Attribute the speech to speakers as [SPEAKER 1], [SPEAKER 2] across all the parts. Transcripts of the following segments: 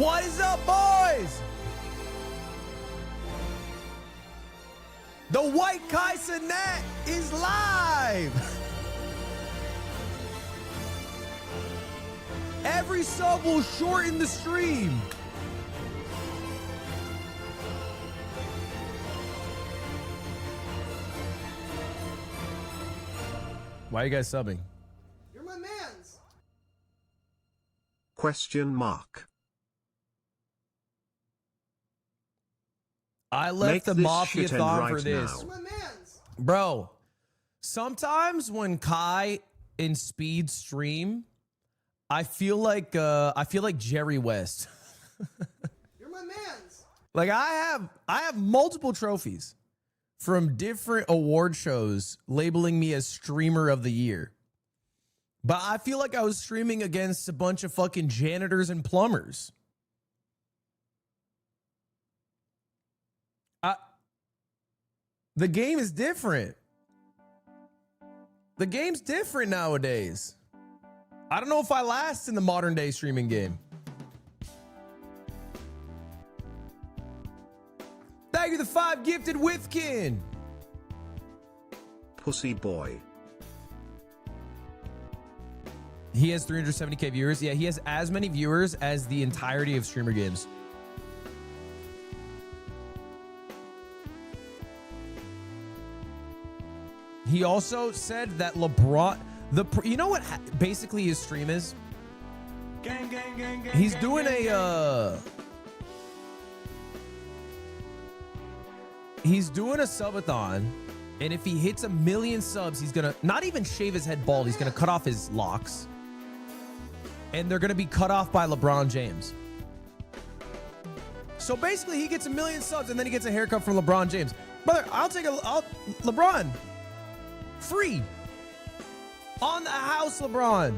[SPEAKER 1] What is up, boys? The White Kaisa Net is live. Every sub will shorten the stream. Why are you guys subbing?
[SPEAKER 2] You're my mans.
[SPEAKER 3] Question mark.
[SPEAKER 1] I left the Mafia-thon
[SPEAKER 3] right
[SPEAKER 1] for this.
[SPEAKER 3] now.
[SPEAKER 2] You're my mans.
[SPEAKER 1] Bro, sometimes when Kai and Speed stream, I feel like Jerry West.
[SPEAKER 2] You're my mans.
[SPEAKER 1] Like I have multiple trophies from different award shows labeling me as streamer of the year. But I feel like I was streaming against a bunch of fucking janitors and plumbers. The game is different. The game's different nowadays. I don't know if I last in the modern day streaming game. Thank you, the 5 gifted Withkin.
[SPEAKER 3] Pussy boy.
[SPEAKER 1] He has 370k viewers. Yeah, he has as many viewers as the entirety of Streamer Games. He also said that LeBron, you know what basically his stream is?
[SPEAKER 2] Gang, gang, gang, gang.
[SPEAKER 1] He's
[SPEAKER 2] gang,
[SPEAKER 1] doing
[SPEAKER 2] gang,
[SPEAKER 1] he's doing a subathon, and if he hits 1 million subs, he's gonna not even shave his head bald. He's gonna cut off his locks, and they're gonna be cut off by LeBron James. So basically, he gets 1 million subs, and then he gets a haircut from LeBron James. Brother, I'll LeBron. Free. On the house, LeBron.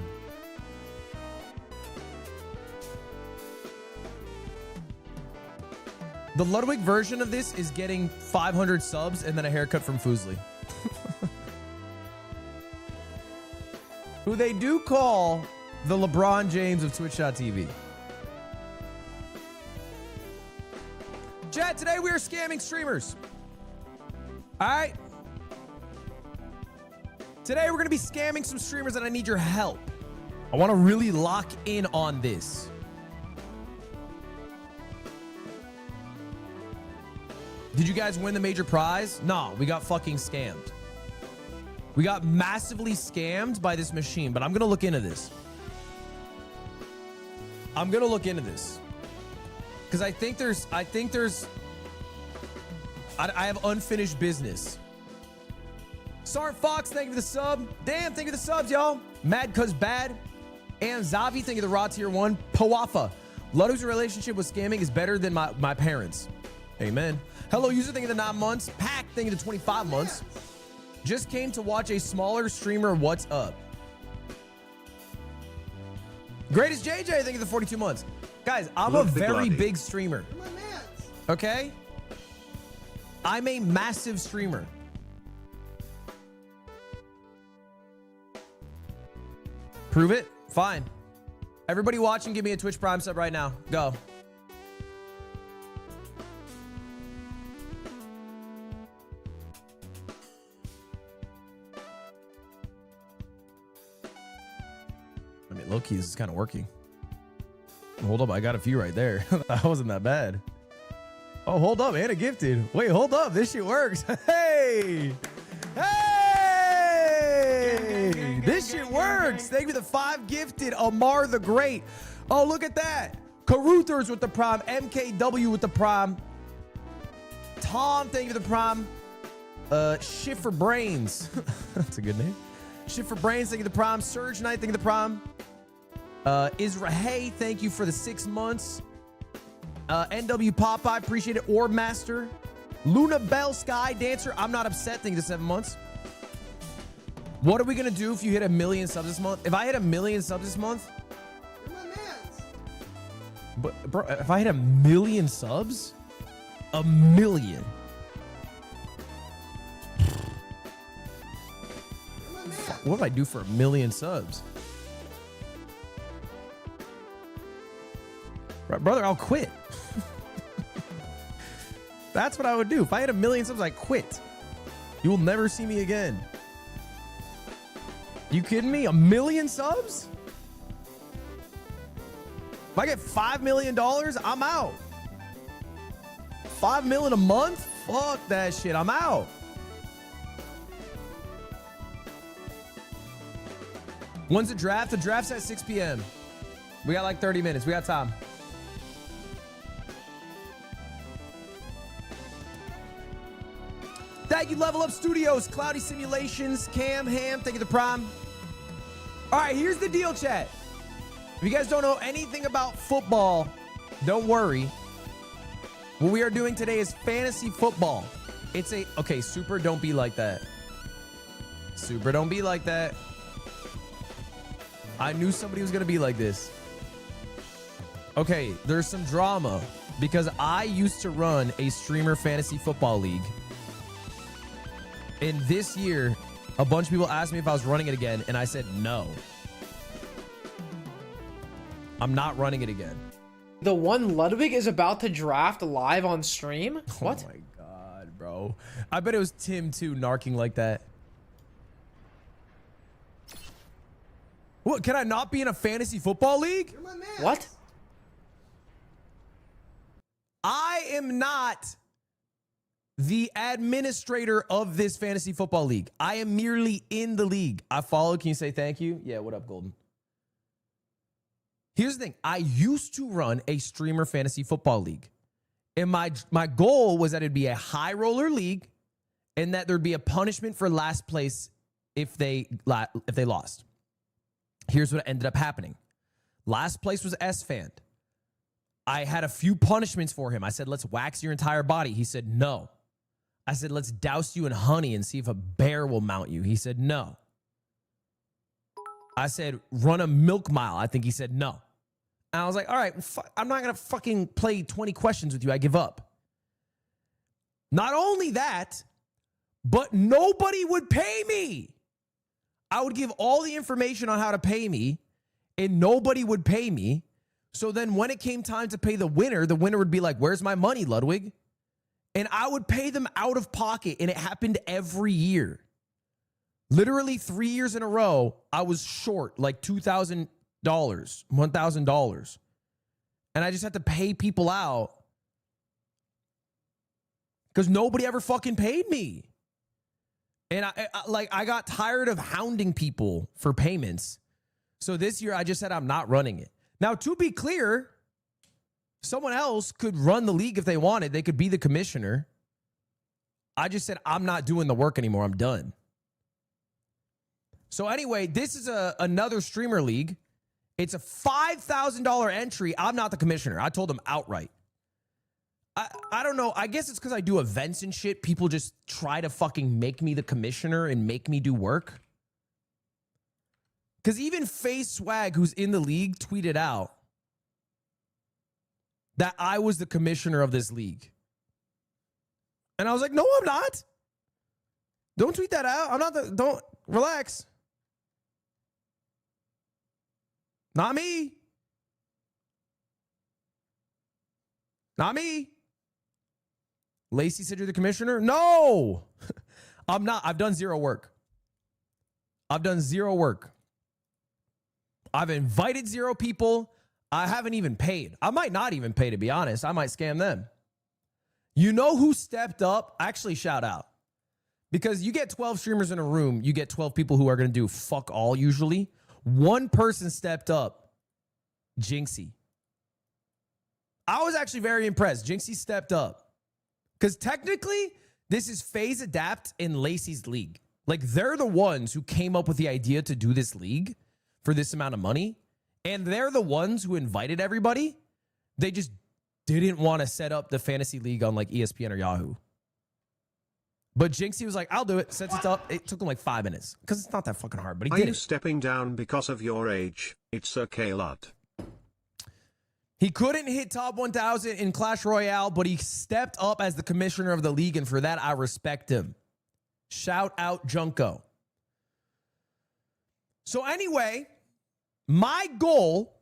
[SPEAKER 1] The Ludwig version of this is getting 500 subs and then a haircut from Foosley. Who they do call the LeBron James of Twitch.tv. Chat, today we are scamming streamers. All right. Today we're going to be scamming some streamers and I need your help. I want to really lock in on this. Did you guys win the major prize? No, we got fucking scammed. We got massively scammed by this machine, but I'm going to look into this. I'm going to look into this. Because I have unfinished business. Sarn Fox, thank you for the sub. Damn, thank you for the subs, y'all. Mad Cuz Bad. And Zavi, thank you for the raw tier 1. Pawafa. Ludwig's relationship with scamming is better than my parents. Amen. Hello, user, thank you for the 9 months. Pack, thank you for the 25 months. Just came to watch a smaller streamer. What's up? Greatest JJ, thank you for the 42 months. Guys, I'm a very big streamer.
[SPEAKER 2] You're my mans.
[SPEAKER 1] Okay? I'm a massive streamer. Prove it? Fine. Everybody watching, give me a Twitch Prime sub right now. Go. I mean, low-key, this is kind of working. Hold up, I got a few right there. That wasn't that bad. Oh, hold up, Anna gifted. Wait, hold up, this shit works. Hey! Hey! This shit works. Thank you for the 5 gifted. Amar the Great. Oh, look at that. Caruthers with the prime. MKW with the prime. Tom, thank you for the prime. Shit for Brains. That's a good name. Shit for Brains, thank you for the prime. Surge Knight, thank you for the prime. Isra, hey, thank you for the 6 months. NW Popeye, appreciate it. Orb Master. Luna Bell Sky Dancer, I'm not upset, thank you for 7 months. What are we gonna do if you hit 1 million subs this month? If I hit 1 million subs this month,
[SPEAKER 2] You're my mans.
[SPEAKER 1] but bro, if I hit 1 million subs, 1 million.
[SPEAKER 2] You're my mans.
[SPEAKER 1] What do I do for 1 million subs? Brother, I'll quit. That's what I would do. If I had 1 million subs, I quit. You will never see me again. You kidding me? 1 million subs? If I get $5 million, I'm out. 5 million a month? Fuck that shit. I'm out. When's the draft? The draft's at 6 p.m. We got like 30 minutes. We got time. Thank you, Level Up Studios, Cloudy Simulations, Cam, Ham. Thank you, the Prime. All right, here's the deal, chat. If you guys don't know anything about football, don't worry. What we are doing today is fantasy football. It's a... Okay, Super, don't be like that. Super, don't be like that. I knew somebody was going to be like this. Okay, there's some drama because I used to run a streamer fantasy football league. And this year, a bunch of people asked me if I was running it again, and I said no. I'm not running it again.
[SPEAKER 3] The one Ludwig is about to draft live on stream? What?
[SPEAKER 1] Oh my God, bro. I bet it was Tim too, narking like that. What, can I not be in a fantasy football league?
[SPEAKER 2] You're my man.
[SPEAKER 3] What?
[SPEAKER 1] I am not the administrator of this fantasy football league. I am merely in the league. I follow. Can you say thank you? Yeah, what up, Golden? Here's the thing. I used to run a streamer fantasy football league. And my goal was that it'd be a high roller league and that there'd be a punishment for last place if they lost. Here's what ended up happening. Last place was S-Fan. I had a few punishments for him. I said, let's wax your entire body. He said, no. I said, let's douse you in honey and see if a bear will mount you. He said, no. I said, run a milk mile. I think he said, no. And I was like, all right, I'm not going to fucking play 20 questions with you. I give up. Not only that, but nobody would pay me. I would give all the information on how to pay me, and nobody would pay me. So then when it came time to pay the winner would be like, where's my money, Ludwig? And I would pay them out of pocket, and it happened every year. Literally 3 years in a row, I was short like $2,000, $1,000. And I just had to pay people out because nobody ever fucking paid me. And I got tired of hounding people for payments. So this year I just said I'm not running it. Now, to be clear, someone else could run the league if they wanted. They could be the commissioner. I just said I'm not doing the work anymore. I'm done. So anyway, this is another streamer league. It's a $5,000 entry. I'm not the commissioner. I told them outright. I don't know. I guess it's because I do events and shit. People just try to fucking make me the commissioner and make me do work. Because even Face Swag, who's in the league, tweeted out that I was the commissioner of this league. And I was like, no, I'm not. Don't tweet that out. I'm not the... Don't... Relax. Not me. Not me. Lacey said you're the commissioner? No. I'm not. I've done zero work. I've done zero work. I've invited zero people. I haven't even paid. I might not even pay, to be honest. I might scam them. You know who stepped up? Actually, shout out. Because you get 12 streamers in a room, you get 12 people who are going to do fuck all usually. One person stepped up, Jinxie. I was actually very impressed. Jinxie stepped up. Because technically, this is Phase Adapt in Lacey's league. Like, they're the ones who came up with the idea to do this league for this amount of money. And they're the ones who invited everybody. They just didn't want to set up the fantasy league on like ESPN or Yahoo. But Jinxie was like, I'll do it. Sets it up. It took him like 5 minutes because it's not that fucking hard, but he did it.
[SPEAKER 4] Are you stepping down because of your age? It's okay, lad.
[SPEAKER 1] He couldn't hit top 1,000 in Clash Royale, but he stepped up as the commissioner of the league, and for that, I respect him. Shout out Junko. So anyway, my goal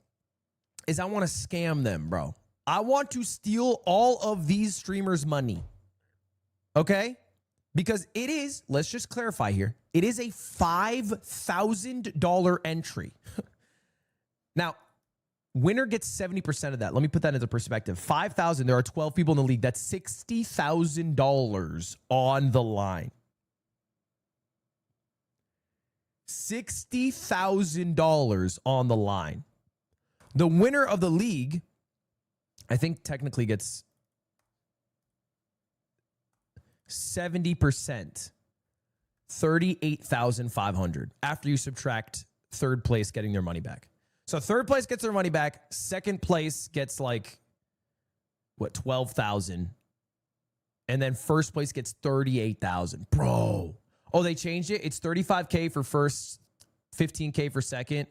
[SPEAKER 1] is I want to scam them, bro. I want to steal all of these streamers' money. Okay? Because it is, let's just clarify here, it is a $5,000 entry. Now, winner gets 70% of that. Let me put that into perspective. 5,000, there are 12 people in the league. That's $60,000 on the line. $60,000 on the line. The winner of the league, I think technically gets 70%, 38,500 after you subtract third place getting their money back. So third place gets their money back. Second place gets like, what, 12,000. And then first place gets 38,000. Bro. Oh, they changed it. It's 35K for first, 15K for second,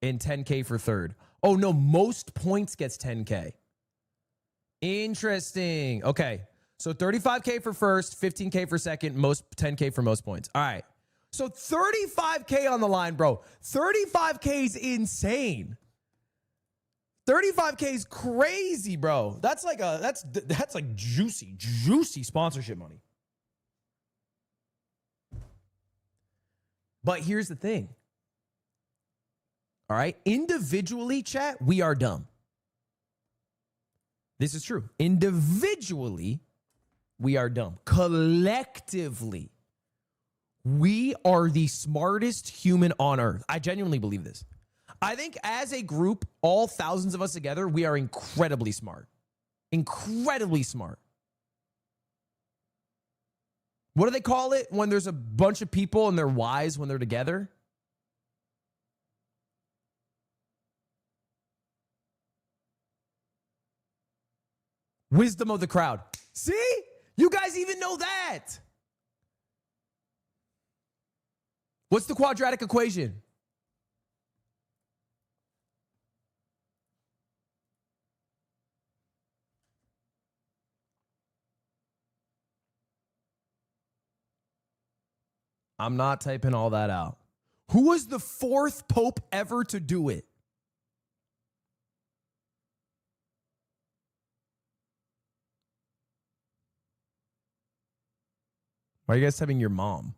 [SPEAKER 1] and 10K for third. Oh, no, most points gets 10K. Interesting. Okay. So 35K for first, 15K for second, most 10K for most points. All right. So 35K on the line, bro. 35K is insane. 35K is crazy, bro. That's like juicy sponsorship money. But here's the thing. All right. Individually, chat, we are dumb. This is true. Individually, we are dumb. Collectively, we are the smartest human on earth. I genuinely believe this. I think as a group, all thousands of us together, we are incredibly smart. Incredibly smart. What do they call it when there's a bunch of people and they're wise when they're together? Wisdom of the crowd. See? You guys even know that. What's the quadratic equation? I'm not typing all that out. Who was the fourth pope ever to do it? Why are you guys typing your mom?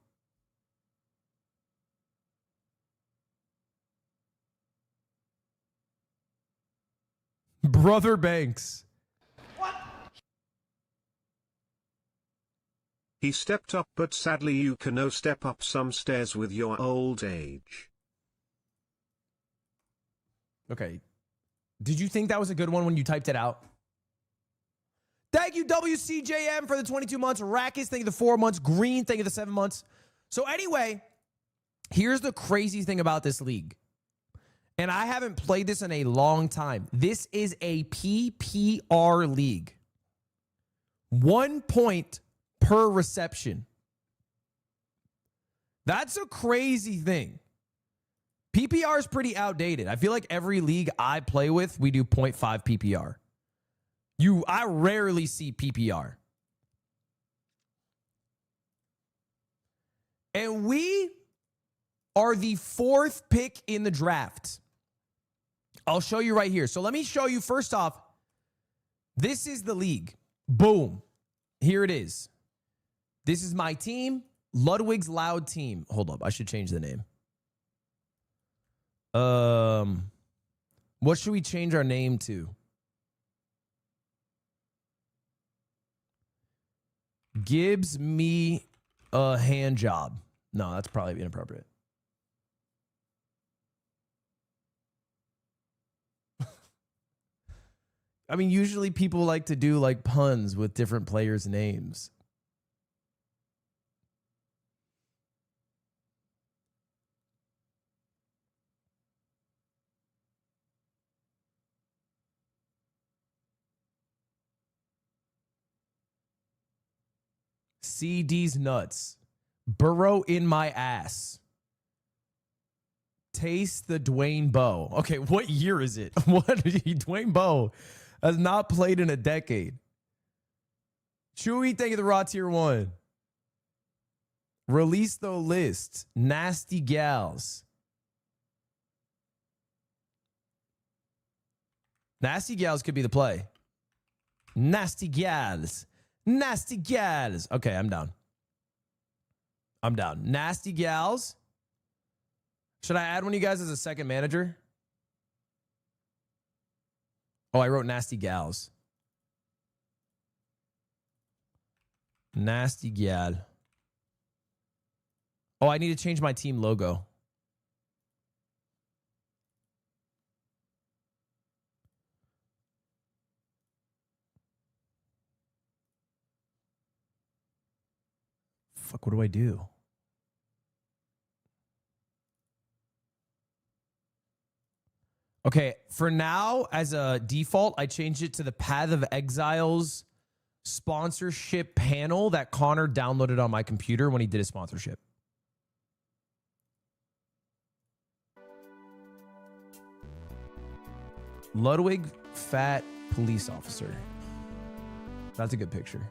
[SPEAKER 1] Brother Banks.
[SPEAKER 4] He stepped up, but sadly you can no step up some stairs with your old age.
[SPEAKER 1] Okay. Did you think that was a good one when you typed it out? Thank you, WCJM, for the 22 months. Rakis, thank you the 4 months. Green, thank you the 7 months. So anyway, here's the crazy thing about this league. And I haven't played this in a long time. This is a PPR league. 1 point per reception. That's a crazy thing. PPR is pretty outdated. I feel like every league I play with, we do 0.5 PPR. I rarely see PPR. And we are the 4th pick in the draft. I'll show you right here. So let me show you first off. This is the league. Boom. Here it is. This is my team, Ludwig's Loud Team. Hold up, I should change the name. What should we change our name to? Gives me a hand job. No, that's probably inappropriate. I mean, usually people like to do like puns with different players' names. CD's nuts. Burrow in my ass. Taste the Dwayne Bowe. Okay, what year is it? Dwayne Bowe has not played in a decade. Chewy, thank you the raw tier 1. Release the list. Nasty gals. Nasty Gals could be the play. Nasty Gals. Nasty Gals. Okay, I'm down. I'm down. Nasty Gals. Should I add one of you guys as a second manager? Oh, I wrote Nasty Gals. Nasty Gal. Oh, I need to change my team logo. Fuck, what do I do? Okay, for now, as a default, I changed it to the Path of Exiles sponsorship panel that Connor downloaded on my computer when he did his sponsorship. Ludwig, fat police officer. That's a good picture.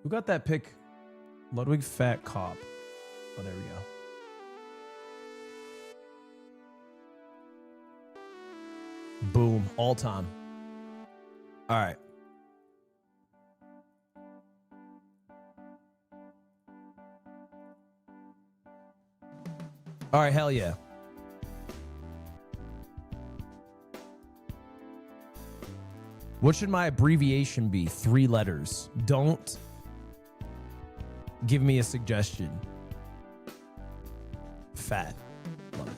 [SPEAKER 1] Who got that pic? Ludwig, fat cop. Oh, there we go. Boom. All time. All right. All right, hell yeah. What should my abbreviation be? 3 letters. Don't give me a suggestion. Fat. Love it.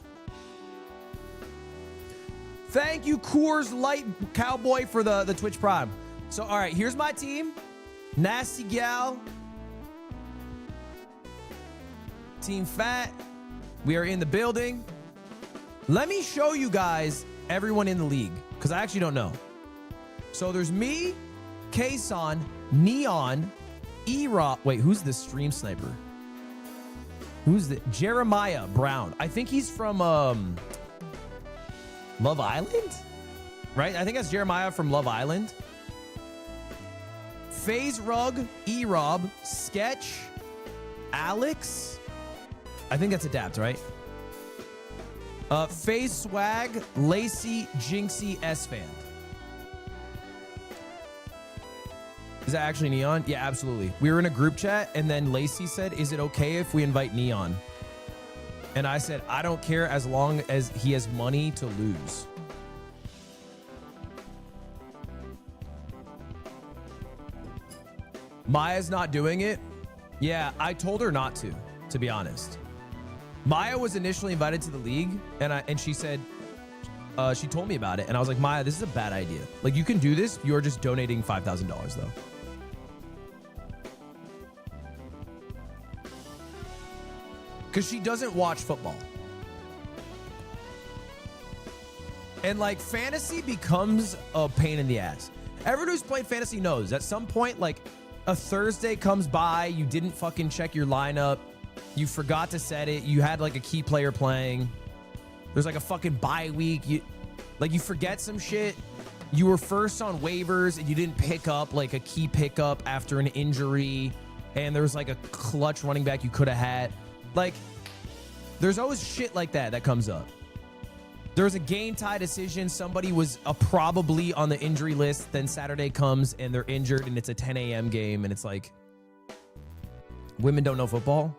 [SPEAKER 1] Thank you, Coors Light Cowboy, for the Twitch Prime. So, all right, here's my team. Nasty Gal. Team Fat. We are in the building. Let me show you guys everyone in the league, because I actually don't know. So there's me, Kason, Neon, E-Rock. Wait, who's the stream sniper? Who's the Jeremiah Brown? I think he's from Love Island, right? I think that's Jeremiah from Love Island. FaZe Rug, E-Rob, Sketch, Alex. I think that's Adapt, right? FaZe Swag, Lacey, Jinxie, S-Fan. Is that actually Neon? Yeah, absolutely. We were in a group chat, and then Lacey said, is it okay if we invite Neon? And I said, I don't care as long as he has money to lose. Maya's not doing it? Yeah, I told her not to be honest. Maya was initially invited to the league, and she said, she told me about it, and I was like, Maya, this is a bad idea. Like, you can do this, you're just donating $5,000 though. Because she doesn't watch football. And like, fantasy becomes a pain in the ass. Everyone who's played fantasy knows at some point, like, a Thursday comes by, you didn't fucking check your lineup, you forgot to set it, you had like a key player playing, there's like a fucking bye week, you forget some shit, you were first on waivers and you didn't pick up like a key pickup after an injury, and there was like a clutch running back you could have had. Like, there's always shit like that comes up. There was a game tie decision. Somebody was probably on the injury list. Then Saturday comes and they're injured and it's a 10 a.m. game. And it's like, women don't know football?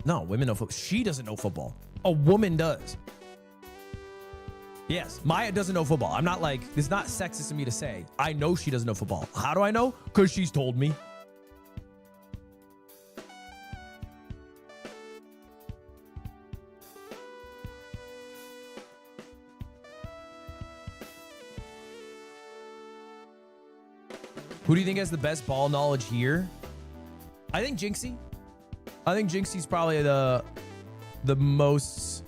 [SPEAKER 1] No, women know football. She doesn't know football. A woman does. Yes, Maya doesn't know football. I'm not like, it's not sexist of me to say. I know she doesn't know football. How do I know? Because she's told me. Who do you think has the best ball knowledge here? I think Jinxie. I think Jinxie's probably the most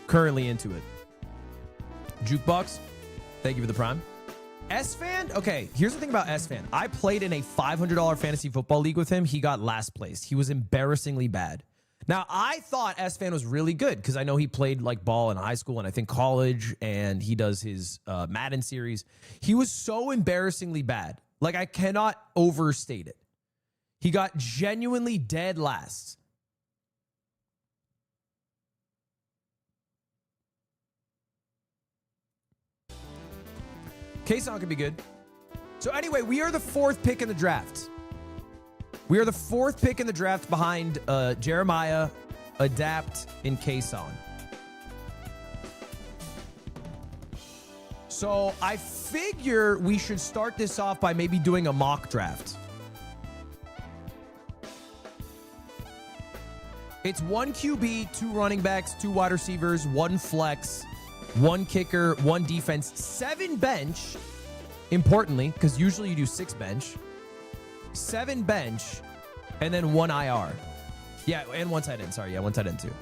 [SPEAKER 1] currently into it. Jukebox, thank you for the prime. S-Fan? Okay, here's the thing about S-Fan. I played in a $500 fantasy football league with him. He got last place. He was embarrassingly bad. Now, I thought S-Fan was really good because I know he played like ball in high school and I think college, and he does his Madden series. He was so embarrassingly bad. Like, I cannot overstate it. He got genuinely dead last. Kason could be good. So anyway, we are the 4th pick in the draft. We are the 4th pick in the draft behind Jeremiah, Adapt, and Kason. So I figure we should start this off by maybe doing a mock draft. It's 1 QB, 2 running backs, 2 wide receivers, 1 flex, 1 kicker, 1 defense, 7 bench. Importantly, because usually you do 6 bench, 7 bench, and then 1 IR. Yeah, and 1 tight end. Sorry, yeah, 1 tight end too.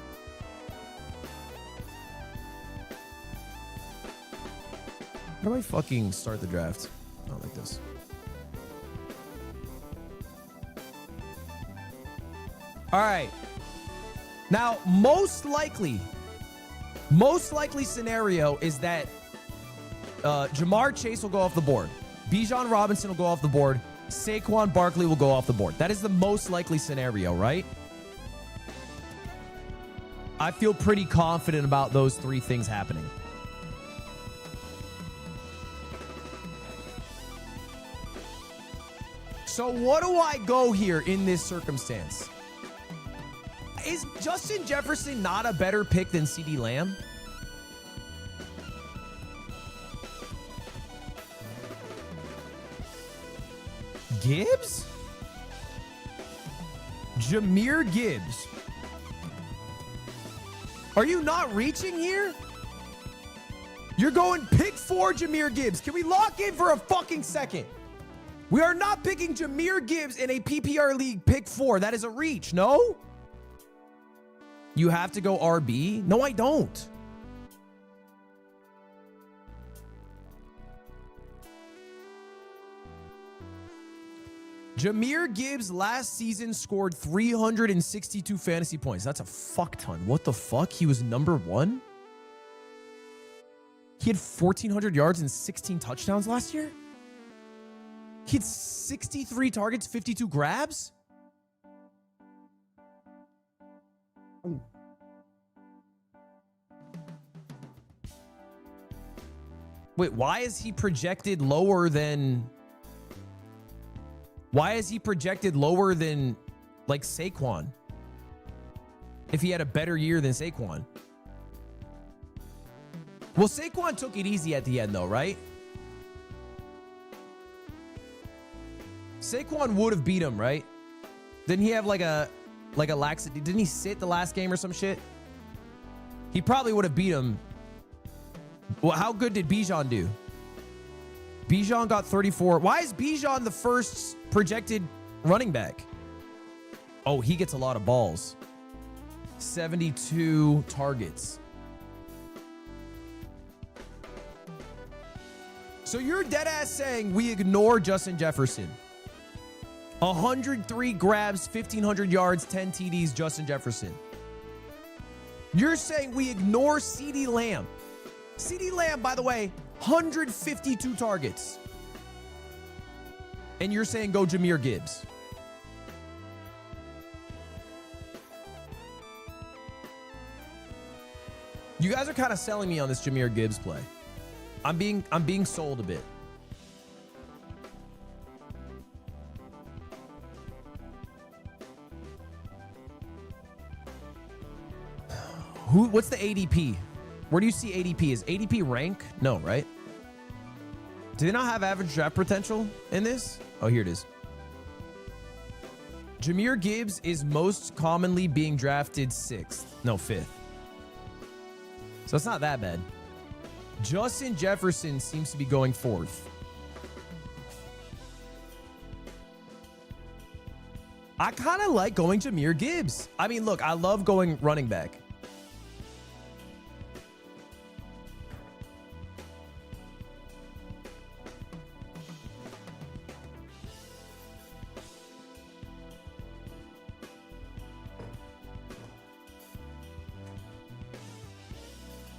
[SPEAKER 1] How do I fucking start the draft? Not like this. All right. Now, most likely scenario is that Jamar Chase will go off the board. Bijan Robinson will go off the board. Saquon Barkley will go off the board. That is the most likely scenario, right? I feel pretty confident about those 3 things happening. So what do I go here in this circumstance? Is Justin Jefferson not a better pick than CeeDee Lamb? Gibbs? Jahmyr Gibbs. Are you not reaching here? You're going pick 4 Jahmyr Gibbs. Can we lock in for a fucking second? We are not picking Jahmyr Gibbs in a PPR league pick 4. That is a reach, no? You have to go RB? No, I don't. Jahmyr Gibbs last season scored 362 fantasy points. That's a fuck ton. What the fuck? He was number 1? He had 1,400 yards and 16 touchdowns last year? He had 63 targets, 52 grabs? Wait, why is he projected lower than... Why is he projected lower than, like, Saquon? If he had a better year than Saquon. Well, Saquon took it easy at the end, though, right? Saquon would have beat him, right? Didn't he have like a laxity? Didn't he sit the last game or some shit? He probably would have beat him. Well, how good did Bijan do? Bijan got 34. Why is Bijan the first projected running back? Oh, he gets a lot of balls. 72 targets. So you're dead ass saying we ignore Justin Jefferson. 103 grabs, 1,500 yards, 10 TDs, Justin Jefferson. You're saying we ignore CeeDee Lamb. CeeDee Lamb, by the way, 152 targets. And you're saying go Jahmyr Gibbs. You guys are kind of selling me on this Jahmyr Gibbs play. I'm being sold a bit. What's the ADP? Where do you see ADP? Is ADP rank? No, right? Do they not have average draft potential in this? Oh, here it is. Jahmyr Gibbs is most commonly being drafted 6th. No, 5th. So it's not that bad. Justin Jefferson seems to be going 4th. I kind of like going Jahmyr Gibbs. I mean, look, I love going running back.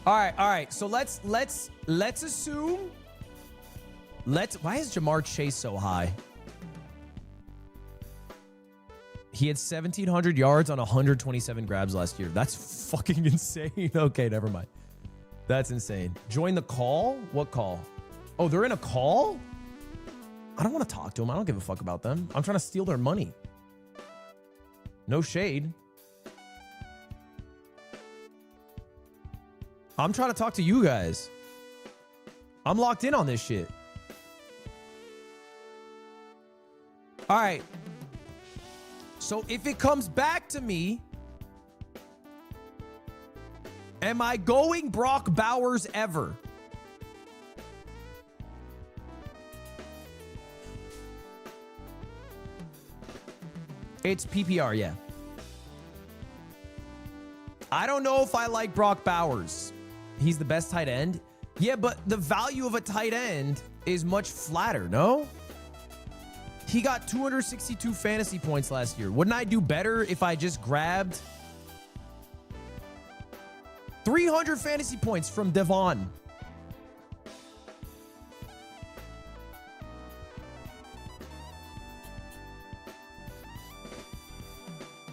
[SPEAKER 1] All right. So let's assume. Why is Jamar Chase so high? He had 1,700 yards on 127 grabs last year. That's fucking insane. Okay, never mind. That's insane. Join the call? What call? Oh, they're in a call? I don't want to talk to them. I don't give a fuck about them. I'm trying to steal their money. No shade. I'm trying to talk to you guys. I'm locked in on this shit. All right. So if it comes back to me, am I going Brock Bowers ever? It's PPR, yeah. I don't know if I like Brock Bowers. He's the best tight end. Yeah, but the value of a tight end is much flatter, no? He got 262 fantasy points last year. Wouldn't I do better if I just grabbed 300 fantasy points from Devon?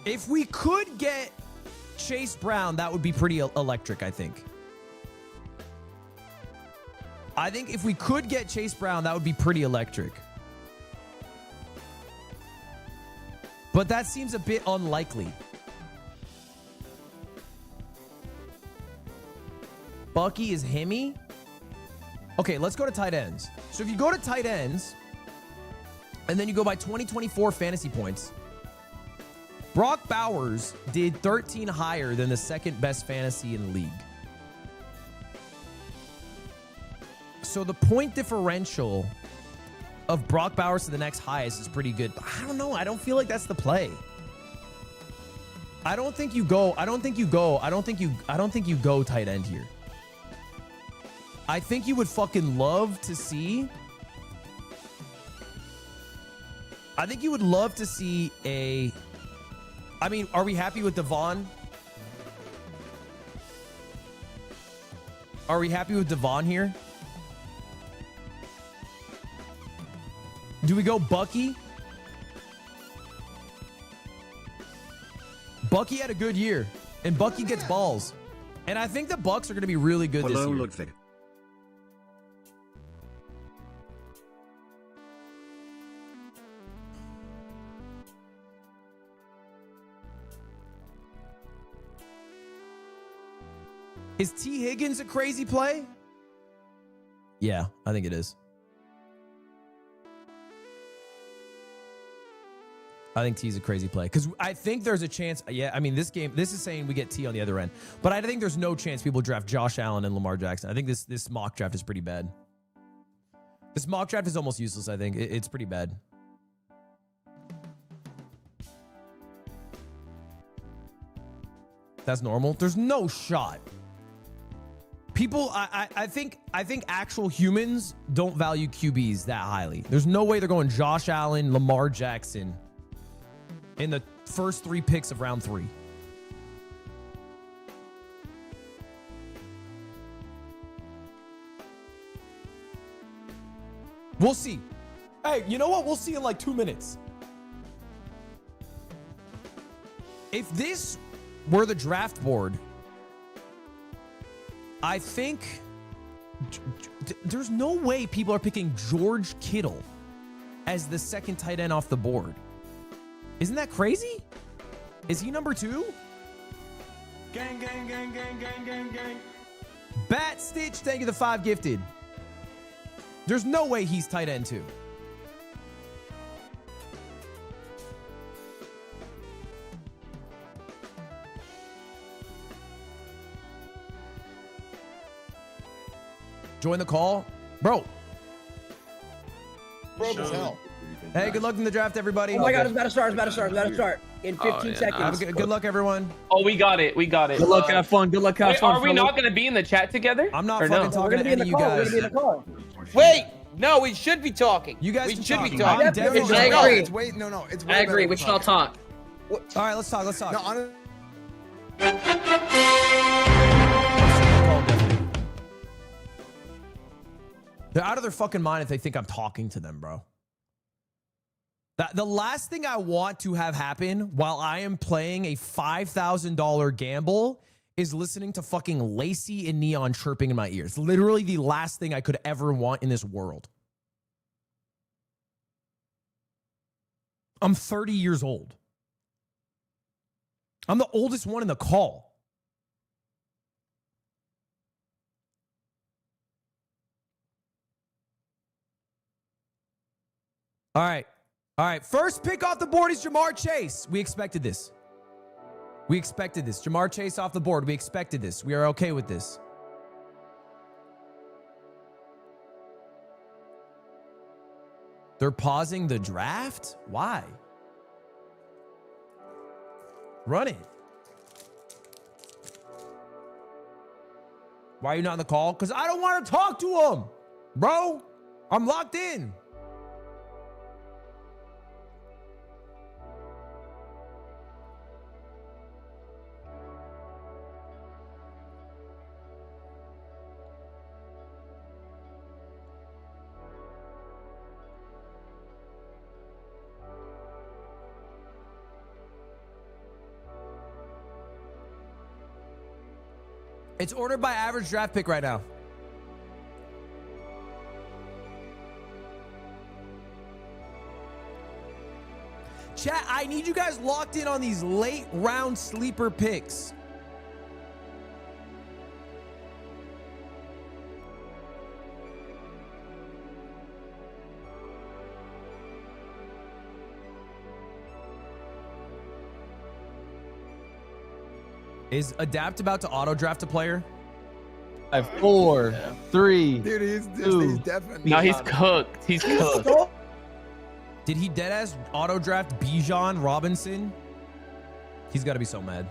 [SPEAKER 1] If we could get Chase Brown, that would be pretty electric, I think. I think if we could get Chase Brown, that would be pretty electric. But that seems a bit unlikely. Bucky is Himmy? Okay, let's go to tight ends. So if you go to tight ends, and then you go by 2024 fantasy points, Brock Bowers did 13 higher than the second best fantasy in the league. So the point differential of Brock Bowers to the next highest is pretty good. But I don't know. I don't feel like that's the play. I don't think you go tight end here. I think you would fucking love to see. I think you would love to see a. I mean, are we happy with Devon? Are we happy with Devon here? Do we go Bucky? Bucky had a good year, and Bucky gets balls. And I think the Bucks are going to be really good this year.
[SPEAKER 4] Hello, Ludwig.
[SPEAKER 1] Is T. Higgins a crazy play? Yeah, I think it is. I think T's a crazy play because I think there's a chance. Yeah, I mean, this is saying we get T on the other end, but I think there's no chance people draft Josh Allen and Lamar Jackson. I think this mock draft is pretty bad. This mock draft is almost useless. I think it's pretty bad. That's normal. There's no shot. People, I think actual humans don't value QBs that highly. There's no way they're going Josh Allen, Lamar Jackson in the first 3 picks of round 3. We'll see. Hey, you know what? We'll see in like 2 minutes. If this were the draft board, I think there's no way people are picking George Kittle as the second tight end off the board. Isn't that crazy? Is he number 2?
[SPEAKER 2] Gang, gang, gang, gang, gang, gang, gang.
[SPEAKER 1] Bat Stitch, thank you the 5 gifted. There's no way he's tight end 2. Join the call. Bro.
[SPEAKER 5] Broke as hell.
[SPEAKER 1] Hey, good luck in the draft, everybody.
[SPEAKER 5] Oh my God, it's about to start. In 15 seconds.
[SPEAKER 1] Good luck, everyone.
[SPEAKER 6] Oh, we got it.
[SPEAKER 7] Good luck, have fun. Good luck, have
[SPEAKER 6] Wait,
[SPEAKER 7] fun.
[SPEAKER 6] are we not going to be in the chat together?
[SPEAKER 1] I'm not
[SPEAKER 6] Or
[SPEAKER 1] fucking
[SPEAKER 6] no?
[SPEAKER 1] talking to any of you guys.
[SPEAKER 5] Wait, no, we should be talking.
[SPEAKER 1] You guys
[SPEAKER 5] we
[SPEAKER 1] can
[SPEAKER 5] should
[SPEAKER 1] talk.
[SPEAKER 5] be talking.
[SPEAKER 1] I'm definitely
[SPEAKER 7] I
[SPEAKER 1] talking.
[SPEAKER 7] agree.
[SPEAKER 2] It's way, no, it's way
[SPEAKER 7] I agree.
[SPEAKER 2] better
[SPEAKER 7] We should all talk.
[SPEAKER 1] All right, let's talk.
[SPEAKER 2] No, honestly,
[SPEAKER 1] They're out of their fucking mind if they think I'm talking to them, bro. The last thing I want to have happen while I am playing a $5,000 gamble is listening to fucking Lacey and Neon chirping in my ears. Literally the last thing I could ever want in this world. I'm 30 years old. I'm the oldest one in the call. All right. All right. First pick off the board is Jamar Chase. We expected this. We expected this. Jamar Chase off the board. We expected this. We are okay with this. They're pausing the draft? Why? Run it. Why are you not in the call? Because I don't want to talk to him, bro. I'm locked in. It's ordered by average draft pick right now. Chat, I need you guys locked in on these late round sleeper picks. Is Adapt about to auto draft a player?
[SPEAKER 7] 4, 3.
[SPEAKER 2] Dude, he's definitely.
[SPEAKER 6] No, he's cooked. He's cooked.
[SPEAKER 1] Did he deadass auto draft Bijan Robinson? He's got to be so mad.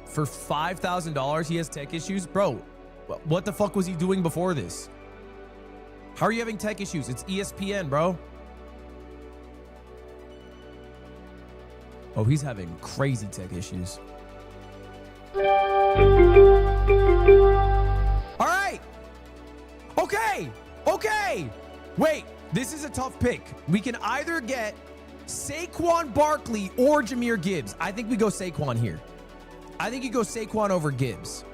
[SPEAKER 1] For $5,000, he has tech issues? Bro, what the fuck was he doing before this? How are you having tech issues? It's ESPN, bro. Oh, he's having crazy tech issues. All right. Okay. Okay. Wait, this is a tough pick. We can either get Saquon Barkley or Jahmyr Gibbs. I think we go Saquon here. I think you go Saquon over Gibbs.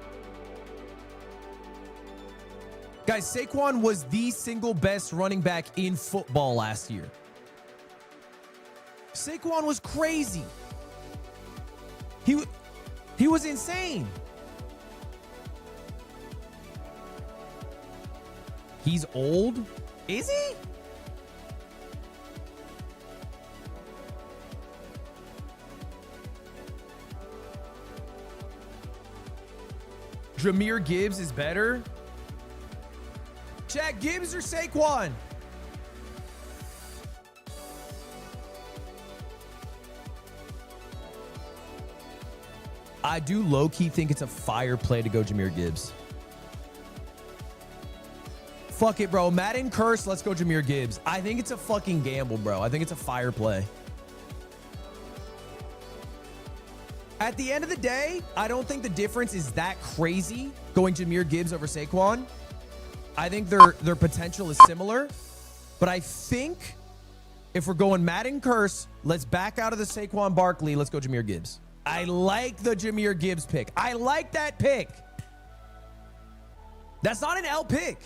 [SPEAKER 1] Guys, Saquon was the single best running back in football last year. Saquon was crazy. He was insane. He's old? Is he? Jahmyr Gibbs is better. Chat, Gibbs or Saquon? I do low-key think it's a fire play to go Jahmyr Gibbs. Fuck it, bro. Madden curse, let's go Jahmyr Gibbs. I think it's a fucking gamble, bro. I think it's a fire play. At the end of the day, I don't think the difference is that crazy going Jahmyr Gibbs over Saquon. I think their potential is similar. But I think if we're going Madden curse, let's back out of the Saquon Barkley. Let's go Jahmyr Gibbs. I like the Jahmyr Gibbs pick. I like that pick. That's not an L pick.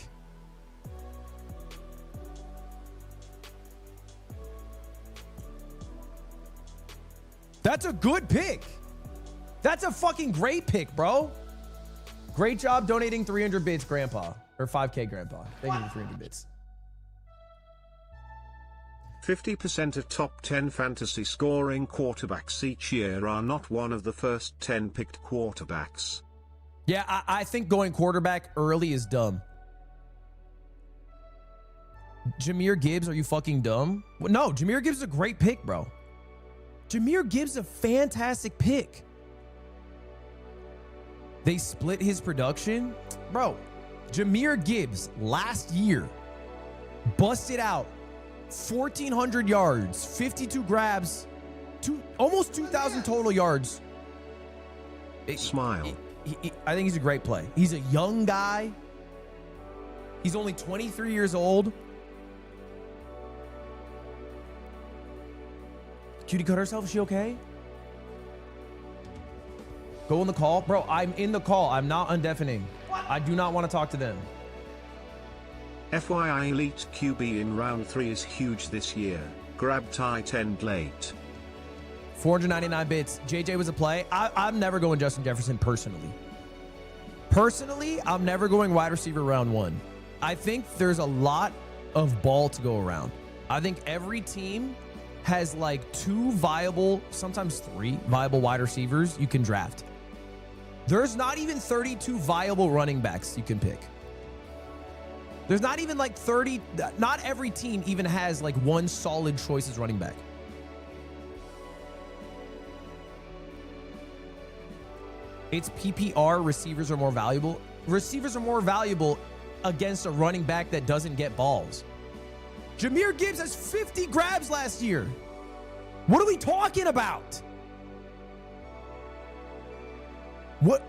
[SPEAKER 1] That's a good pick. That's a fucking great pick, bro. Great job donating 300 bits, Grandpa. Or 5K, Grandpa. Thank you for 300 bits.
[SPEAKER 4] 50% of top 10 fantasy scoring quarterbacks each year are not one of the first 10 picked quarterbacks.
[SPEAKER 1] Yeah, I think going quarterback early is dumb. Jahmyr Gibbs, are you fucking dumb? Well, no, Jahmyr Gibbs is a great pick, bro. Jahmyr Gibbs is a fantastic pick. They split his production. Bro, Jahmyr Gibbs last year busted out 1,400 yards, 52 grabs, almost 2,000 total yards.
[SPEAKER 4] Smile.
[SPEAKER 1] I think he's a great play. He's a young guy. He's only 23 years old. Cutie cut herself? Is she okay? Go in the call. Bro, I'm in the call. I'm not undeafening. I do not want to talk to them.
[SPEAKER 4] FYI Elite QB in round 3 is huge this year. Grab tight end late.
[SPEAKER 1] 499 bits. JJ was a play. I'm never going Justin Jefferson personally. Personally, I'm never going wide receiver round 1. I think there's a lot of ball to go around. I think every team has like 2 viable, sometimes 3 viable wide receivers you can draft. There's not even 32 viable running backs you can pick. There's not even like 30. Not every team even has like 1 solid choice as running back. It's PPR. Receivers are more valuable. Receivers are more valuable against a running back that doesn't get balls. Jahmyr Gibbs has 50 grabs last year. What are we talking about? What?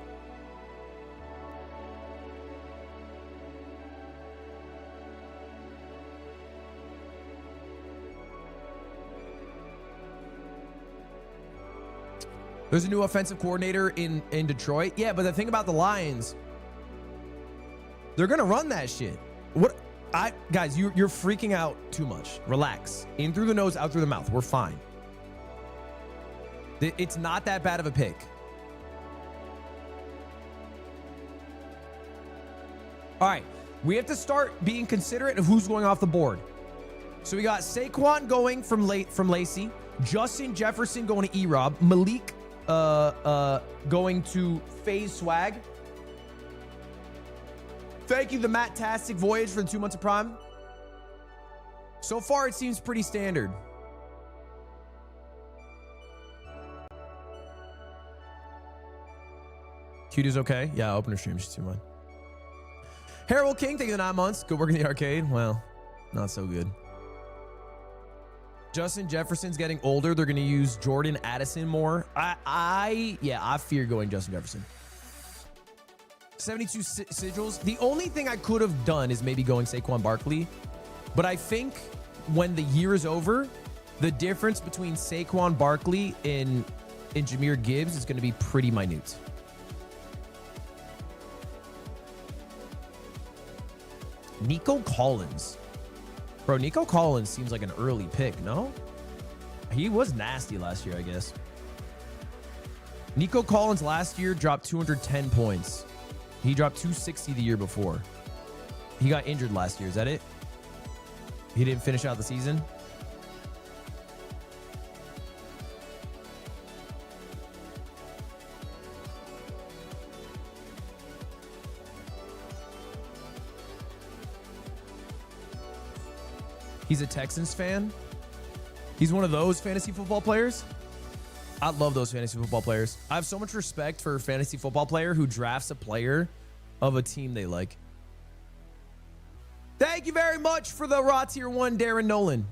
[SPEAKER 1] There's a new offensive coordinator in Detroit. Yeah, but the thing about the Lions, they're gonna run that shit. Guys, you're freaking out too much. Relax. In through the nose, out through the mouth. We're fine. It's not that bad of a pick. All right, we have to start being considerate of who's going off the board. So we got Saquon going from Lacey, Justin Jefferson going to E-Rob, Malik going to FaZe Swag. Thank you, the Matt-tastic Voyage, for the 2 months of Prime. So far, it seems pretty standard. Cutie's okay. Yeah, open her stream. She's too much. Harold King, thank you for the 9 months. Good work in the arcade. Well, not so good. Justin Jefferson's getting older. They're going to use Jordan Addison more. I fear going Justin Jefferson. 72 sigils. The only thing I could have done is maybe going Saquon Barkley. But I think when the year is over, the difference between Saquon Barkley and Jahmyr Gibbs is going to be pretty minute. Nico Collins. Bro, Nico Collins seems like an early pick, no? He was nasty last year, I guess. Nico Collins last year dropped 210 points. He dropped 260 the year before. He got injured last year. Is that it? He didn't finish out the season? He's a Texans fan. He's one of those fantasy football players. I love those fantasy football players. I have so much respect for a fantasy football player who drafts a player of a team they like. Thank you very much for the raw tier 1, Darren Nolan.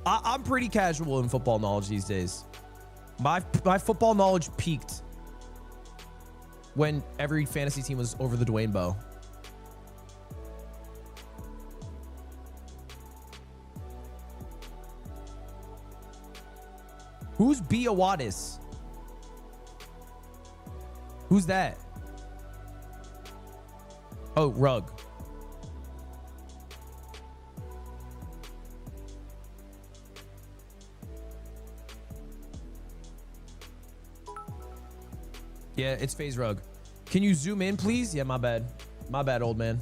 [SPEAKER 1] I'm pretty casual in football knowledge these days. My football knowledge peaked when every fantasy team was over the Dwayne Bowe. Who's Bia Wattis? Who's that? Oh, Rug. Yeah, it's FaZe Rug. Can you zoom in, please? Yeah, my bad. My bad, old man.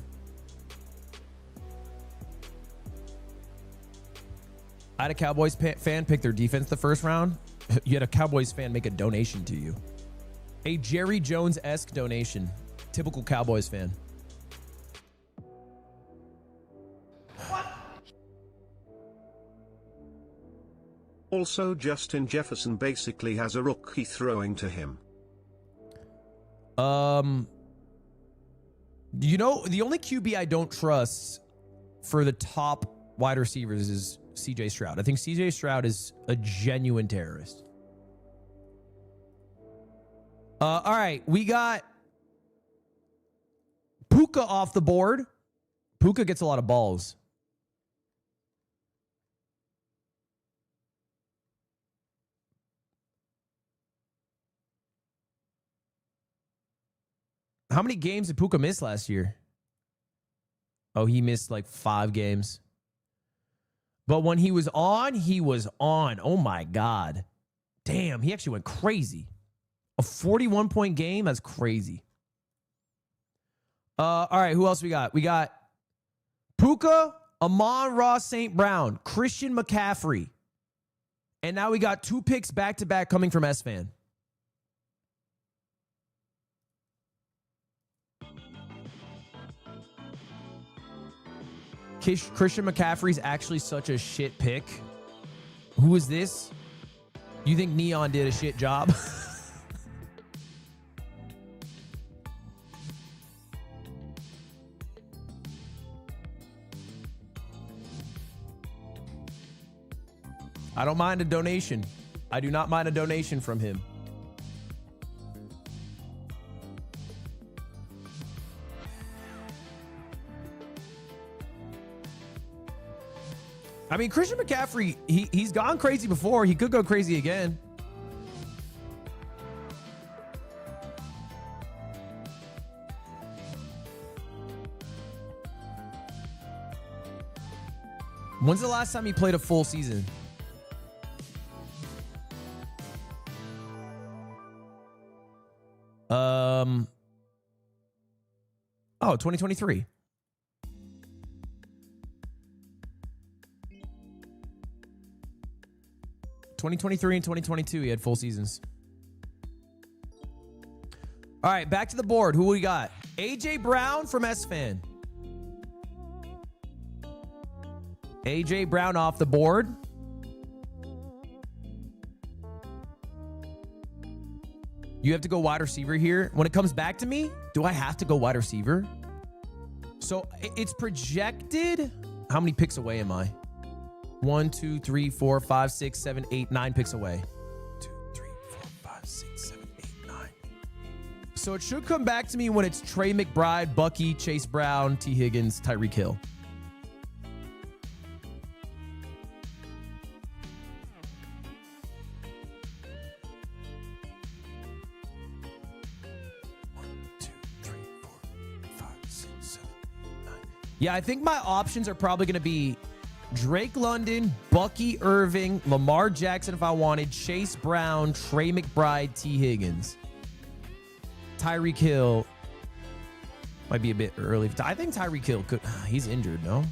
[SPEAKER 1] I had a Cowboys fan pick their defense the first round. You had a Cowboys fan make a donation to you. A Jerry Jones-esque donation. Typical Cowboys fan.
[SPEAKER 4] Also, Justin Jefferson basically has a rookie throwing to him.
[SPEAKER 1] You know, the only QB I don't trust for the top wide receivers is CJ Stroud. I think CJ Stroud is a genuine terrorist. All right, we got Puka off the board. Puka gets a lot of balls. How many games did Puka miss last year? Oh, he missed like 5 games. But when he was on, he was on. Oh my God. Damn, he actually went crazy. A 41-point game? That's crazy. All right, who else we got? We got Puka, Amon-Ra St. Brown, Christian McCaffrey. And now we got 2 picks back-to-back coming from S-Fan. Christian McCaffrey's actually such a shit pick. Who is this? You think Neon did a shit job? I don't mind a donation. I do not mind a donation from him. I mean, Christian McCaffrey, he's gone crazy before. He could go crazy again. When's the last time he played a full season? Oh, 2023. And 2022, he had full seasons. All right, back to the board. Who we got? AJ Brown from S-Fan. AJ Brown off the board. You have to go wide receiver here. When it comes back to me, do I have to go wide receiver? So it's projected. How many picks away am I? 1, 2, 3, 4, 5, 6, 7, 8, 9 picks away. 2, 3, 4, 5, 6, 7, 8, 9. So it should come back to me when it's Trey McBride, Bucky, Chase Brown, T. Higgins, Tyreek Hill. Yeah, I think my options are probably going to be Drake London, Bucky Irving, Lamar Jackson if I wanted, Chase Brown, Trey McBride, T. Higgins. Tyreek Hill might be a bit early. I think Tyreek Hill could. He's injured, no?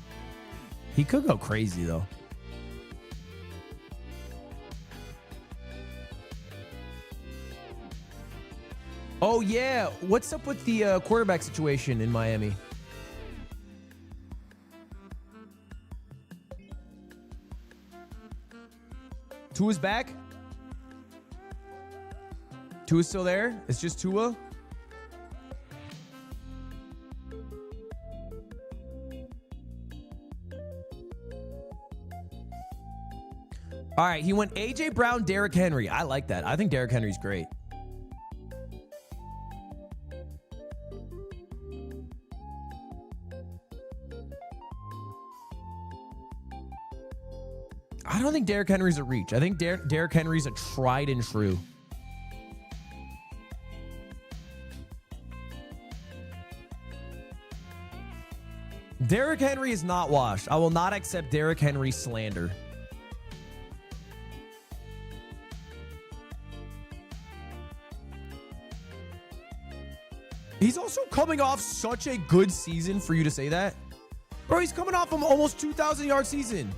[SPEAKER 1] He could go crazy, though. Oh, yeah. What's up with the quarterback situation in Miami? Tua's back. Tua's still there. It's just Tua. All right, he went AJ Brown, Derrick Henry. I like that. I think Derrick Henry's great. I don't think Derrick Henry's a reach. I think Derrick Henry's a tried and true. Derrick Henry is not washed. I will not accept Derrick Henry slander. He's also coming off such a good season for you to say that. Bro, he's coming off an almost 2,000-yard season.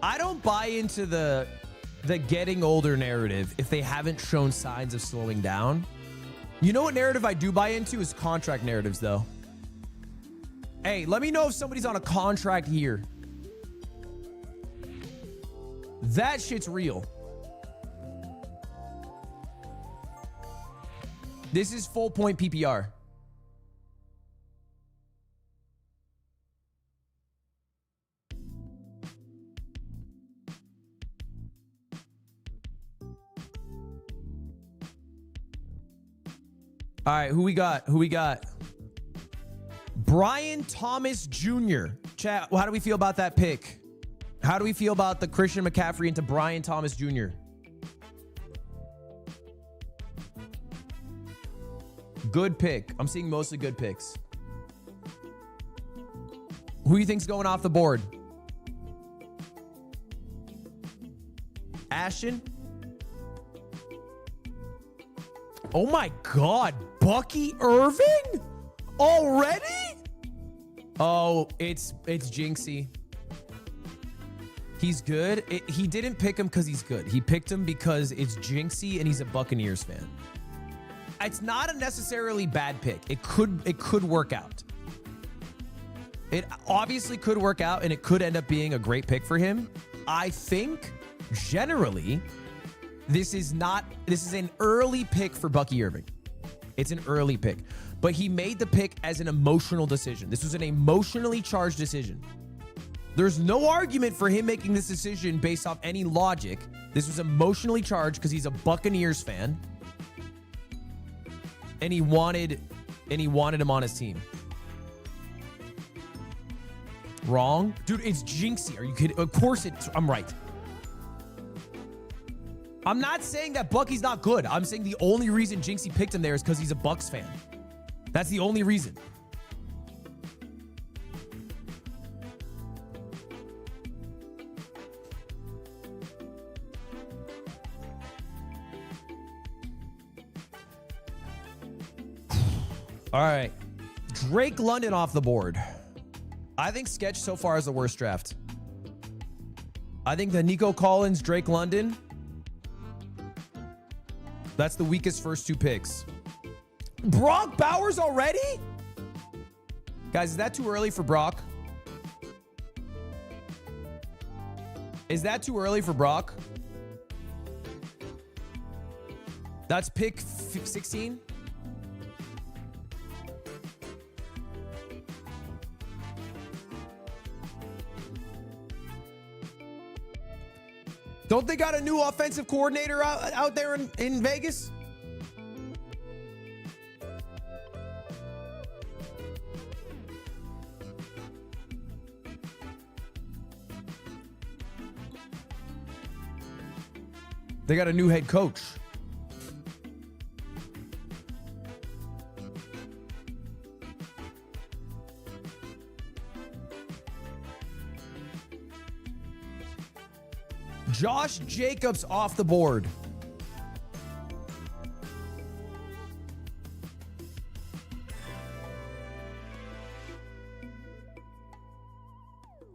[SPEAKER 1] I don't buy into the getting older narrative if they haven't shown signs of slowing down. You know what narrative I do buy into is contract narratives, though. Hey, let me know if somebody's on a contract here. That shit's real. This is full point PPR. All right, who we got? Who we got? Brian Thomas Jr. Chat, how do we feel about that pick? How do we feel about the Christian McCaffrey into Brian Thomas Jr.? Good pick. I'm seeing mostly good picks. Who do you think's going off the board? Ashton? Oh my God, Bucky Irving? Already? Oh, it's Jinxie. He's good. He didn't pick him because he's good. He picked him because it's Jinxie and he's a Buccaneers fan. It's not a necessarily bad pick. It could work out. It obviously could work out and it could end up being a great pick for him. I think generally this is an early pick for Bucky Irving. It's an early pick, but he made the pick as an emotional decision. This was an emotionally charged decision. There's no argument for him making this decision based off any logic. This was emotionally charged because he's a Buccaneers fan. And he wanted him on his team. Wrong? Dude, it's Jinxie. Are you kidding? Of course I'm right. I'm not saying that Bucky's not good. I'm saying the only reason Jinxie picked him there is because he's a Bucs fan. That's the only reason. All right. Drake London off the board. I think Sketch so far is the worst draft. I think the Nico Collins, Drake London, that's the weakest first two picks. Brock Bowers already? Guys, is that too early for Brock? Is that too early for Brock? That's pick 16? Don't they got a new offensive coordinator out there in Vegas? They got a new head coach. Josh Jacobs off the board.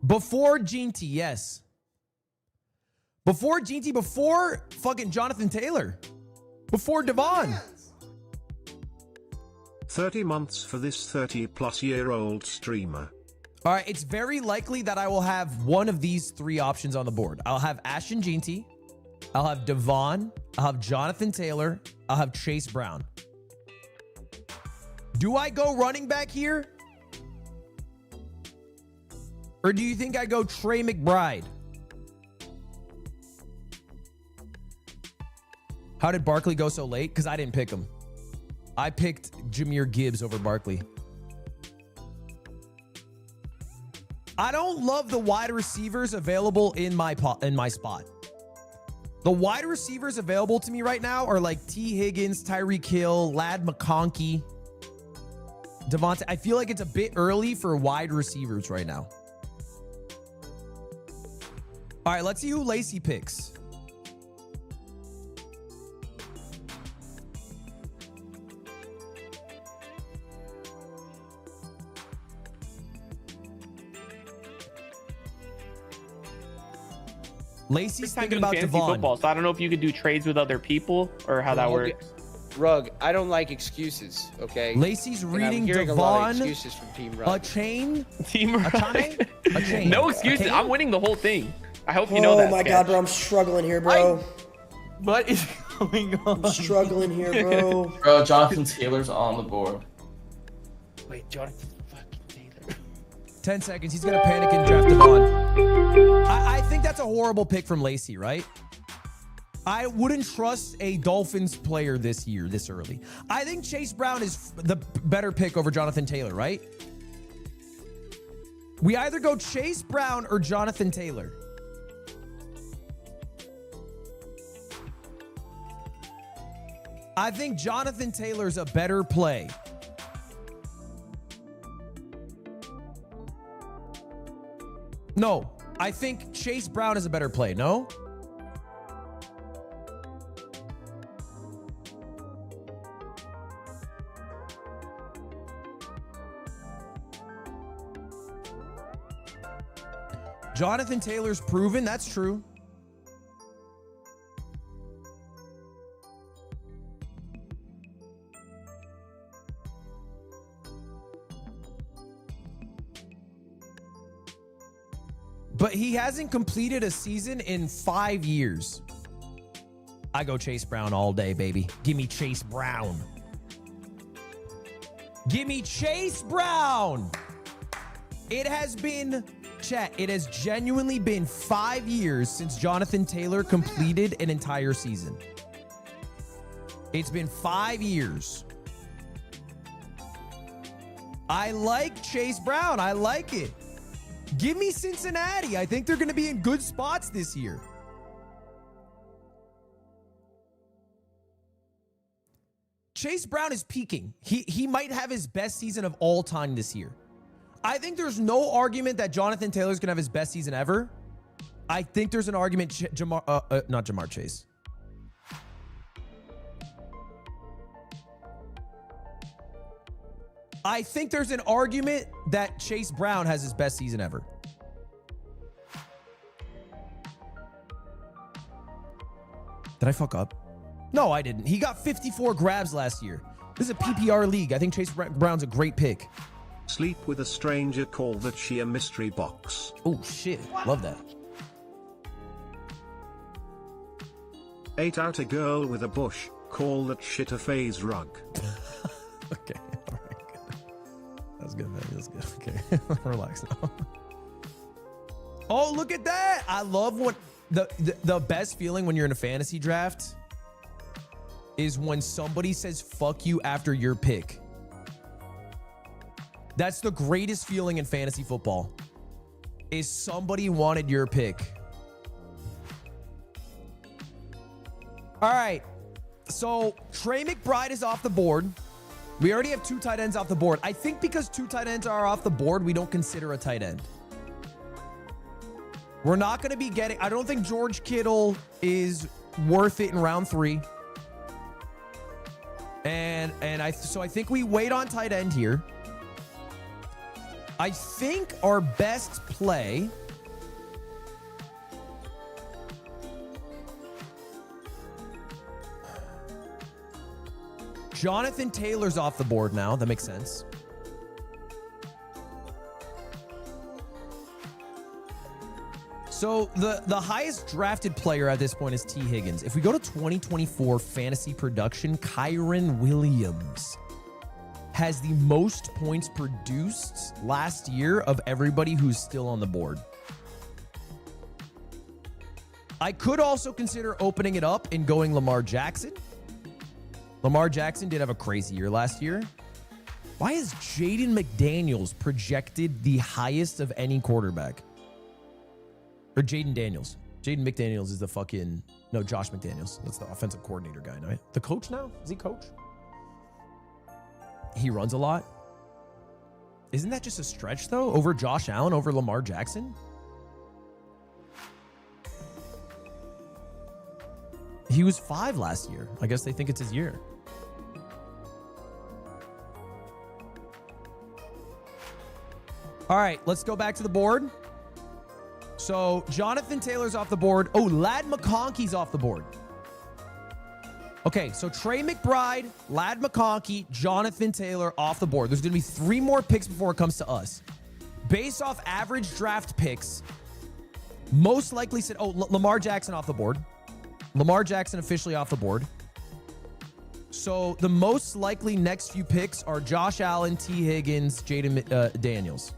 [SPEAKER 1] Before Ginty, yes. Before Ginty, before fucking Jonathan Taylor. Before Devon.
[SPEAKER 4] 30 months for this 30-plus-year-old streamer.
[SPEAKER 1] All right, it's very likely that I will have one of these three options on the board. I'll have Ashton Ginty, I'll have Devon, I'll have Jonathan Taylor, I'll have Chase Brown. Do I go running back here? Or do you think I go Trey McBride? How did Barkley go so late? Because I didn't pick him. I picked Jahmyr Gibbs over Barkley. I don't love the wide receivers available in my spot. The wide receivers available to me right now are like T. Higgins, Tyreek Hill, Lad McConkey, Devontae. I feel like it's a bit early for wide receivers right now. All right, let's see who Lacey picks. Lacey's thinking about Devon.
[SPEAKER 6] Football, so I don't know if you could do trades with other people or how that works.
[SPEAKER 5] Rug, I don't like excuses, okay?
[SPEAKER 1] Lacey's reading
[SPEAKER 5] a lot of
[SPEAKER 1] Devon,
[SPEAKER 5] excuses from Team Rug.
[SPEAKER 1] a chain,
[SPEAKER 6] Team
[SPEAKER 1] a chain.
[SPEAKER 6] No excuses. I'm winning the whole thing. I hope you know that.
[SPEAKER 8] Oh my God, bro, I'm struggling here, bro.
[SPEAKER 2] What is going on?
[SPEAKER 8] I'm struggling here, bro.
[SPEAKER 9] Bro, Jonathan Taylor's on the board.
[SPEAKER 5] Wait, Jonathan fucking Taylor.
[SPEAKER 1] 10 seconds. He's going to panic and draft Devon. I think that's a horrible pick from Lacey, right? I wouldn't trust a Dolphins player this year, this early. I think Chase Brown is the better pick over Jonathan Taylor, right? We either go Chase Brown or Jonathan Taylor. I think Jonathan Taylor's a better play. No, I think Chase Brown is a better play. No? Jonathan Taylor's proven. That's true. But he hasn't completed a season in 5 years. I go Chase Brown all day, baby. Give me Chase Brown. Give me Chase Brown. It has been, chat, it has genuinely been 5 years since Jonathan Taylor completed an entire season. It's been 5 years. I like Chase Brown. I like it. Give me Cincinnati. I think they're going to be in good spots this year. Chase Brown is peaking. He might have his best season of all time this year. I think there's no argument that Jonathan Taylor's going to have his best season ever. I think there's an argument, not Jamar Chase. I think there's an argument that Chase Brown has his best season ever. Did I fuck up? No, I didn't. He got 54 grabs last year. This is a PPR league. I think Chase Brown's a great pick.
[SPEAKER 4] Sleep with a stranger, call that she a mystery box.
[SPEAKER 1] Oh, shit. Love that.
[SPEAKER 4] Ate out a girl with a bush, call that shit a phase rug.
[SPEAKER 1] Okay. All right. Good. That's good, man. That's good. Okay. Relax now. Oh, look at that. I love what the best feeling when you're in a fantasy draft is when somebody says fuck you after your pick. That's the greatest feeling in fantasy football. Is somebody wanted your pick. All right. So Trey McBride is off the board. We already have 2 tight ends off the board. I think because 2 tight ends are off the board, we don't consider a tight end. We're not going to be getting, I don't think George Kittle is worth it in round 3. So I think we wait on tight end here. I think our best play Jonathan Taylor's off the board now. That makes sense. So the highest drafted player at this point is T. Higgins. If we go to 2024 fantasy production, Kyron Williams has the most points produced last year of everybody who's still on the board. I could also consider opening it up and going Lamar Jackson. Lamar Jackson did have a crazy year last year. Why is Jaden McDaniels projected the highest of any quarterback? Or Jaden Daniels. Jaden McDaniels is the fucking... No, Josh McDaniels. That's the offensive coordinator guy, right? The coach now? Is he coach? He runs a lot. Isn't that just a stretch, though? Over Josh Allen, over Lamar Jackson? He was 5 last year. I guess they think it's his year. All right, let's go back to the board. So Jonathan Taylor's off the board. Oh, Ladd McConkey's off the board. Okay, so Trey McBride, Ladd McConkey, Jonathan Taylor off the board. There's going to be 3 more picks before it comes to us. Based off average draft picks, most likely said, Lamar Jackson off the board. Lamar Jackson officially off the board. So the most likely next few picks are Josh Allen, T. Higgins, Jaden Daniels.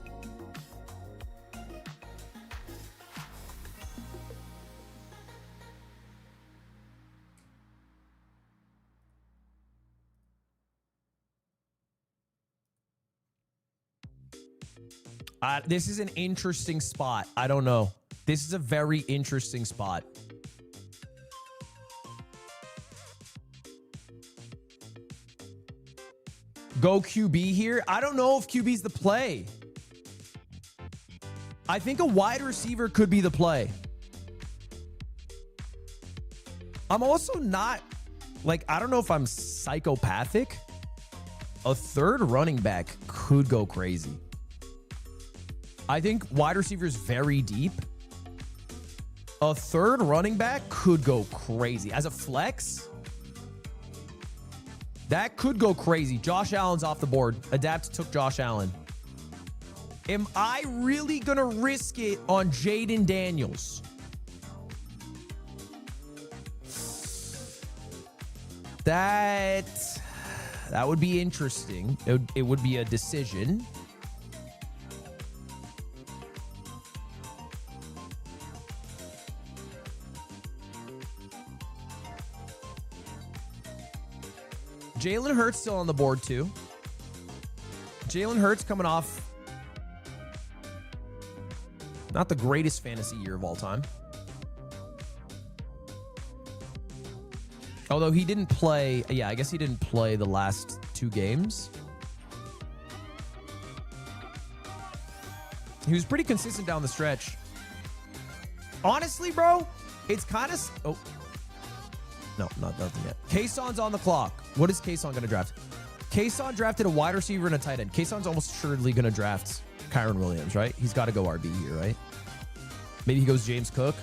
[SPEAKER 1] This is an interesting spot. I don't know. This is a very interesting spot. Go QB here. I don't know if QB's the play. I think a wide receiver could be the play. I'm also not, like, I don't know if I'm psychopathic. A third running back could go crazy. I think wide receiver is very deep. A third running back could go crazy. As a flex, that could go crazy. Josh Allen's off the board. Adapt took Josh Allen. Am I really going to risk it on Jaden Daniels? That would be interesting. It would be a decision. Jalen Hurts still on the board too. Jalen Hurts coming off not the greatest fantasy year of all time. Although he didn't play, yeah, I guess he didn't play the last 2 games. He was pretty consistent down the stretch. Honestly, bro, it's kind of... Oh. No, nothing yet. Kayson's on the clock. What is Kayson going to draft? Kayson drafted a wide receiver and a tight end. Kayson's almost surely going to draft Kyron Williams, right? He's got to go RB here, right? Maybe he goes James Cook,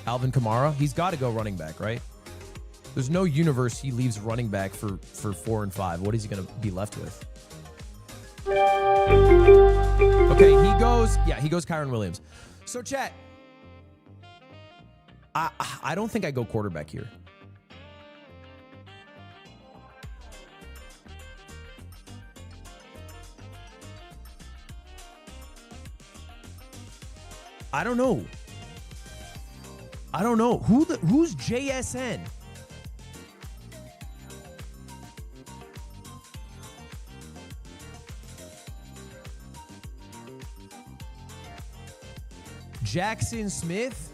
[SPEAKER 1] Alvin Kamara. He's got to go running back, right? There's no universe he leaves running back for 4 and 5. What is he going to be left with? Okay, he goes Kyron Williams. So, chat, I don't think I go quarterback here. I don't know. Who's JSN? Jackson Smith?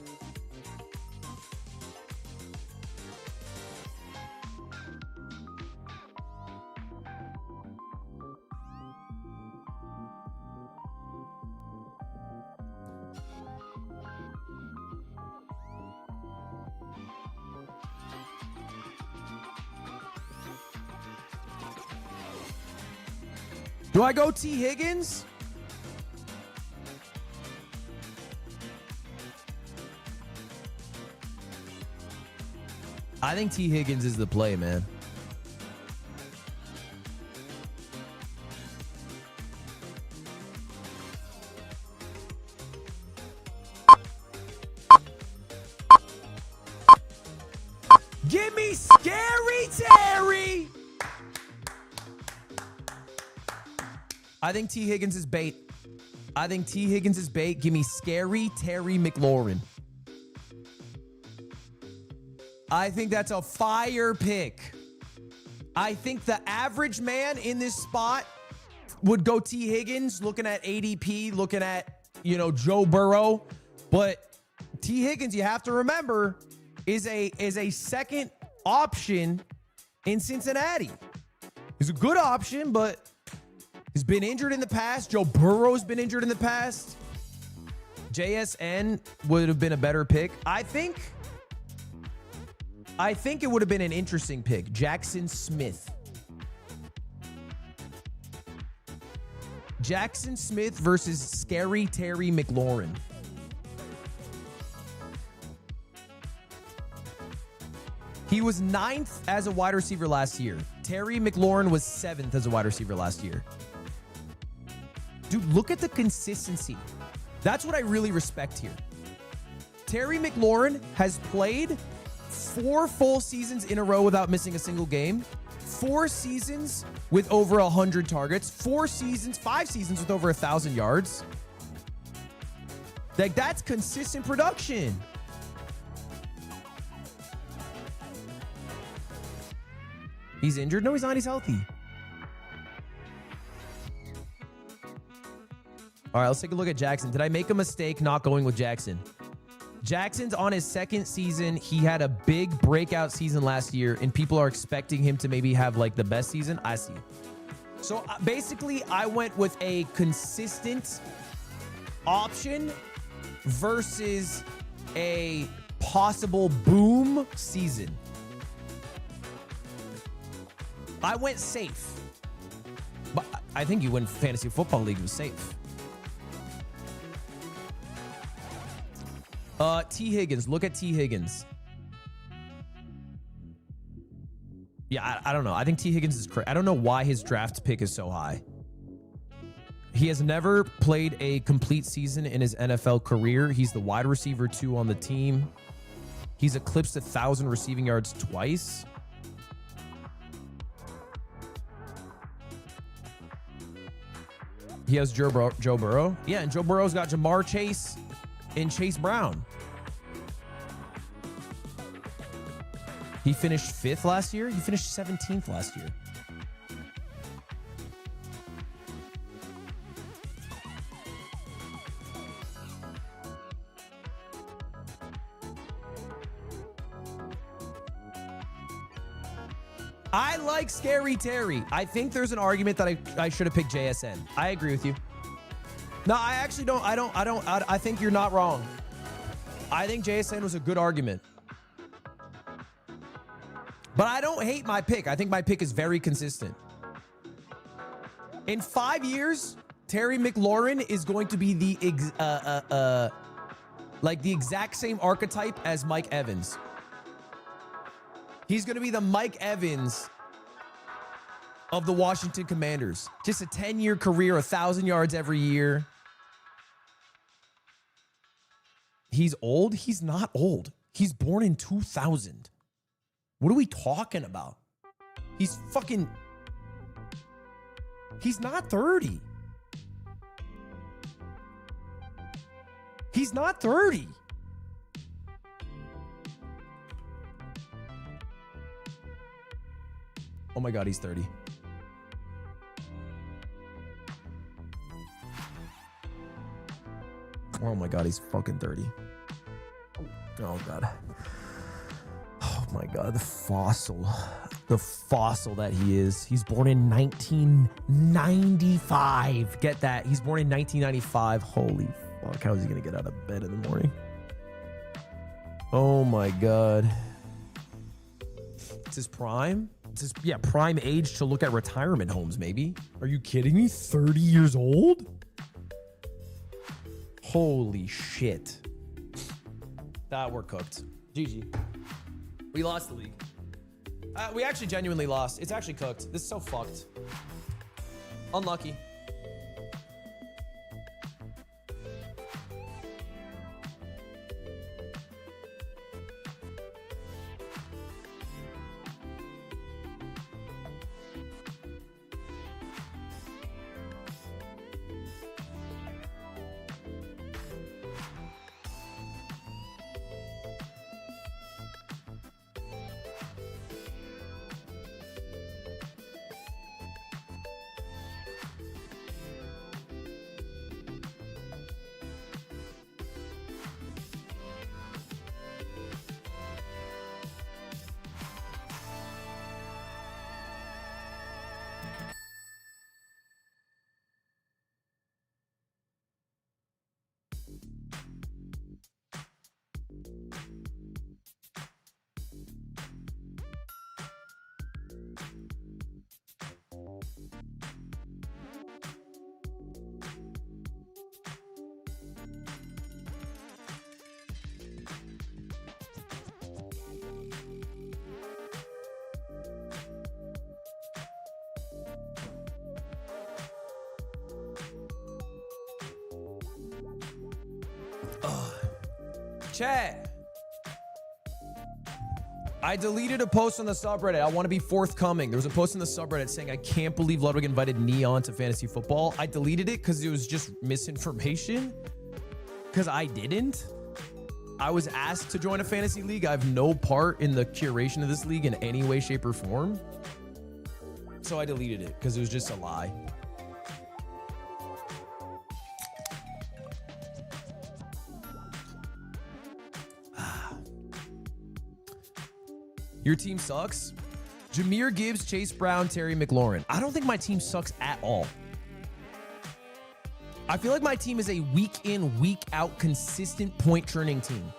[SPEAKER 1] Do I go T. Higgins? I think T. Higgins is the play, man. Give me Scary Terry. I think T. Higgins is bait. Give me Scary Terry McLaurin. I think that's a fire pick. I think the average man in this spot would go T. Higgins, looking at ADP, looking at, Joe Burrow. But T. Higgins, you have to remember, is a second option in Cincinnati. He's a good option, but he's been injured in the past. Joe Burrow's been injured in the past. JSN would have been a better pick. I think it would have been an interesting pick. Jackson Smith. Jackson Smith versus Scary Terry McLaurin. He was 9th as a wide receiver last year. Terry McLaurin was 7th as a wide receiver last year. Dude, look at the consistency. That's what I really respect here. Terry McLaurin has played 4 full seasons in a row without missing a single game. 4 seasons with over 100 targets. 5 seasons with over 1,000 yards. Like, that's consistent production. He's injured? No, he's not. He's healthy. All right, let's take a look at Jackson. Did I make a mistake not going with Jackson? Jackson's on his second season. He had a big breakout season last year, and people are expecting him to maybe have like the best season. I see. So basically, I went with a consistent option versus a possible boom season. I went safe. But I think you win Fantasy Football League was safe. T. Higgins. Look at T. Higgins. Yeah, I don't know. I think T. Higgins is correct. I don't know why his draft pick is so high. He has never played a complete season in his NFL career. He's the wide receiver 2 on the team. He's eclipsed 1,000 receiving yards twice. He has Joe Burrow. Yeah, and Joe Burrow's got Jamar Chase and Chase Brown. He finished 5th last year. He finished 17th last year. I like Scary Terry. I think there's an argument that I should have picked JSN. I agree with you. No, I actually don't. I think you're not wrong. I think JSN was a good argument. But I don't hate my pick. I think my pick is very consistent. In 5 years, Terry McLaurin is going to be the exact same archetype as Mike Evans. He's going to be the Mike Evans of the Washington Commanders. Just a 10-year career, 1,000 yards every year. He's old? He's not old. He's born in 2000. What are we talking about? He's not 30. He's not 30. Oh my God, he's 30. Oh my God, he's fucking 30. Oh God. Oh my God, the fossil that he is. He's born in 1995. Get that? He's born in 1995. Holy fuck, how is he gonna get out of bed in the morning? Oh my God. It's his prime? It's his, yeah, prime age to look at retirement homes, maybe. Are you kidding me? 30 years old? Holy shit. We're cooked. GG. We lost the league. We actually genuinely lost. It's actually cooked. This is so fucked. Unlucky. Chat. I deleted a post on the subreddit. I want to be forthcoming. There was a post in the subreddit saying, I can't believe Ludwig invited Neon to fantasy football. I deleted it because it was just misinformation. Because I didn't. I was asked to join a fantasy league. I have no part in the curation of this league in any way, shape, or form. So I deleted it because it was just a lie. Your team sucks? Jahmyr Gibbs, Chase Brown, Terry McLaurin. I don't think my team sucks at all. I feel like my team is a week in, week out, consistent point churning team.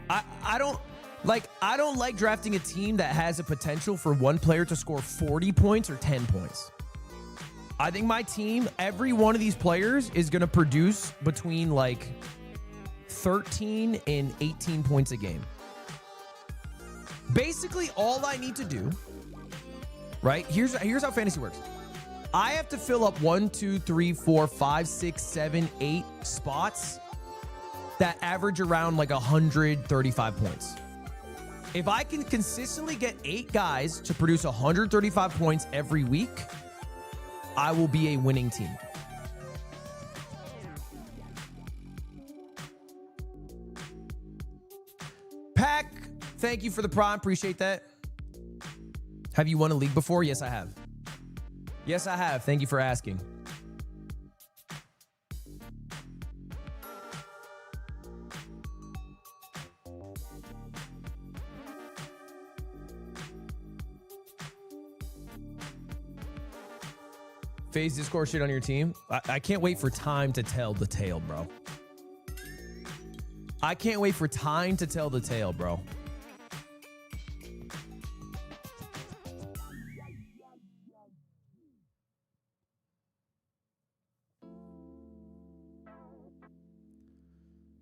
[SPEAKER 1] I don't like drafting a team that has a potential for one player to score 40 points or 10 points. I think my team, every one of these players is going to produce between like 13 and 18 points a game. Basically, all I need to do, right? Here's how fantasy works. I have to fill up 1, 2, 3, 4, 5, 6, 7, 8 spots that average around like 135 points. If I can consistently get 8 guys to produce 135 points every week, I will be a winning team. Pack, thank you for the prime. Appreciate that. Have you won a league before? Yes, I have. Yes, I have. Thank you for asking. FaZe Discord shit on your team. I can't wait for time to tell the tale, bro. I can't wait for time to tell the tale, bro.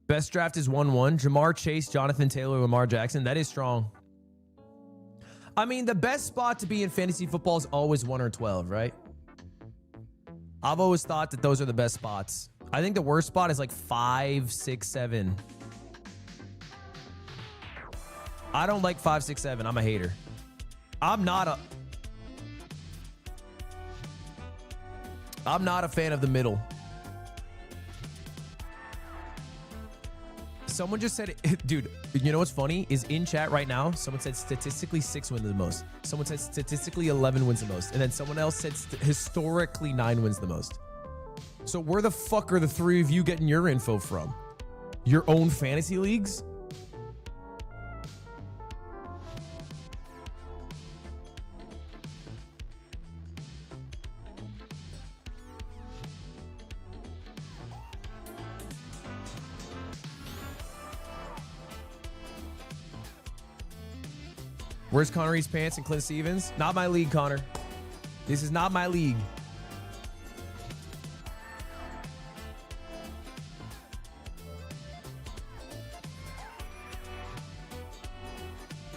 [SPEAKER 1] Best draft is 1-1. Jamar Chase, Jonathan Taylor, Lamar Jackson. That is strong. I mean, the best spot to be in fantasy football is always 1 or 12, right? I've always thought that those are the best spots. I think the worst spot is like 5, 6, 7. I don't like 5, 6, 7. I'm a hater. I'm not a fan of the middle. Someone just said, dude, you know what's funny is in chat right now, someone said statistically 6 wins the most. Someone said statistically 11 wins the most. And then someone else said historically 9 wins the most. So where the fuck are the 3 of you getting your info from? Your own fantasy leagues? Where's Connor East Pants and Clint Stevens? Not my league, Connor. This is not my league.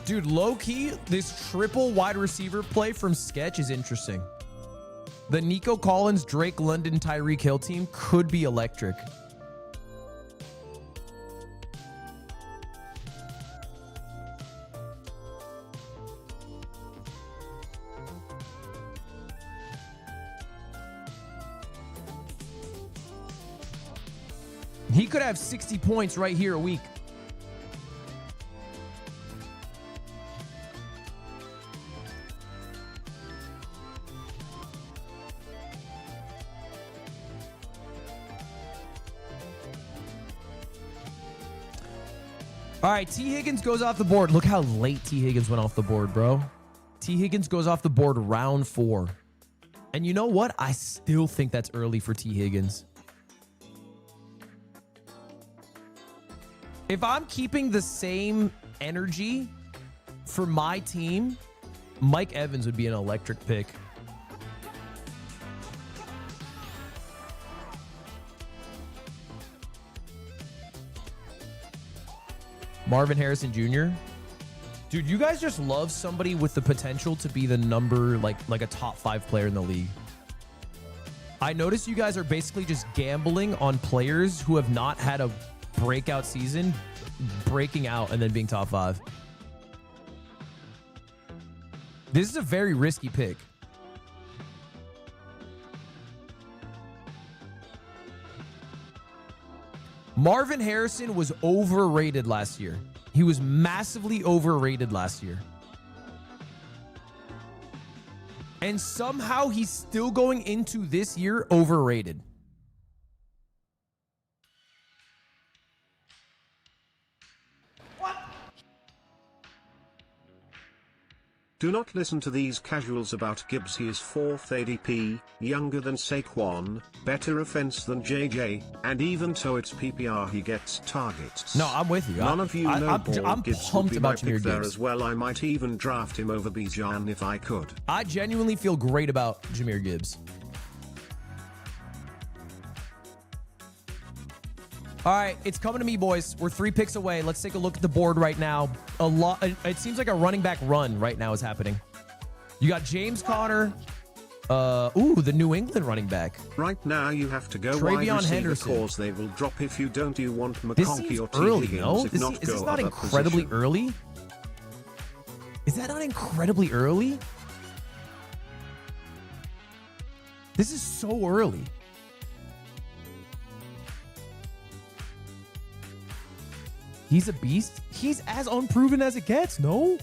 [SPEAKER 1] Dude, low-key, this triple wide receiver play from Sketch is interesting. The Nico Collins, Drake London, Tyreek Hill team could be electric. He could have 60 points right here a week. All right, T. Higgins goes off the board. Look how late T. Higgins went off the board, bro. T. Higgins goes off the board round 4. And you know what? I still think that's early for T. Higgins. If I'm keeping the same energy for my team, Mike Evans would be an electric pick. Marvin Harrison Jr. Dude, you guys just love somebody with the potential to be the number, like a top 5 player in the league. I notice you guys are basically just gambling on players who have not had a breakout season, breaking out and then being top 5. This is a very risky pick. Marvin Harrison was overrated last year. He was massively overrated last year. And somehow he's still going into this year overrated.
[SPEAKER 4] Do not listen to these casuals about Gibbs. He is 4th ADP, younger than Saquon, better offense than JJ, and even so it's PPR he gets targets.
[SPEAKER 1] No, I'm with you.
[SPEAKER 4] None of you know
[SPEAKER 1] I'm
[SPEAKER 4] Gibbs would
[SPEAKER 1] pumped
[SPEAKER 4] be my
[SPEAKER 1] about
[SPEAKER 4] pick
[SPEAKER 1] Jahmyr
[SPEAKER 4] there
[SPEAKER 1] Gibbs.
[SPEAKER 4] as well. I might even draft him over Bijan if I could.
[SPEAKER 1] I genuinely feel great about Jahmyr Gibbs. All right, it's coming to me, boys. We're 3 picks away. Let's take a look at the board right now. It seems like a running back run right now is happening. You got James Conner. The New England running back.
[SPEAKER 4] Right now you have to go
[SPEAKER 1] Travion
[SPEAKER 4] wide receiver
[SPEAKER 1] Henderson.
[SPEAKER 4] cause they will drop if you don't. You want
[SPEAKER 1] This
[SPEAKER 4] McConkey
[SPEAKER 1] seems
[SPEAKER 4] or T.
[SPEAKER 1] early,
[SPEAKER 4] Higgins,
[SPEAKER 1] no?
[SPEAKER 4] if
[SPEAKER 1] Is
[SPEAKER 4] not,
[SPEAKER 1] this
[SPEAKER 4] go
[SPEAKER 1] not
[SPEAKER 4] other
[SPEAKER 1] incredibly
[SPEAKER 4] position.
[SPEAKER 1] early? Is that not incredibly early? This is so early. He's a beast. He's as unproven as it gets, no?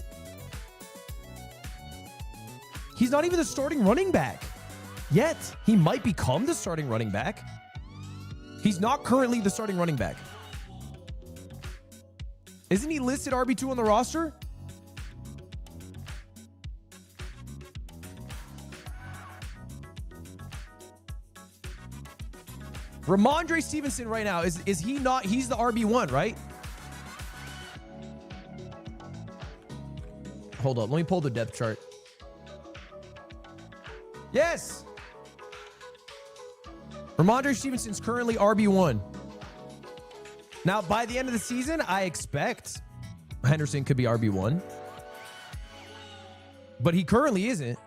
[SPEAKER 1] He's not even the starting running back yet. He might become the starting running back. He's not currently the starting running back. Isn't he listed RB2 on the roster? Ramondre Stevenson right now, is he not? He's the RB1, right? Hold up. Let me pull the depth chart. Yes. Ramondre Stevenson's currently RB1. Now, by the end of the season, I expect Henderson could be RB1. But he currently isn't.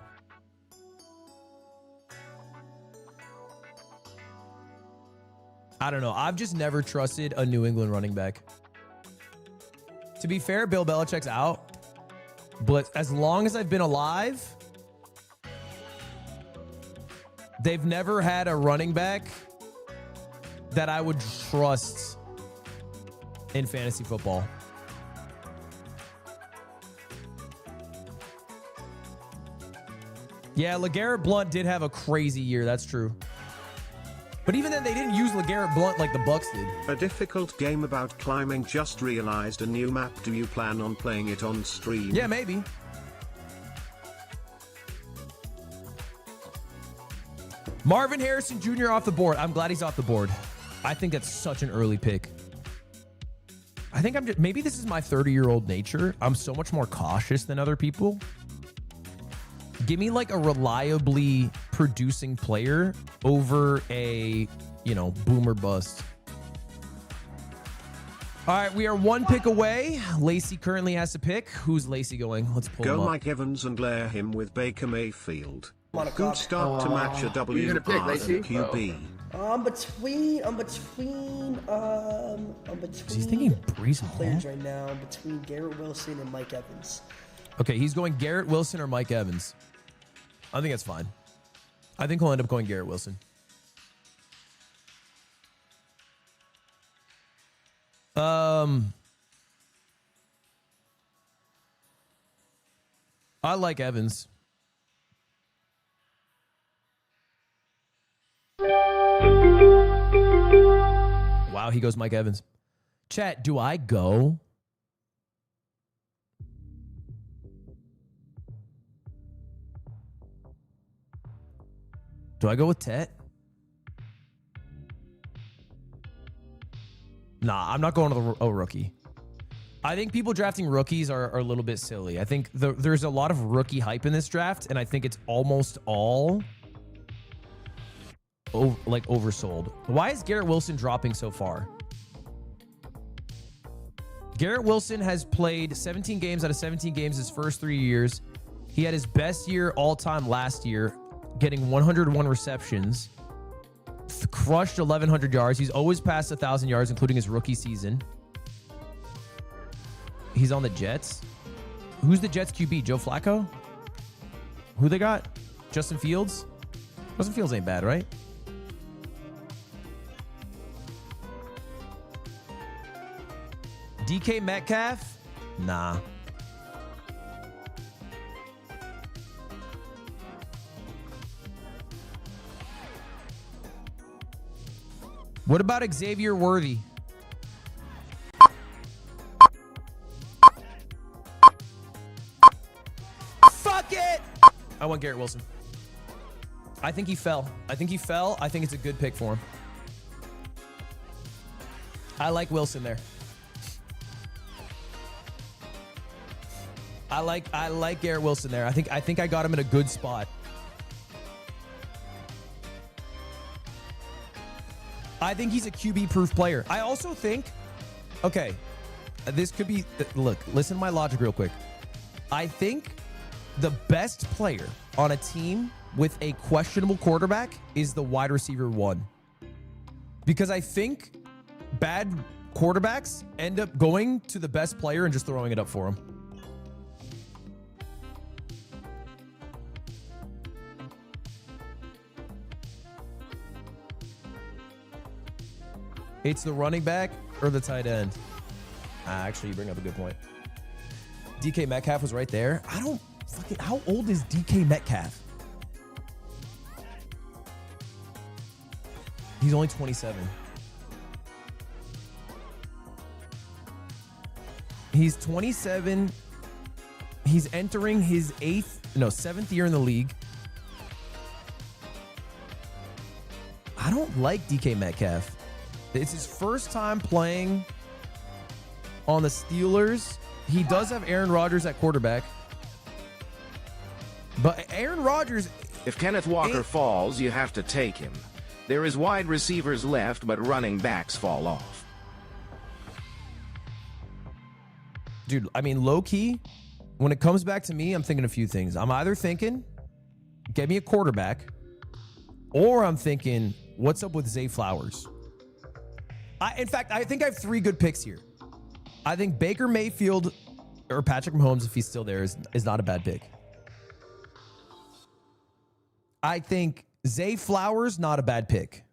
[SPEAKER 1] I don't know. I've just never trusted a New England running back. To be fair, Bill Belichick's out. But as long as I've been alive, they've never had a running back that I would trust in fantasy football. Yeah, LeGarrette Blount did have a crazy year. That's true. But even then, they didn't use LeGarrette Blount like the Bucks did.
[SPEAKER 4] A difficult game about climbing. Just realized a new map. Do you plan on playing it on stream?
[SPEAKER 1] Yeah, maybe. Marvin Harrison Jr. off the board. I'm glad he's off the board. I think that's such an early pick. I think I'm just, maybe this is my 30-year-old nature. I'm so much more cautious than other people. Give me like a reliably producing player over a, boomer bust. All right, we are 1 pick away. Lacey currently has to pick. Who's Lacey going? Let's pull him
[SPEAKER 4] Go
[SPEAKER 1] up.
[SPEAKER 4] Mike Evans and layer him with Baker Mayfield.
[SPEAKER 8] On a
[SPEAKER 4] Good
[SPEAKER 8] clock.
[SPEAKER 4] start to match a
[SPEAKER 2] Who you gonna pick,
[SPEAKER 4] WR
[SPEAKER 2] Lacey?
[SPEAKER 4] and QB.
[SPEAKER 8] I'm between
[SPEAKER 1] He's thinking Brees Hall.
[SPEAKER 8] players right now. I'm between Garrett Wilson and Mike Evans.
[SPEAKER 1] Okay, he's going Garrett Wilson or Mike Evans. I think that's fine. I think he'll end up going Garrett Wilson. I like Evans. Wow, he goes Mike Evans. Chat, do I go? Do I go with Tet? Nah, I'm not going to a rookie. I think people drafting rookies are a little bit silly. I think there's a lot of rookie hype in this draft, and I think it's almost all oversold. Why is Garrett Wilson dropping so far? Garrett Wilson has played 17 games out of 17 games his first 3 years. He had his best year all time last year, getting 101 receptions, crushed 1,100 yards. He's always passed 1,000 yards, including his rookie season. He's on the Jets. Who's the Jets QB? Joe Flacco? Who they got? Justin Fields? Justin Fields ain't bad, right? DK Metcalf? Nah. What about Xavier Worthy? want Garrett Wilson. I think he fell. I think it's a good pick for him. I like Wilson there. I like Garrett Wilson there. I think I got him in a good spot. I think he's a QB-proof player. I also think, okay, this could be, look, listen to my logic real quick. I think the best player on a team with a questionable quarterback is the wide receiver 1. Because I think bad quarterbacks end up going to the best player and just throwing it up for him. It's the running back or the tight end. Actually, you bring up a good point. DK Metcalf was right there. I don't fucking... How old is DK Metcalf? He's only 27. He's 27. He's entering his 7th year in the league. I don't like DK Metcalf. It's his first time playing on the Steelers. He does have Aaron Rodgers at quarterback. But Aaron Rodgers...
[SPEAKER 10] If Kenneth Walker falls, you have to take him. There is wide receivers left, but running backs fall off.
[SPEAKER 1] Dude, I mean, low-key, when it comes back to me, I'm thinking a few things. I'm either thinking, get me a quarterback, or I'm thinking, what's up with Zay Flowers? In fact, I think I have 3 good picks here. I think Baker Mayfield or Patrick Mahomes, if he's still there, is not a bad pick. I think Zay Flowers, not a bad pick.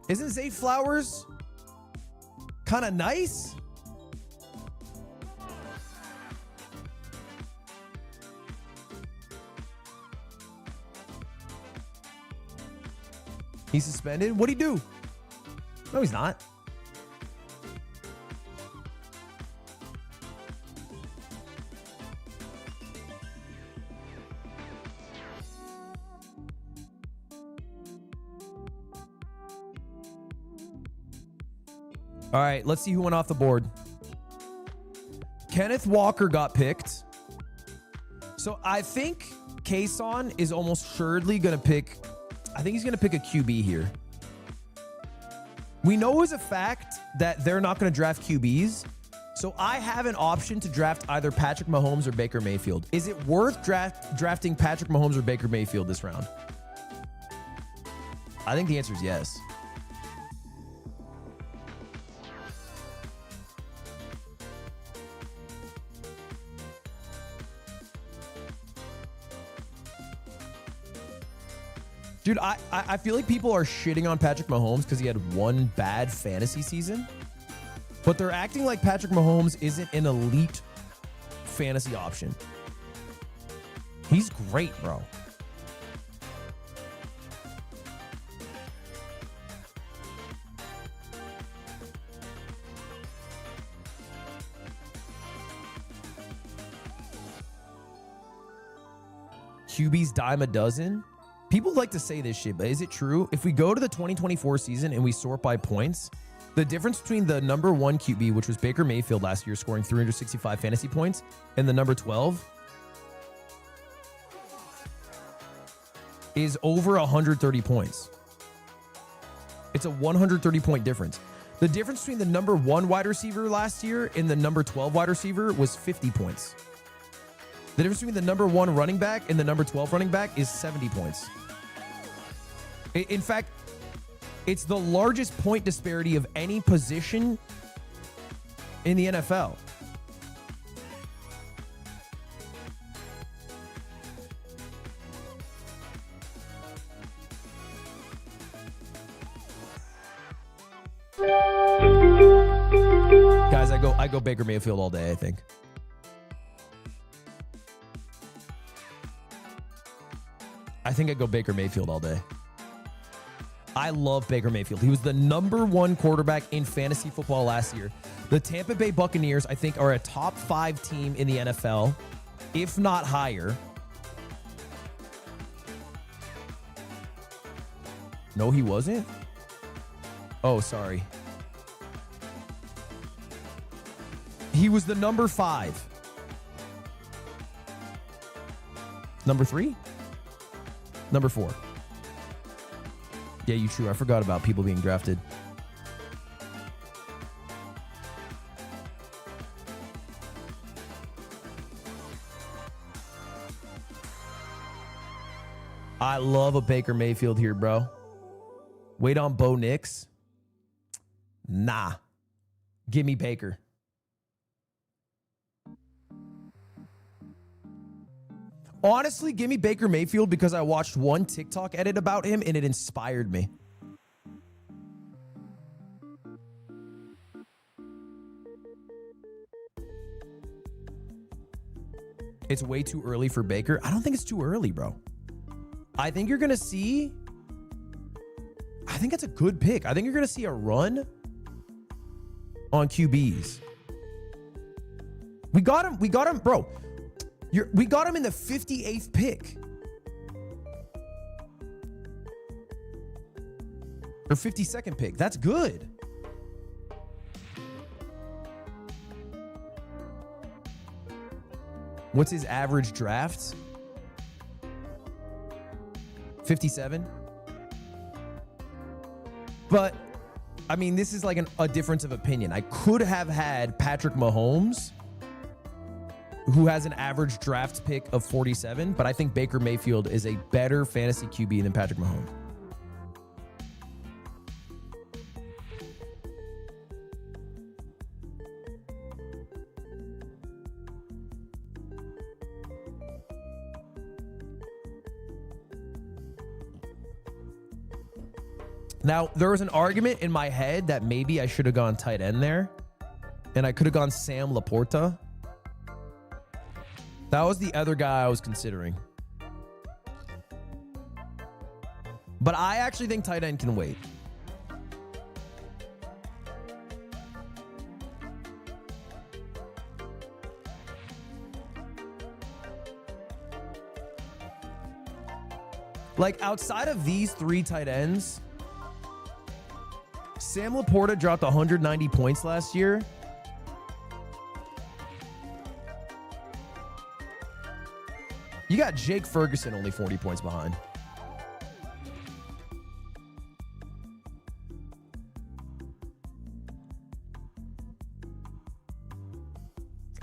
[SPEAKER 1] Isn't Zay Flowers kind of nice? He's suspended? What'd he do? No, he's not. All right, let's see who went off the board. Kenneth Walker got picked. So I think Kason is almost assuredly going to pick... I think he's going to pick a QB here. We know as a fact that they're not going to draft QBs. So I have an option to draft either Patrick Mahomes or Baker Mayfield. Is it worth drafting Patrick Mahomes or Baker Mayfield this round? I think the answer is yes. Dude, I feel like people are shitting on Patrick Mahomes because he had one bad fantasy season. But they're acting like Patrick Mahomes isn't an elite fantasy option. He's great, bro. QB's dime a dozen. People like to say this shit, but is it true? If we go to the 2024 season and we sort by points, the difference between the number 1 QB, which was Baker Mayfield last year, scoring 365 fantasy points, and the number 12 is over 130 points. It's a 130 point difference. The difference between the number 1 wide receiver last year and the number 12 wide receiver was 50 points. The difference between the number 1 running back and the number 12 running back is 70 points. In fact, it's the largest point disparity of any position in the NFL. Guys, I go Baker Mayfield all day, I think. I go Baker Mayfield all day. I love Baker Mayfield. He was the #1 quarterback in fantasy football last year. The Tampa Bay Buccaneers, I think, are a top 5 team in the NFL, if not higher. No, he wasn't. Oh, sorry. He was the number 5. Number 3? Number 4. Yeah, you true. I forgot about people being drafted. I love a Baker Mayfield here, bro. Wait on Bo Nix? Nah. Give me Baker. Honestly, give me Baker Mayfield because I watched one TikTok edit about him and it inspired me. It's way too early for Baker. I don't think it's too early, bro. I think you're going to see... I think it's a good pick. I think you're going to see a run on QBs. We got him, bro. We got him in the 58th pick. Or 52nd pick. That's good. What's his average draft? 57. But, I mean, this is like a difference of opinion. I could have had Patrick Mahomes, who has an average draft pick of 47, but I think Baker Mayfield is a better fantasy QB than Patrick Mahomes. Now, there was an argument in my head that maybe I should have gone tight end there, and I could have gone Sam Laporta. That was the other guy I was considering. But I actually think tight end can wait. Like, outside of these 3 tight ends, Sam Laporta dropped 190 points last year. You got Jake Ferguson only 40 points behind.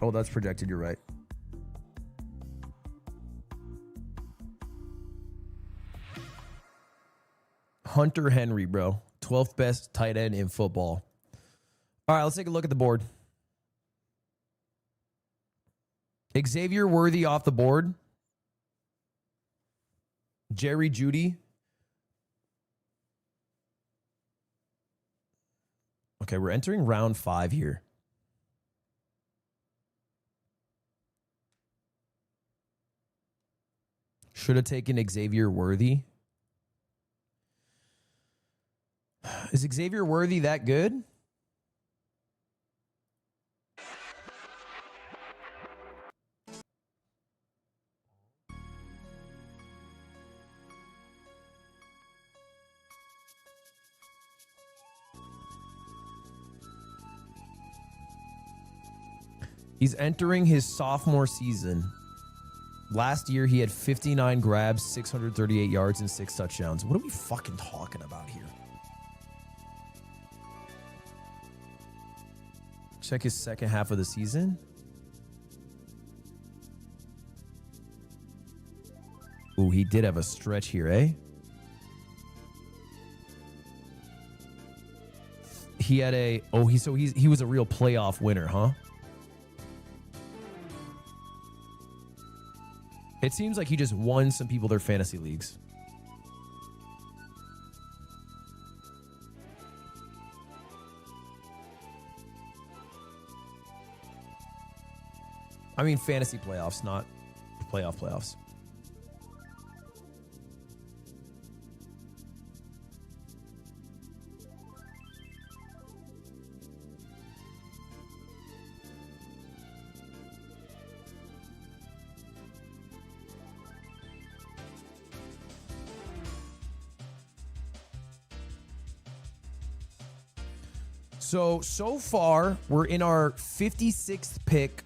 [SPEAKER 1] Oh, that's projected. You're right. Hunter Henry, bro. 12th best tight end in football. All right, let's take a look at the board. Xavier Worthy off the board. Jerry Jeudy. Okay, we're entering round 5 here. Should have taken Xavier Worthy. Is Xavier Worthy that good? He's entering his sophomore season. Last year, he had 59 grabs, 638 yards, and 6 touchdowns. What are we fucking talking about here? Check his second half of the season. Ooh, he did have a stretch here, eh? He had a... Oh, he was a real playoff winner, huh? It seems like he just won some people their fantasy leagues. I mean, fantasy playoffs, not playoffs. So far, we're in our 56th pick.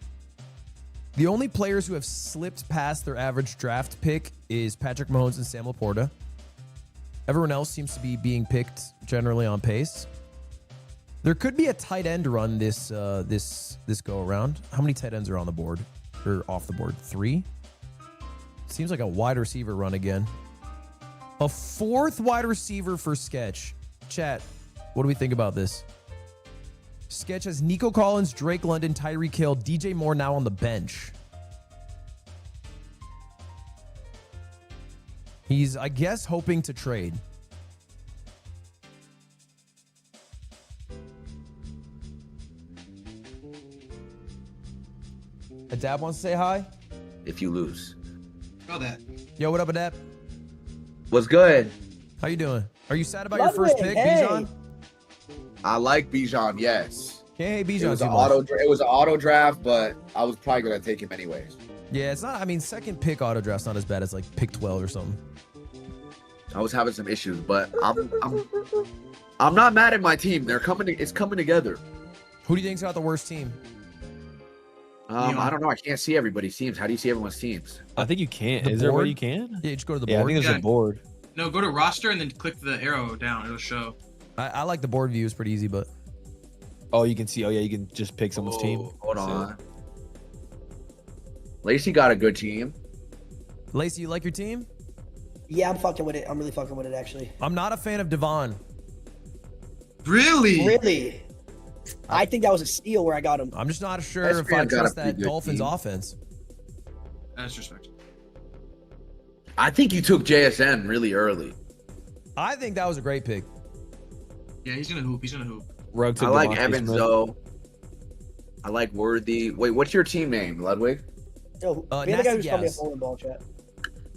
[SPEAKER 1] The only players who have slipped past their average draft pick is Patrick Mahomes and Sam Laporta. Everyone else seems to be being picked generally on pace. There could be a tight end run this go around. How many tight ends are on the board or off the board? 3. Seems like a wide receiver run again. A 4th wide receiver for Sketch. Chat, what do we think about this? Sketch has Nico Collins, Drake London, Tyreek Hill, DJ Moore now on the bench. He's, I guess, hoping to trade. Adab wants to say hi.
[SPEAKER 11] If you lose.
[SPEAKER 2] Know that.
[SPEAKER 1] Yo, what up, Adab?
[SPEAKER 11] What's good?
[SPEAKER 1] How you doing? Are you sad about your first pick, Bijan?
[SPEAKER 11] I like Bijan, yes.
[SPEAKER 1] Hey, Bijan.
[SPEAKER 11] It was an auto draft, but I was probably gonna take him anyways.
[SPEAKER 1] Yeah, it's not. I mean, second pick auto draft's not as bad as like pick 12 or something.
[SPEAKER 11] I was having some issues, but I'm not mad at my team. It's coming together.
[SPEAKER 1] Who do you think's got the worst team?
[SPEAKER 11] I don't know. I can't see everybody's teams. How do you see everyone's teams?
[SPEAKER 7] I think you can.
[SPEAKER 1] The
[SPEAKER 7] Is there a way
[SPEAKER 1] board?
[SPEAKER 7] you can?
[SPEAKER 1] Yeah, just go to the
[SPEAKER 7] Yeah, I
[SPEAKER 1] board.
[SPEAKER 7] think there's a board.
[SPEAKER 2] No, go to roster and then click the arrow down. It'll show.
[SPEAKER 1] I like the board view. It's pretty easy, but
[SPEAKER 7] Oh, you can see. Oh, yeah, you can just pick someone's team.
[SPEAKER 11] Hold on. Lacey got a good team.
[SPEAKER 1] Lacey, you like your team?
[SPEAKER 8] Yeah, I'm fucking with it. I'm really fucking with it, actually.
[SPEAKER 1] I'm not a fan of Devon.
[SPEAKER 2] Really?
[SPEAKER 8] Really? I think that was a steal where I got him.
[SPEAKER 1] I'm just not sure
[SPEAKER 11] That's
[SPEAKER 1] if
[SPEAKER 11] fair,
[SPEAKER 1] I
[SPEAKER 11] got a
[SPEAKER 1] trust
[SPEAKER 11] pretty
[SPEAKER 1] that
[SPEAKER 11] good
[SPEAKER 1] Dolphins
[SPEAKER 11] team.
[SPEAKER 1] offense.
[SPEAKER 2] That's respect.
[SPEAKER 11] I think you took JSN really early.
[SPEAKER 1] I think that was a great pick.
[SPEAKER 2] Yeah, he's gonna hoop. He's gonna hoop.
[SPEAKER 7] Rug
[SPEAKER 11] I like Evans though. I like Worthy. Wait, what's your team name, Ludwig?
[SPEAKER 8] Yo, be the guy who's
[SPEAKER 1] Nasty
[SPEAKER 8] probably a
[SPEAKER 1] Gas.
[SPEAKER 8] bowling ball chat.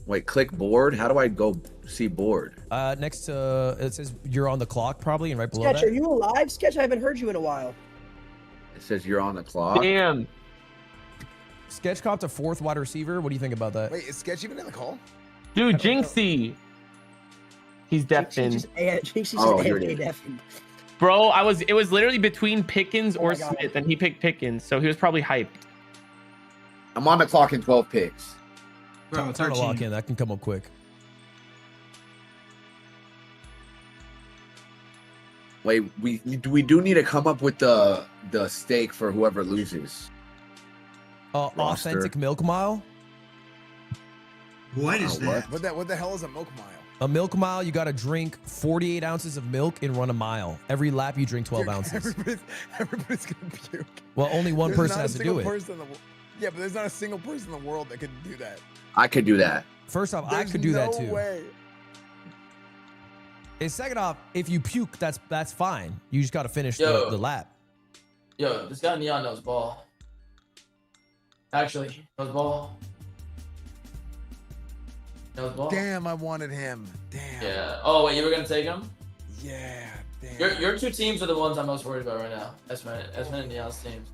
[SPEAKER 11] Wait, click board. How do I go see board?
[SPEAKER 1] Next to it says you're on the clock probably, and right below
[SPEAKER 8] Sketch,
[SPEAKER 1] that.
[SPEAKER 8] are you alive? Sketch, I haven't heard you in a while.
[SPEAKER 11] It says you're on the clock.
[SPEAKER 7] Damn.
[SPEAKER 1] Sketch copped a 4th wide receiver. What do you think about that?
[SPEAKER 12] Wait, is Sketch even in the call?
[SPEAKER 6] Dude, Jinxie. He's deafened.
[SPEAKER 11] Oh, here it is.
[SPEAKER 8] deafened.
[SPEAKER 6] Bro, it was literally between Pickens
[SPEAKER 8] Oh
[SPEAKER 6] or
[SPEAKER 8] my God.
[SPEAKER 6] Smith, and he picked Pickens, so he was probably hyped.
[SPEAKER 11] I'm on the clock in 12 picks.
[SPEAKER 2] Bro,
[SPEAKER 1] Time to
[SPEAKER 2] 13.
[SPEAKER 1] lock in. That can come up quick.
[SPEAKER 11] Wait, we do need to come up with the stake for whoever loses. Roster.
[SPEAKER 1] Authentic milk mile.
[SPEAKER 2] What is that?
[SPEAKER 12] What the hell is a milk mile?
[SPEAKER 1] A milk mile, you got to drink 48 ounces of milk and run a mile. Every lap, you drink 12 ounces.
[SPEAKER 12] Everybody's gonna puke.
[SPEAKER 1] Well, only one
[SPEAKER 12] There's
[SPEAKER 1] person
[SPEAKER 12] not a
[SPEAKER 1] has to
[SPEAKER 12] single
[SPEAKER 1] do it.
[SPEAKER 12] person in the yeah, but there's not a single person in the world that could do that.
[SPEAKER 11] I could do that.
[SPEAKER 1] First off, I
[SPEAKER 12] There's
[SPEAKER 1] could do that
[SPEAKER 12] no
[SPEAKER 1] too.
[SPEAKER 12] way.
[SPEAKER 1] And second off, if you puke, that's fine. You just got to finish
[SPEAKER 9] Yo.
[SPEAKER 1] the lap.
[SPEAKER 9] Yo, this guy Neon knows ball. Actually, knows ball. Knows ball.
[SPEAKER 12] Damn, I wanted him. Damn.
[SPEAKER 9] Yeah. Oh wait, you were gonna take him?
[SPEAKER 12] Yeah. Damn.
[SPEAKER 9] Your two teams are the ones I'm most worried about right now. Esmond and Neon's teams.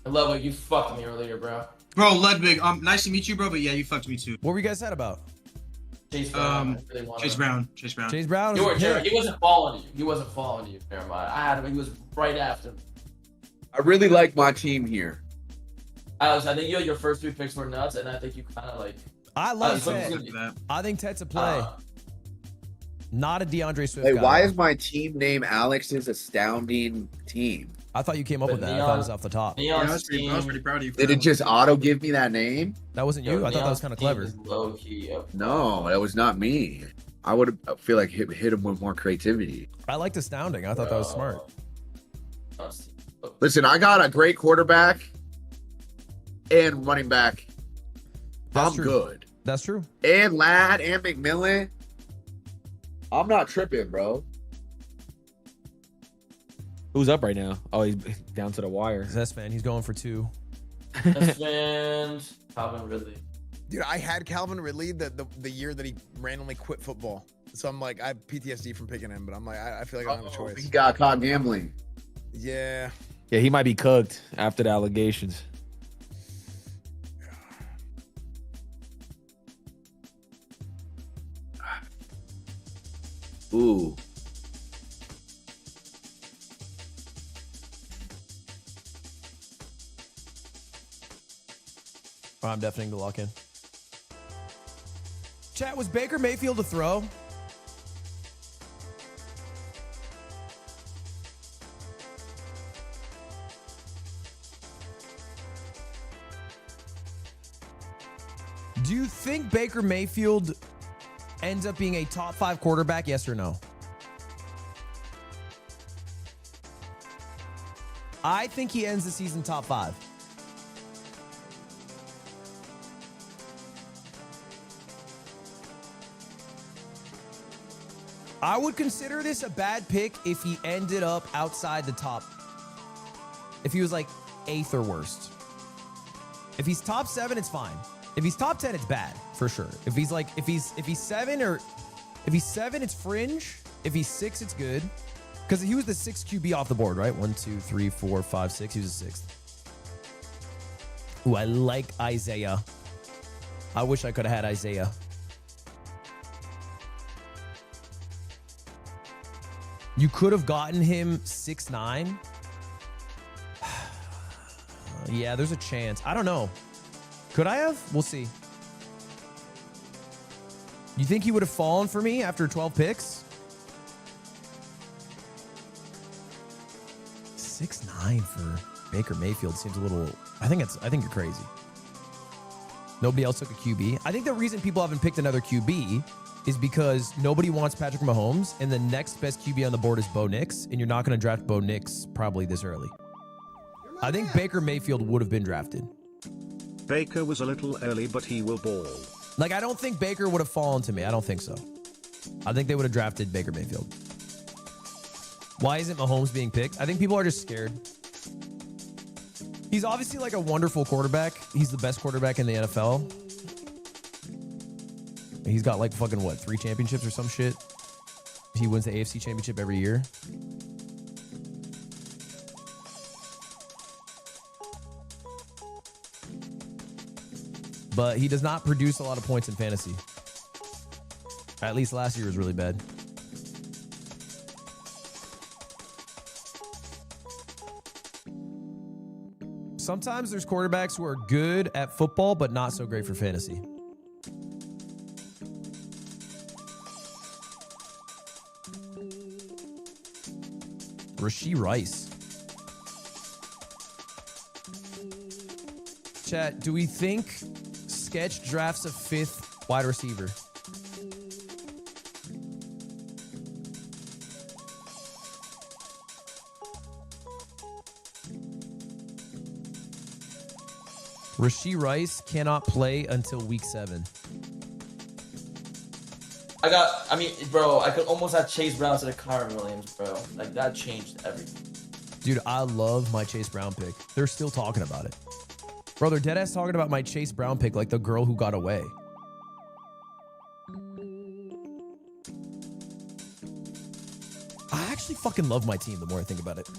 [SPEAKER 9] I love what you fucked me earlier, bro.
[SPEAKER 2] Bro, Ludwig, nice to meet you, bro. But yeah, you fucked me too.
[SPEAKER 1] What were you guys said about?
[SPEAKER 9] Chase Brown. I really wanted
[SPEAKER 2] Chase
[SPEAKER 9] him.
[SPEAKER 2] Brown. Chase Brown.
[SPEAKER 1] Chase Brown
[SPEAKER 9] You
[SPEAKER 1] was
[SPEAKER 9] were
[SPEAKER 1] a
[SPEAKER 9] Jared.
[SPEAKER 1] pick.
[SPEAKER 9] He wasn't following you. He wasn't following you. Never mind. I had him. He was right after.
[SPEAKER 11] I really like my team here.
[SPEAKER 9] Alex, I think your first 3 picks were nuts, and I think you kind of like.
[SPEAKER 1] I love
[SPEAKER 9] so
[SPEAKER 1] Ted.
[SPEAKER 9] it's gonna
[SPEAKER 1] I think Ted's a play. Not a DeAndre Swift
[SPEAKER 11] Wait,
[SPEAKER 1] guy.
[SPEAKER 11] why is my team name Alex's astounding team?
[SPEAKER 1] I thought you came up with that. I thought it was off the top.
[SPEAKER 2] Yeah, I
[SPEAKER 9] Neon's
[SPEAKER 2] was pretty proud of you. for
[SPEAKER 11] Did
[SPEAKER 2] that
[SPEAKER 11] it
[SPEAKER 2] one.
[SPEAKER 11] just auto give me that name?
[SPEAKER 1] That wasn't you? I thought that was kind of clever.
[SPEAKER 9] Low key.
[SPEAKER 11] No, that was not me. I would have feel like hit him with more creativity.
[SPEAKER 1] I liked astounding. I thought that was smart.
[SPEAKER 11] Listen, I got a great quarterback and running back.
[SPEAKER 1] That's
[SPEAKER 11] I'm
[SPEAKER 1] true.
[SPEAKER 11] good.
[SPEAKER 1] That's true.
[SPEAKER 11] And Ladd and McMillan. I'm not tripping, bro.
[SPEAKER 7] Who's up right now? Oh, he's down to the wire.
[SPEAKER 1] Zest fan, he's going for 2.
[SPEAKER 9] And Calvin Ridley.
[SPEAKER 12] Dude, I had Calvin Ridley the year that he randomly quit football. So I'm like, I have PTSD from picking him, but I'm like, I feel like I don't have a choice.
[SPEAKER 11] He got caught gambling.
[SPEAKER 12] Yeah.
[SPEAKER 7] Yeah, he might be cooked after the allegations.
[SPEAKER 11] Ooh.
[SPEAKER 1] Or I'm definitely going to lock in. Chat, was Baker Mayfield a throw? Do you think Baker Mayfield ends up being a top 5 quarterback? Yes or no? I think he ends the season top 5. I would consider this a bad pick if he ended up outside the top. If he was like 8th or worst. If he's top 7, it's fine. If he's top 10, it's bad for sure. If he's 7 or if he's 7, it's fringe. If he's 6, it's good. Because he was the 6th QB off the board, right? 1, 2, 3, 4, 5, 6. He was the 6th. Ooh, I like Isaiah. I wish I could have had Isaiah. You could have gotten him 6'9". Yeah, there's a chance. I don't know. Could I have? We'll see. You think he would have fallen for me after 12 picks? 6'9" for Baker Mayfield seems a little. I think you're crazy. Nobody else took a QB. I think the reason people haven't picked another QB is because nobody wants Patrick Mahomes, and the next best QB on the board is Bo Nix, and you're not going to draft Bo Nix probably this early. I think Baker Mayfield would have been drafted.
[SPEAKER 4] Baker was a little early, but he will ball.
[SPEAKER 1] Like, I don't think Baker would have fallen to me. I don't think so. I think they would have drafted Baker Mayfield. Why isn't Mahomes being picked? I think people are just scared. He's obviously like a wonderful quarterback. He's the best quarterback in the NFL. He's got like fucking what, 3 championships or some shit? He wins the AFC championship every year. But he does not produce a lot of points in fantasy. At least last year was really bad. Sometimes there's quarterbacks who are good at football, but not so great for fantasy. Rashee Rice. Chat, do we think Sketch drafts a 5th wide receiver? Rashee Rice cannot play until week 7.
[SPEAKER 9] I mean, bro, I could almost have Chase Brown instead of Kyron Williams, bro. Like, that changed everything.
[SPEAKER 1] Dude, I love my Chase Brown pick. They're still talking about it. Bro, they're deadass talking about my Chase Brown pick like the girl who got away. I actually fucking love my team the more I think about it.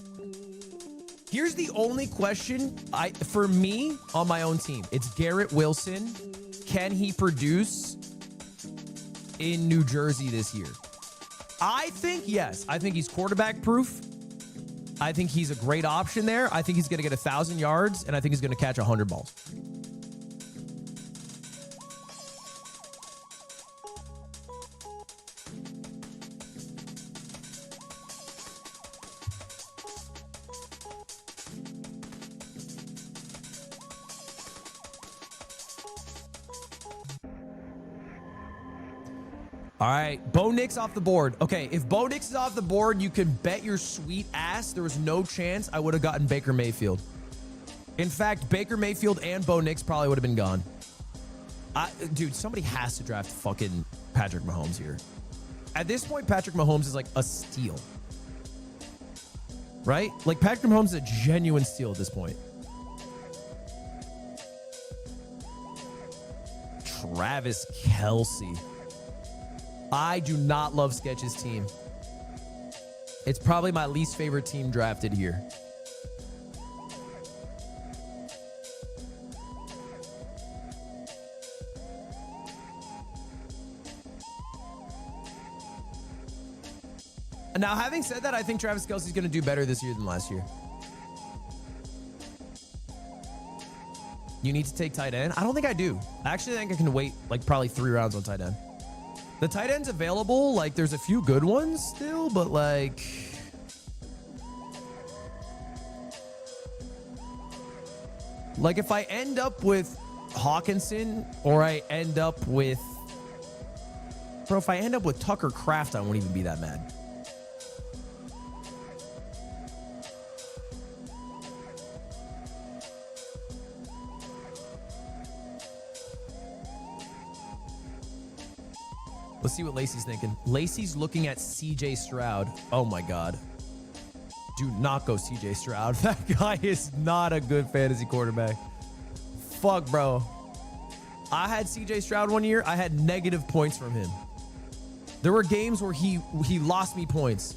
[SPEAKER 1] Here's the only question for me on my own team. It's Garrett Wilson. Can he produce in New Jersey this year? I think yes. I think he's quarterback proof. I think he's a great option there. I think he's going to get 1,000 yards, and I think he's going to catch 100 balls. All right, Bo Nix off the board. Okay, if Bo Nix is off the board, you can bet your sweet ass there was no chance I would have gotten Baker Mayfield. In fact, Baker Mayfield and Bo Nix probably would have been gone. Dude, somebody has to draft fucking Patrick Mahomes here. At this point, Patrick Mahomes is like a steal. Right? Like, Patrick Mahomes is a genuine steal at this point. Travis Kelce. I do not love Sketch's team. It's probably my least favorite team drafted here. Now, having said that, I think Travis Kelce's going to do better this year than last year. You need to take tight end? I don't think I do. I actually think I can wait like probably 3 rounds on tight end. The tight end's available. Like there's a few good ones still, but like... Like if I end up with Hawkinson or I end up with... Bro, if I end up with Tucker Kraft, I won't even be that mad. Let's see what Lacey's thinking. Lacey's looking at CJ Stroud. Oh my God. Do not go CJ Stroud. That guy is not a good fantasy quarterback. Fuck, bro. I had CJ Stroud one year. I had negative points from him. There were games where he lost me points.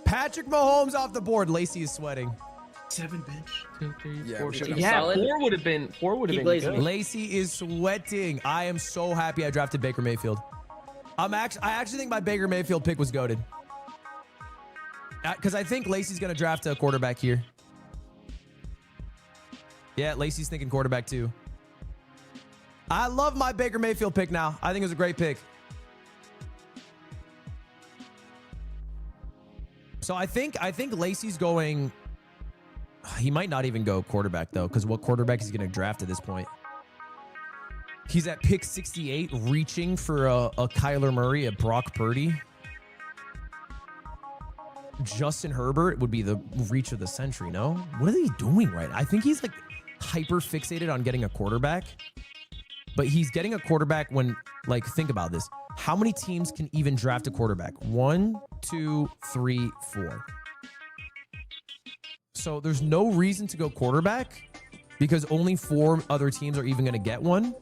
[SPEAKER 1] Patrick Mahomes off the board. Lacey is sweating.
[SPEAKER 5] 7 bench.
[SPEAKER 6] 2, 3,
[SPEAKER 12] Yeah,
[SPEAKER 6] 4.
[SPEAKER 12] we should-
[SPEAKER 6] Yeah,
[SPEAKER 5] solid.
[SPEAKER 6] 4 would have been. 4 would have
[SPEAKER 5] Keep
[SPEAKER 6] been
[SPEAKER 5] blazing.
[SPEAKER 6] good.
[SPEAKER 1] Lacey is sweating. I am so happy I drafted Baker Mayfield. I actually think my Baker Mayfield pick was goated. Because I think Lacey's going to draft a quarterback here. Yeah, Lacey's thinking quarterback too. I love my Baker Mayfield pick now. I think it was a great pick. So I think Lacey's going... He might not even go quarterback though, because what quarterback is he going to draft at this point? He's at pick 68, reaching for a Kyler Murray, a Brock Purdy. Justin Herbert would be the reach of the century, no? What are they doing right? I think he's like hyper fixated on getting a quarterback. But he's getting a quarterback when, like, think about this. How many teams can even draft a quarterback? 1, 2, 3, 4. So there's no reason to go quarterback because only 4 other teams are even going to get one.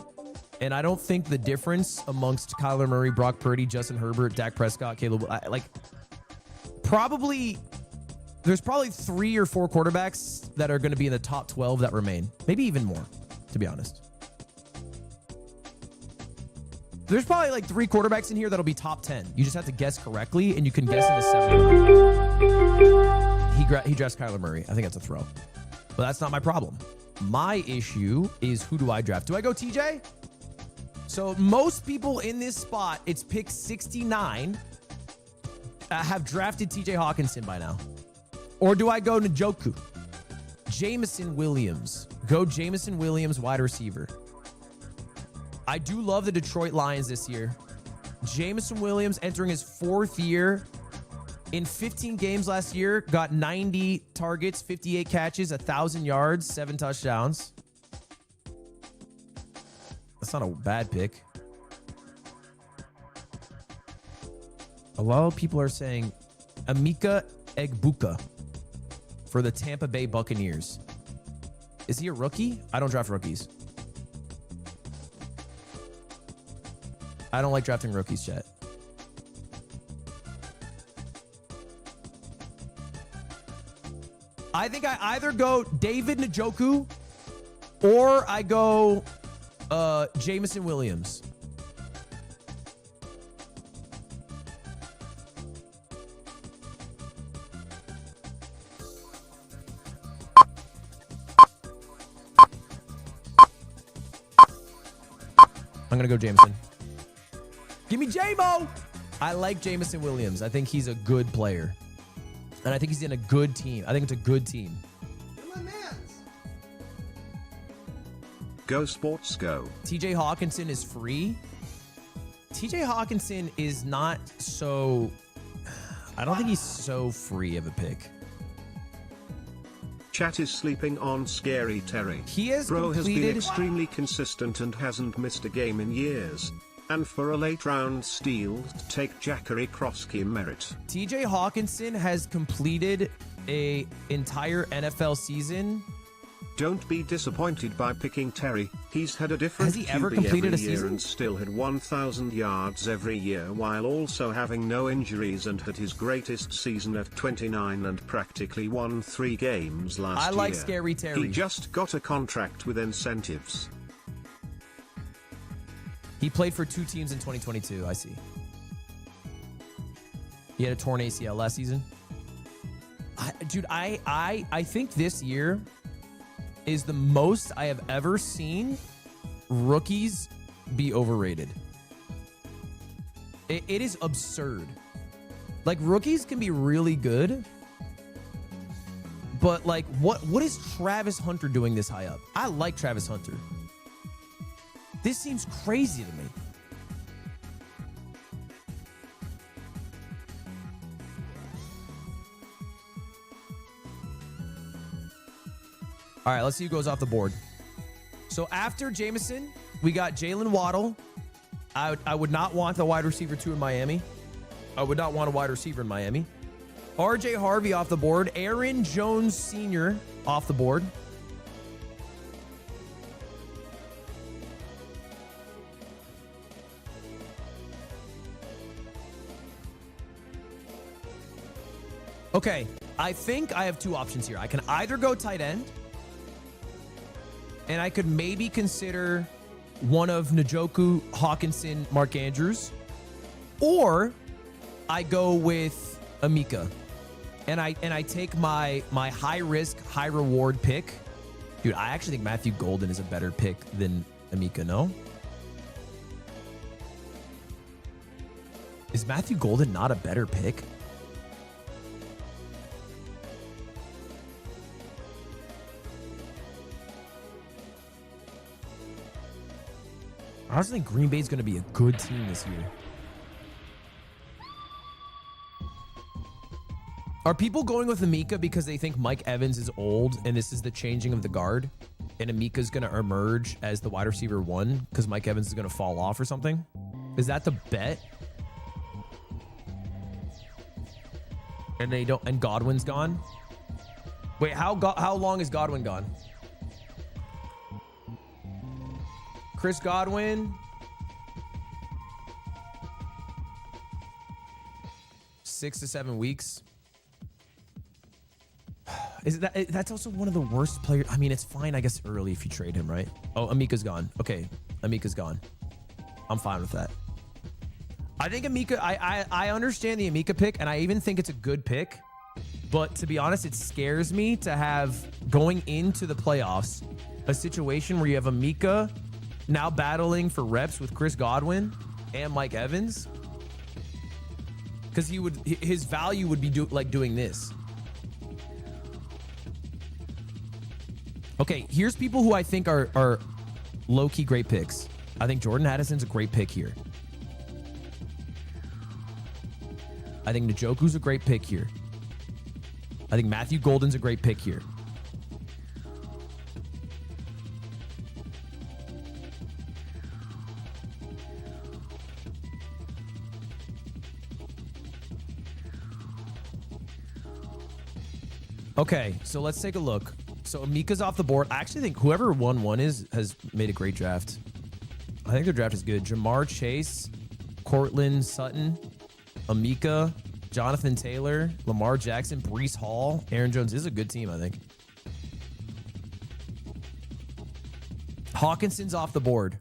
[SPEAKER 1] And I don't think the difference amongst Kyler Murray, Brock Purdy, Justin Herbert, Dak Prescott, Caleb, there's probably 3 or 4 quarterbacks that are going to be in the top 12 that remain. Maybe even more, to be honest. There's probably like 3 quarterbacks in here that'll be top 10. You just have to guess correctly, and you can guess in a 7. He drafts Kyler Murray. I think that's a throw. But that's not my problem. My issue is, who do I draft? Do I go TJ? So most people in this spot, it's pick 69, have drafted TJ Hawkinson by now. Or do I go Njoku? Jameson Williams. Go Jameson Williams, wide receiver. I do love the Detroit Lions this year. Jameson Williams entering his 4th year. In 15 games last year, got 90 targets, 58 catches, 1,000 yards, 7 touchdowns. That's not a bad pick. A lot of people are saying Emeka Egbuka for the Tampa Bay Buccaneers. Is he a rookie? I don't draft rookies. I don't like drafting rookies, chat. I think I either go David Njoku or I go Jameson Williams. I'm going to go Jameson. Give me J-Mo. I like Jameson Williams. I think he's a good player. And I think he's in a good team. I think it's a good team.
[SPEAKER 4] Go Sports Go.
[SPEAKER 1] TJ Hawkinson is free. TJ Hawkinson is not so... I don't think he's so free of a pick.
[SPEAKER 4] Chat is sleeping on Scary Terry.
[SPEAKER 1] He has
[SPEAKER 4] Bro has been
[SPEAKER 1] completed...
[SPEAKER 4] extremely consistent and hasn't missed a game in years. And for a late round steal, take Jackery Kroski merit.
[SPEAKER 1] TJ Hawkinson has completed a entire NFL season.
[SPEAKER 4] Don't be disappointed by picking Terry. He's had a different
[SPEAKER 1] Has he ever
[SPEAKER 4] QB
[SPEAKER 1] completed
[SPEAKER 4] every
[SPEAKER 1] a
[SPEAKER 4] year
[SPEAKER 1] season?
[SPEAKER 4] and still had 1,000 yards every year while also having no injuries and had his greatest season at 29 and practically won 3 games last year.
[SPEAKER 1] I like Scary Terry.
[SPEAKER 4] He just got a contract with incentives.
[SPEAKER 1] He played for 2 teams in 2022, I see. He had a torn ACL last season. Dude, I think this year is the most I have ever seen rookies be overrated. It is absurd. Like, rookies can be really good, but like, what is Travis Hunter doing this high up? I like Travis Hunter. This seems crazy to me. All right, let's see who goes off the board. So after Jameson, we got Jalen Waddle. I would not want the wide receiver 2 in Miami. I would not want a wide receiver in Miami. RJ Harvey off the board. Aaron Jones Sr. off the board. Okay, I think I have two options here. I can either go tight end, and I could maybe consider one of Njoku, Hawkinson, Mark Andrews, or I go with Amika, and I take my high risk, high reward pick. Dude, I actually think Matthew Golden is a better pick than Amika. No, is Matthew Golden not a better pick? I also think Green Bay is going to be a good team this year. Are people going with Amika because they think Mike Evans is old and this is the changing of the guard, and Amika's going to emerge as the wide receiver 1 because Mike Evans is going to fall off or something? Is that the bet? And they don't. And Godwin's gone. Wait, how long is Godwin gone? Chris Godwin. 6 to 7 weeks. That's also one of the worst players. I mean, it's fine, I guess, early if you trade him, right? Oh, Amika's gone. Okay, Amika's gone. I'm fine with that. I think Amika, I understand the Amika pick, and I even think it's a good pick. But to be honest, it scares me to have, going into the playoffs, a situation where you have Amika now battling for reps with Chris Godwin and Mike Evans, because his value would be doing this. Okay, here's people who I think are low-key great picks. I think Jordan Addison's a great pick here. I think Njoku's a great pick here. I think Matthew Golden's a great pick here. Okay, so let's take a look. So Amika's off the board. I actually think whoever 1-1 has made a great draft. I think their draft is good. Jamar Chase, Cortland Sutton, Amika, Jonathan Taylor, Lamar Jackson, Breece Hall, Aaron Jones. This is a good team, I think. Hawkinson's off the board.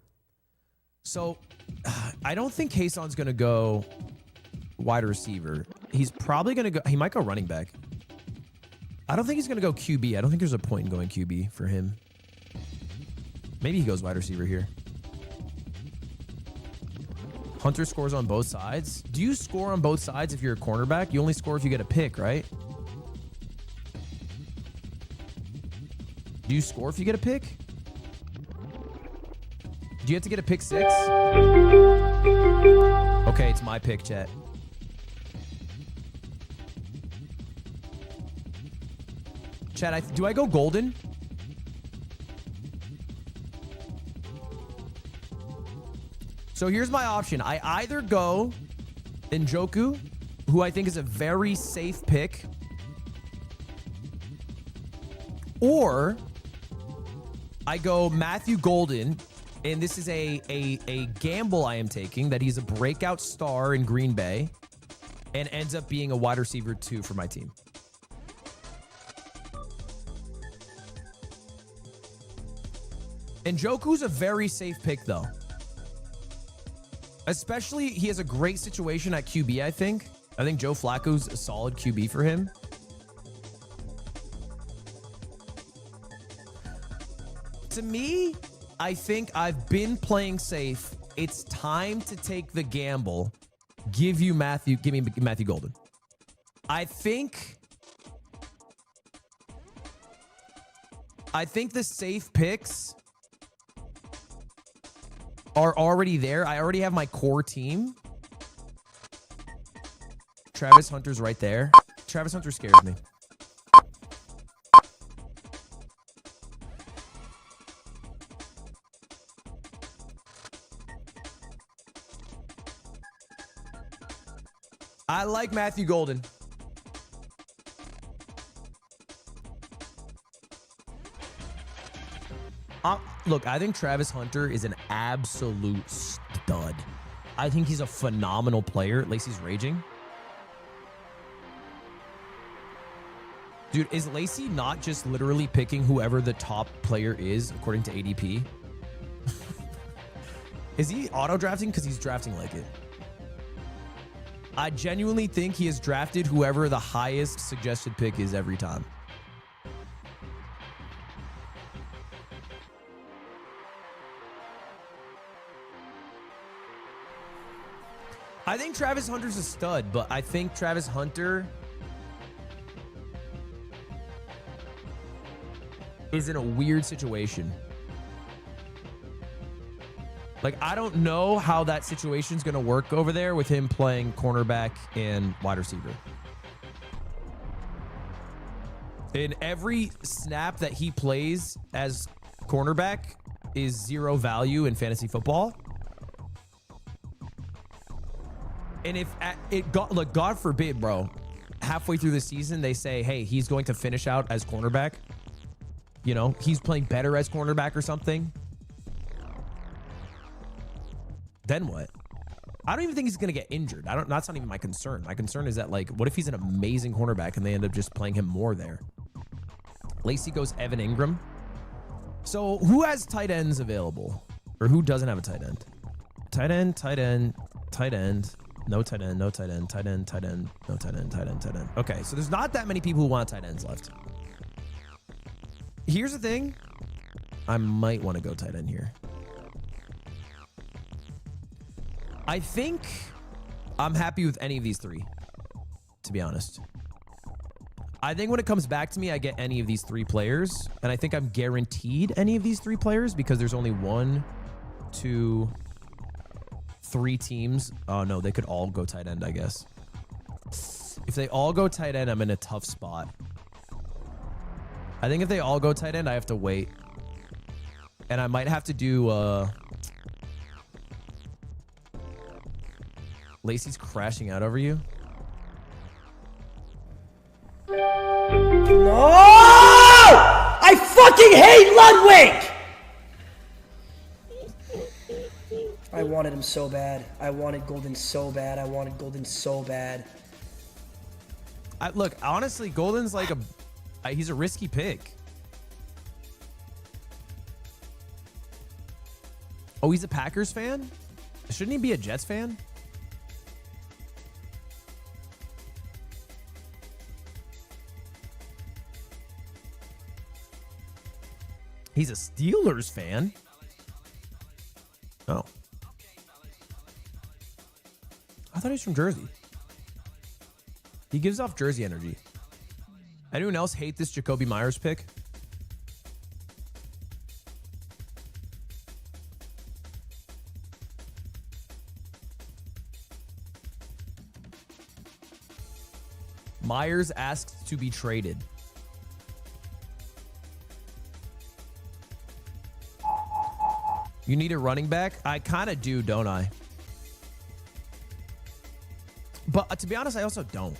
[SPEAKER 1] So I don't think Kayson's going to go wide receiver. He's probably going to go. He might go running back. I don't think he's going to go QB. I don't think there's a point in going QB for him. Maybe he goes wide receiver here. Hunter scores on both sides. Do you score on both sides if you're a cornerback? You only score if you get a pick, right? Do you score if you get a pick? Do you have to get a pick 6? Okay, it's my pick, chat. Chat, do I go Golden? So here's my option. I either go Njoku, who I think is a very safe pick, or I go Matthew Golden, and this is a gamble I am taking that he's a breakout star in Green Bay and ends up being a wide receiver 2 for my team. Njoku's a very safe pick, though. Especially, he has a great situation at QB, I think. I think Joe Flacco's a solid QB for him. To me, I think I've been playing safe. It's time to take the gamble. Give me Matthew Golden. I think the safe picks are already there. I already have my core team. Travis Hunter's right there. Travis Hunter scares me. I like Matthew Golden. Look, I think Travis Hunter is an absolute stud. I think he's a phenomenal player. Lacey's raging. Dude, is Lacey not just literally picking whoever the top player is according to ADP? Is he auto-drafting because he's drafting like it? I genuinely think he has drafted whoever the highest suggested pick is every time. I think Travis Hunter's a stud, but I think Travis Hunter is in a weird situation. Like, I don't know how that situation's going to work over there with him playing cornerback and wide receiver. In every snap that he plays as cornerback is 0 value in fantasy football. And if look, God forbid, bro, halfway through the season, they say, hey, he's going to finish out as cornerback. You know, he's playing better as cornerback or something. Then what? I don't even think he's going to get injured. That's not even my concern. My concern is that, like, what if he's an amazing cornerback and they end up just playing him more there? Lacey goes Evan Ingram. So who has tight ends available? Or who doesn't have a tight end? Tight end, tight end, tight end. No tight end, no tight end, tight end, tight end, no tight end, tight end, tight end. Okay, so there's not that many people who want tight ends left. Here's the thing. I might want to go tight end here. I think I'm happy with any of these three, to be honest. I think when it comes back to me, I get any of these three players, and I think I'm guaranteed any of these three players because there's only 1, 2, 3 teams. Oh, no, they could all go tight end, I guess. If they all go tight end, I'm in a tough spot. I think if they all go tight end, I have to wait. And I might have to do... Lacey's crashing out over you.
[SPEAKER 8] No! I fucking hate Ludwig! I wanted him so bad. I wanted Golden so bad. I wanted Golden so bad.
[SPEAKER 1] Look, honestly, Golden's like he's a risky pick. Oh, he's a Packers fan? Shouldn't he be a Jets fan? He's a Steelers fan. Oh. I thought he was from Jersey. He gives off Jersey energy. Anyone else hate this Jacoby Myers pick? Myers asked to be traded. You need a running back? I kind of do, don't I? But to be honest, I also don't.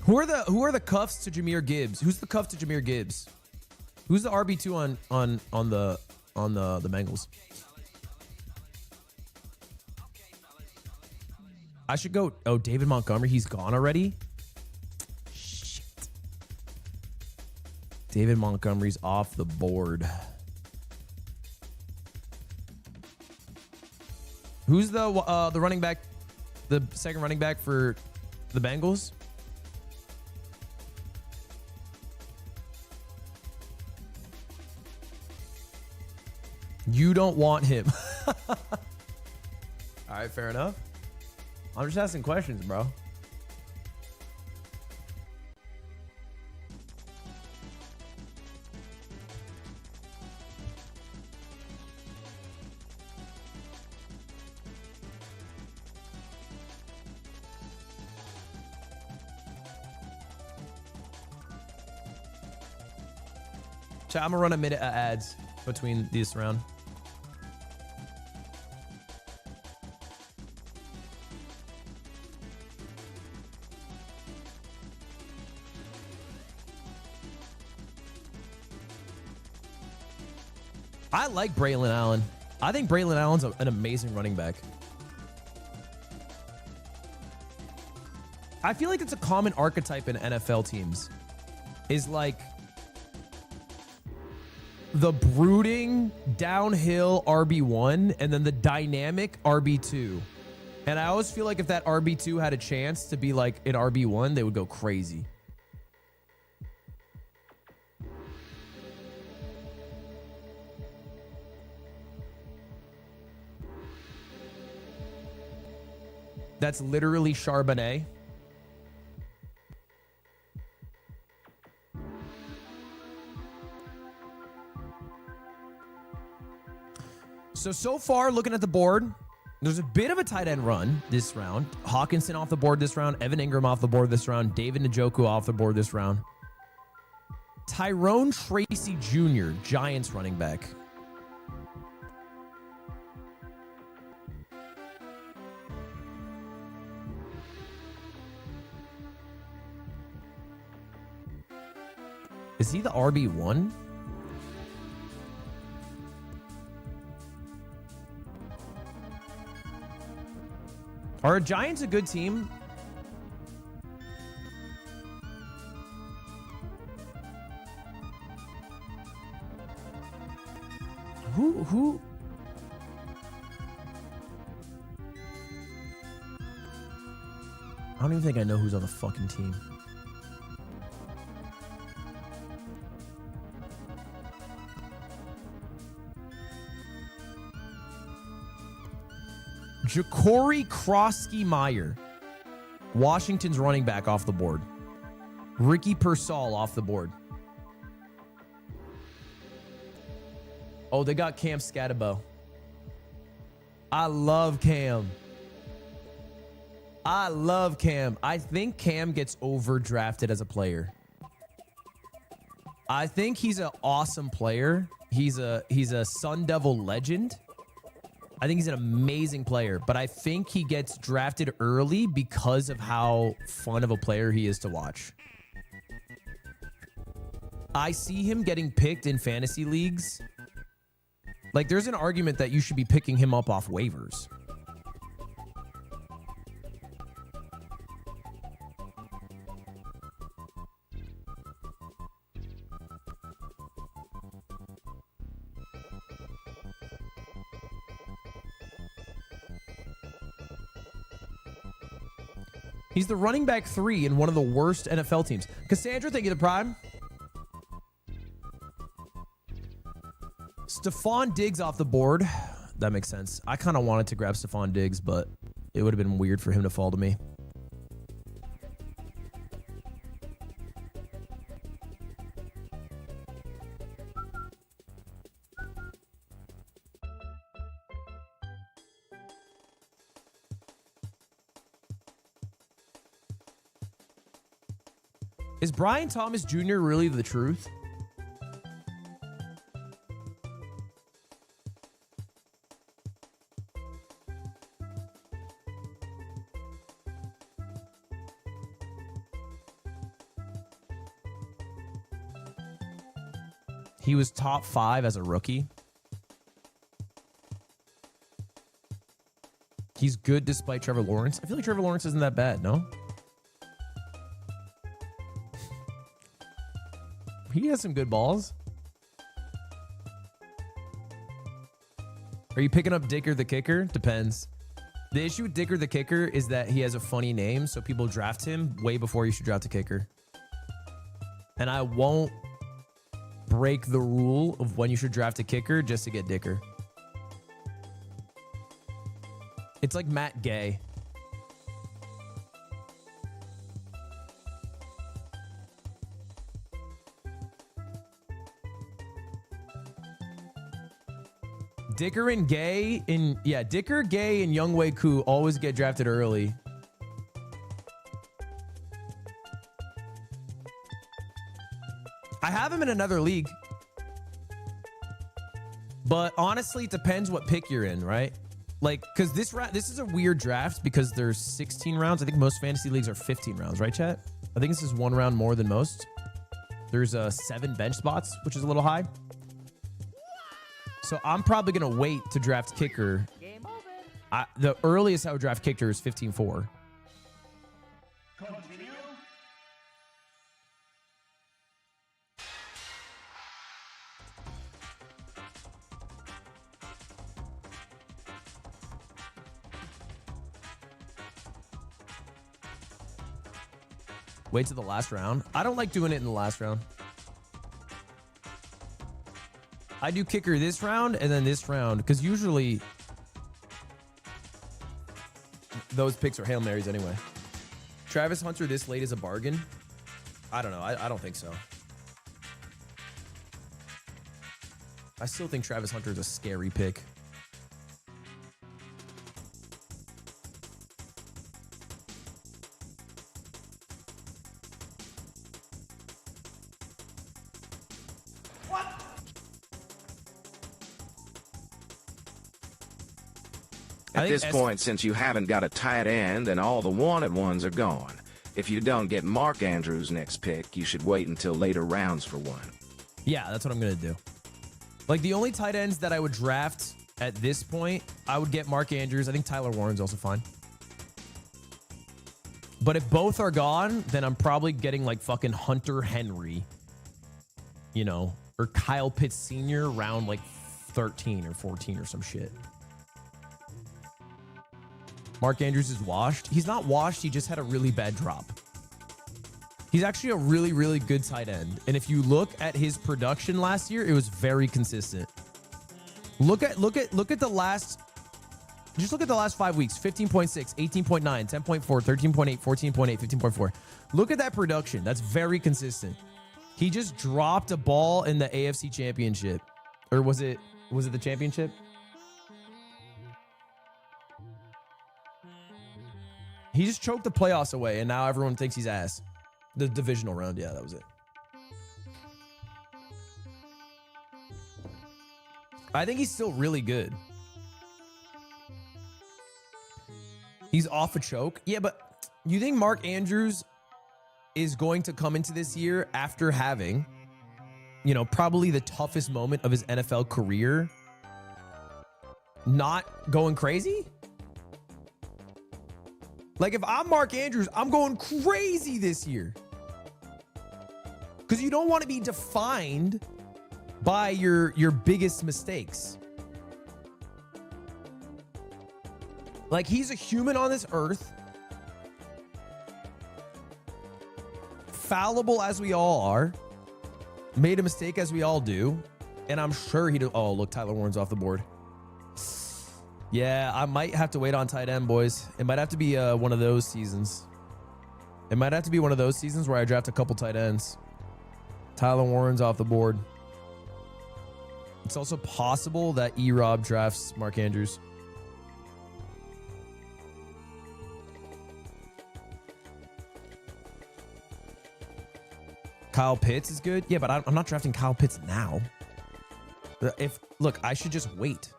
[SPEAKER 1] Who are the cuffs to Jahmyr Gibbs? Who's the cuff to Jahmyr Gibbs? Who's the RB2 on the Bengals? I should go. Oh, David Montgomery, he's gone already? Shit. David Montgomery's off the board. Who's the running back, the second running back for the Bengals? You don't want him. All right, fair enough. I'm just asking questions, bro. So I'm gonna run a minute of ads between this round. I like Braylon Allen. I think Braylon Allen's an amazing running back. I feel like it's a common archetype in NFL teams. Is like the brooding downhill RB1 and then the dynamic RB2. And I always feel like if that RB2 had a chance to be like an RB1, they would go crazy. That's literally Charbonnet. So far, looking at the board, there's a bit of a tight end run this round. Hawkinson off the board this round. Evan Ingram off the board this round. David Njoku off the board this round. Tyrone Tracy Jr., Giants running back. Is he the RB1? Are Giants a good team? Who? I don't even think I know who's on the fucking team. Ja'Cory Krosky-Meyer, Washington's running back, off the board. Ricky Pearsall off the board. Oh, they got Cam Scatterbo. I love Cam. I think Cam gets overdrafted as a player. I think he's an awesome player. He's a Sun Devil legend. I think he's an amazing player, but I think he gets drafted early because of how fun of a player he is to watch. I see him getting picked in fantasy leagues. Like, there's an argument that you should be picking him up off waivers. He's the running back 3 in one of the worst NFL teams. Cassandra, thank you the prime. Stephon Diggs off the board. That makes sense. I kind of wanted to grab Stephon Diggs, but it would have been weird for him to fall to me. Is Brian Thomas Jr. really the truth? He was top 5 as a rookie. He's good despite Trevor Lawrence. I feel like Trevor Lawrence isn't that bad, no? He has some good balls. Are you picking up Dicker the Kicker? Depends. The issue with Dicker the Kicker is that he has a funny name, so people draft him way before you should draft a kicker. And I won't break the rule of when you should draft a kicker just to get Dicker. It's like Matt Gay. Dicker, Gay, and Youngwei Koo always get drafted early. I have him in another league. But honestly, it depends what pick you're in, right? Like, because this is a weird draft because there's 16 rounds. I think most fantasy leagues are 15 rounds, right, chat? I think this is one round more than most. There's 7 bench spots, which is a little high. So I'm probably going to wait to draft kicker. The earliest I would draft kicker is 15-4. Wait to the last round. I don't like doing it in the last round. I do kicker this round and then this round because usually those picks are Hail Marys anyway. Travis Hunter this late is a bargain. I don't know. I don't think so. I still think Travis Hunter is a scary pick.
[SPEAKER 10] At this point, since you haven't got a tight end and all the wanted ones are gone, if you don't get Mark Andrews' next pick, you should wait until later rounds for one.
[SPEAKER 1] Yeah, that's what I'm going to do. Like, the only tight ends that I would draft at this point, I would get Mark Andrews. I think Tyler Warren's also fine. But if both are gone, then I'm probably getting, like, fucking Hunter Henry, you know, or Kyle Pitts Sr. round, like, 13 or 14 or some shit. Mark Andrews is washed. He's not washed. He just had a really bad drop. He's actually a really, really good tight end. And if you look at his production last year, it was very consistent. Look at the last, just look at the last 5 weeks. 15.6, 18.9, 10.4, 13.8, 14.8, 15.4. Look at that production. That's very consistent. He just dropped a ball in the AFC Championship. Or was it the championship? He just choked the playoffs away, and now everyone thinks he's ass. The divisional round, yeah, that was it. I think he's still really good. He's off a choke. Yeah, but you think Mark Andrews is going to come into this year after having, you know, probably the toughest moment of his NFL career, not going crazy? Like, if I'm Mark Andrews, I'm going crazy this year. Because you don't want to be defined by your biggest mistakes. Like, he's a human on this earth. Fallible as we all are. Made a mistake as we all do. And I'm sure he'd... Oh, look, Tyler Warren's off the board. Yeah, I might have to wait on tight end, boys. It might have to be one of those seasons. It might have to be one of those seasons where I draft a couple tight ends. Tyler Warren's off the board. It's also possible that E-Rob drafts Mark Andrews. Kyle Pitts is good. Yeah, but I'm not drafting Kyle Pitts now. Look, I should just wait.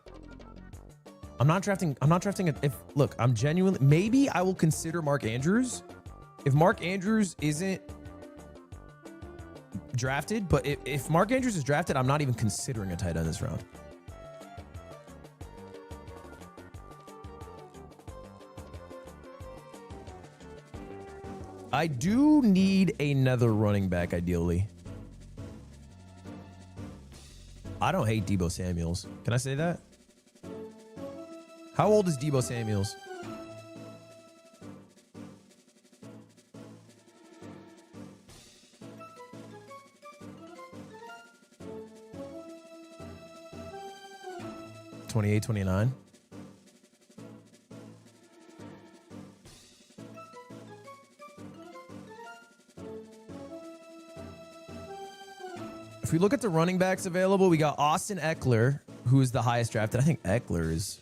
[SPEAKER 1] I'm not drafting it. Look, I'm genuinely, maybe I will consider Mark Andrews. If Mark Andrews isn't drafted, but if Mark Andrews is drafted, I'm not even considering a tight end this round. I do need another running back, ideally. I don't hate Deebo Samuels. Can I say that? How old is Deebo Samuels? '28, 29. If we look at the running backs available, we got Austin Eckler, who is the highest drafted. I think Eckler is...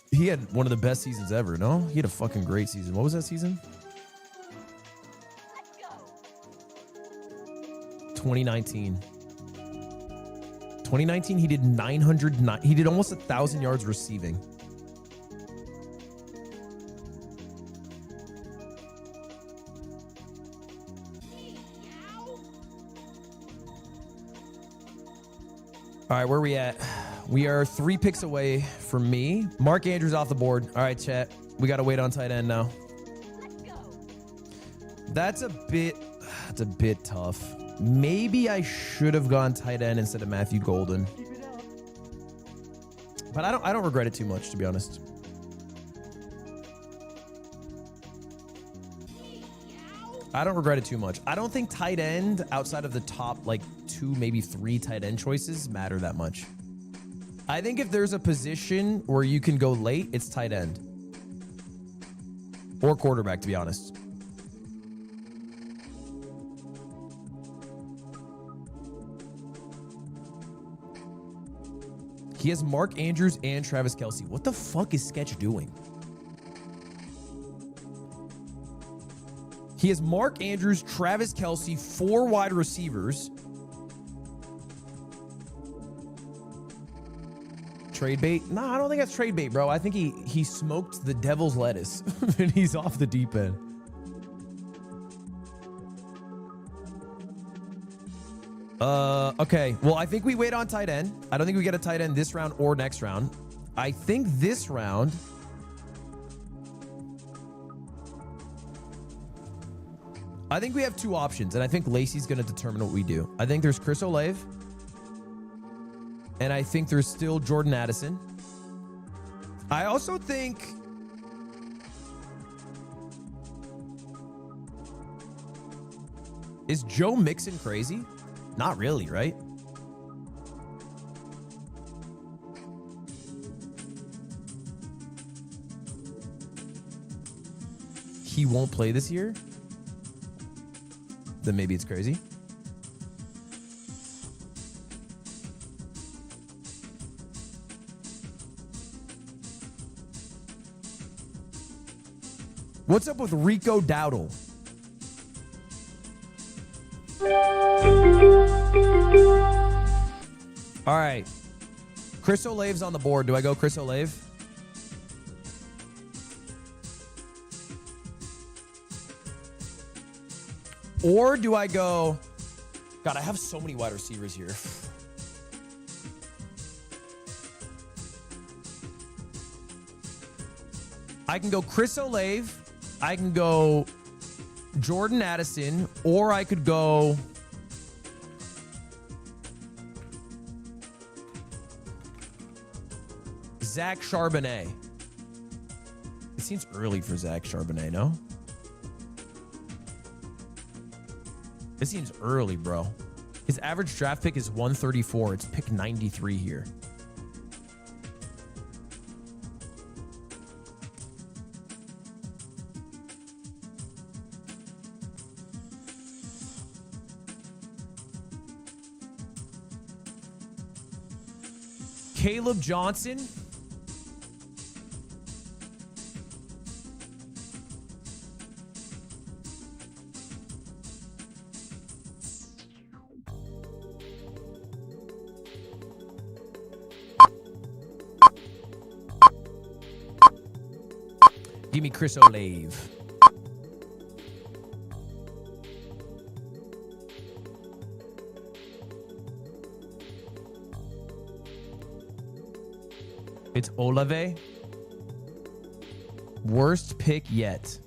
[SPEAKER 1] He had one of the best seasons ever, no? He had a fucking great season. What was that season? 2019. 2019, he did 909. He did almost 1,000 yards receiving. All right, where are we at? We are 3 picks away from me. Mark Andrews off the board. All right, chat. We got to wait on tight end now. That's a bit tough. Maybe I should have gone tight end instead of Matthew Golden. But I don't regret it too much, to be honest. I don't regret it too much. I don't think tight end outside of the top like 2, maybe 3 tight end choices matter that much. I think if there's a position where you can go late, it's tight end. Or quarterback, to be honest. He has Mark Andrews and Travis Kelce. What the fuck is Sketch doing? He has Mark Andrews, Travis Kelce, 4 wide receivers. Trade bait? No, I don't think that's trade bait, bro. I think he smoked the devil's lettuce and he's off the deep end. Okay. Well, I think we wait on tight end. I don't think we get a tight end this round or next round. I think this round... I think we have 2 options, and I think Lacey's going to determine what we do. I think there's Chris Olave, and I think there's still Jordan Addison. I also think... Is Joe Mixon crazy? Not really, right? He won't play this year? Then maybe it's crazy. What's up with Rico Dowdle? All right. Chris Olave's on the board. Do I go Chris Olave? Or do I go... God, I have so many wide receivers here. I can go Chris Olave. I can go Jordan Addison. Or I could go... Zach Charbonnet. It seems early for Zach Charbonnet, no? It seems early, bro. His average draft pick is 134. It's pick 93 here. Caleb Johnson. Give me Chris Olave. It's Olave. Worst pick yet.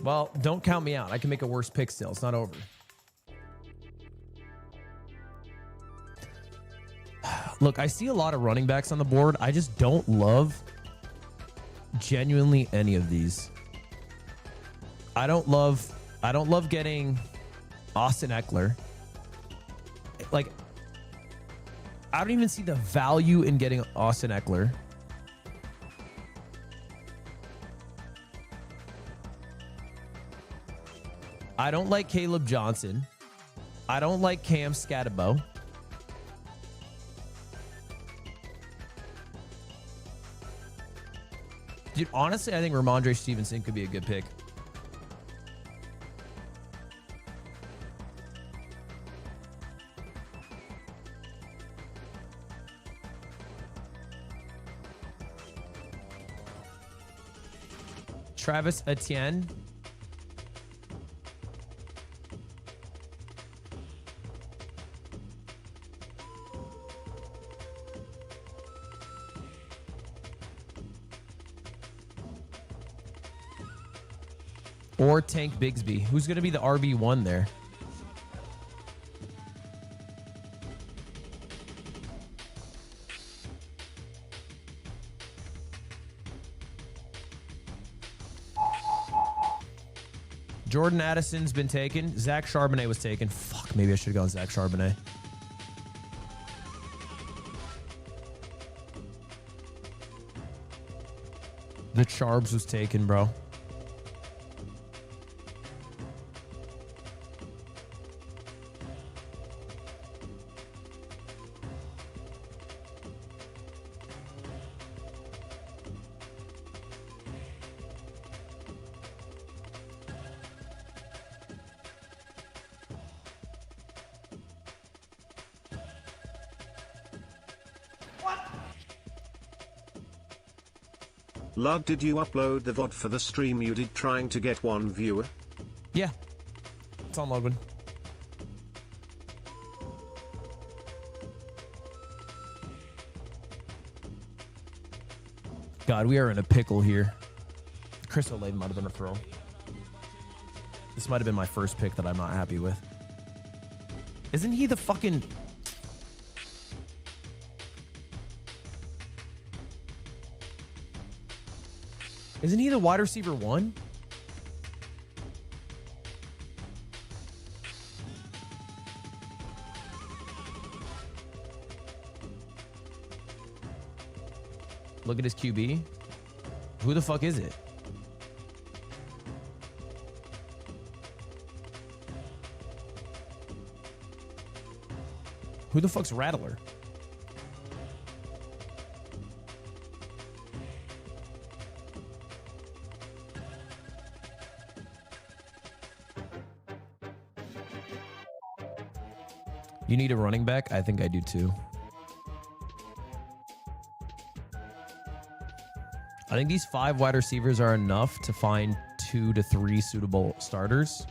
[SPEAKER 1] Well, don't count me out. I can make a worse pick still. It's not over. Look, I see a lot of running backs on the board. I just don't love genuinely any of these. I don't love I don't love getting Austin Eckler. Like, I don't even see the value in getting Austin Eckler. I don't like Caleb Johnson. I don't like Cam Scatabo. Dude, honestly, I think Ramondre Stevenson could be a good pick. Travis Etienne. Or Tank Bigsby. Who's going to be the RB1 there? Jordan Addison's been taken. Zach Charbonnet was taken. Fuck, maybe I should have gone Zach Charbonnet. The Charbs was taken, bro.
[SPEAKER 4] Lud, did you upload the VOD for the stream you did trying to get 1 viewer?
[SPEAKER 1] Yeah. It's on Ludwig. God, we are in a pickle here. Chris Olave might have been a throw. This might have been my first pick that I'm not happy with. Isn't he the fucking... Isn't he the wide receiver 1? Look at his QB. Who the fuck is it? Who the fuck's Rattler? You need a running back? I think I do too. I think these 5 wide receivers are enough to find 2 to 3 suitable starters.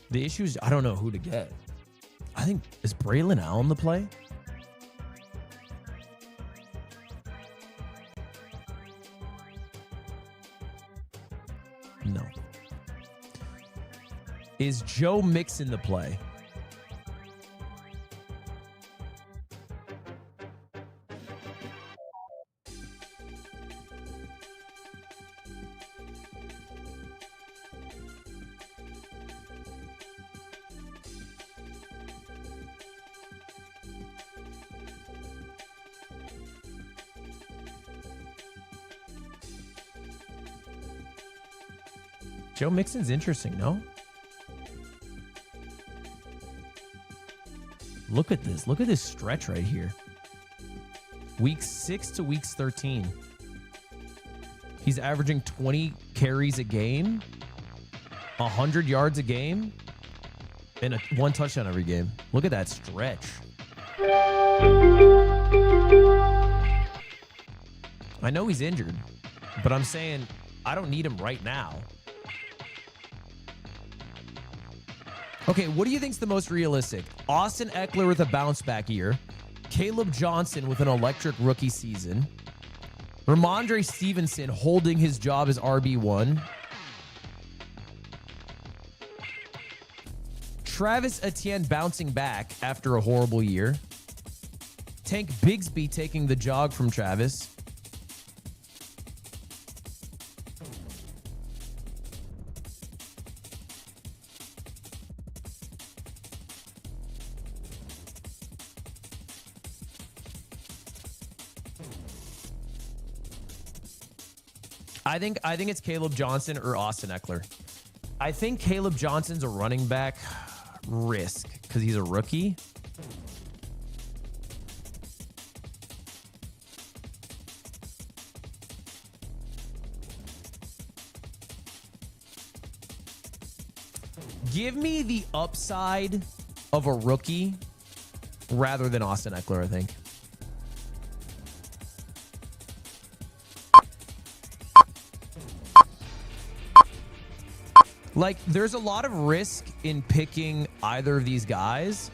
[SPEAKER 1] The issue is I don't know who to get. I think, is Braylon Allen the play? No. Is Joe Mixon the play? Joe Mixon's interesting, no? Look at this. Look at this stretch right here. Week 6 to week 13. He's averaging 20 carries a game, 100 yards a game, and 1 touchdown every game. Look at that stretch. I know he's injured, but I'm saying I don't need him right now. Okay, what do you think's the most realistic? Austin Eckler with a bounce back year, Caleb Johnson with an electric rookie season, Ramondre Stevenson holding his job as RB1, Travis Etienne bouncing back after a horrible year. Tank Bigsby taking the jog from Travis. I think it's Caleb Johnson or Austin Eckler. I think Caleb Johnson's a running back risk because he's a rookie. Give me the upside of a rookie rather than Austin Eckler, I think. Like, there's a lot of risk in picking either of these guys,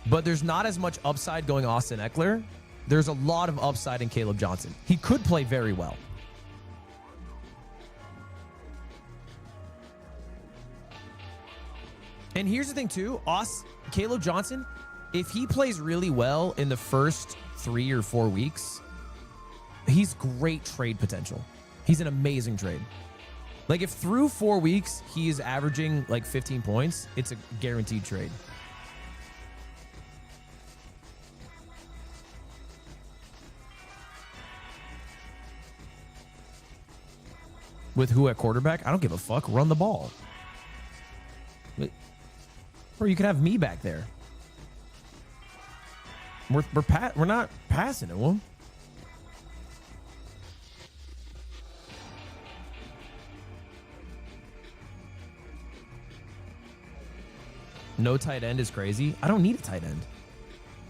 [SPEAKER 1] but there's not as much upside going Austin Eckler. There's a lot of upside in Caleb Johnson. He could play very well. And here's the thing, too. Caleb Johnson, if he plays really well in the first 3 or 4 weeks, he's great trade potential. He's an amazing trade. Like, if through 4 weeks he is averaging like 15 points, it's a guaranteed trade. With who at quarterback? I don't give a fuck. Run the ball. Or you can have me back there. We're not passing it, well. No tight end is crazy. I don't need a tight end.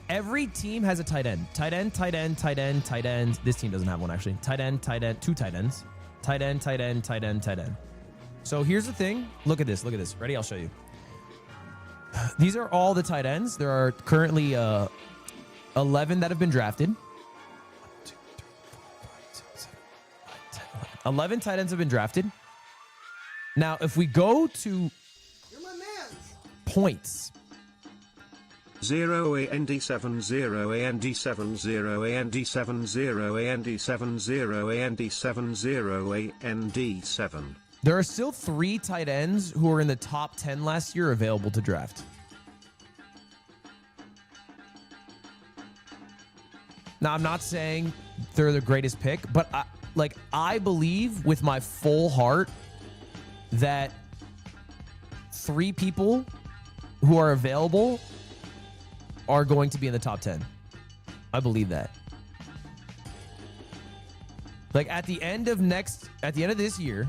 [SPEAKER 1] Every team has a tight end. Tight end, tight end, tight end, tight end. This team doesn't have one, actually. Tight end, 2 tight ends. Tight end, tight end, tight end, tight end. So here's the thing. Look at this. Look at this. Ready? I'll show you. These are all the tight ends. There are currently 11 that have been drafted. 1, 2, 3, 4, 5, 6, 7, 8, 9, 10, 11. 11 tight ends have been drafted. Now, if we go to points.
[SPEAKER 4] 0 AND7 0 AND7 0 AND7 0 AND7 0 AND7 0 AND7.
[SPEAKER 1] There are still 3 tight ends who are in the top 10 last year available to draft. Now, I'm not saying they're the greatest pick, but I believe with my full heart that 3 people who are available are going to be in the top 10. I believe that. Like at the end of this year,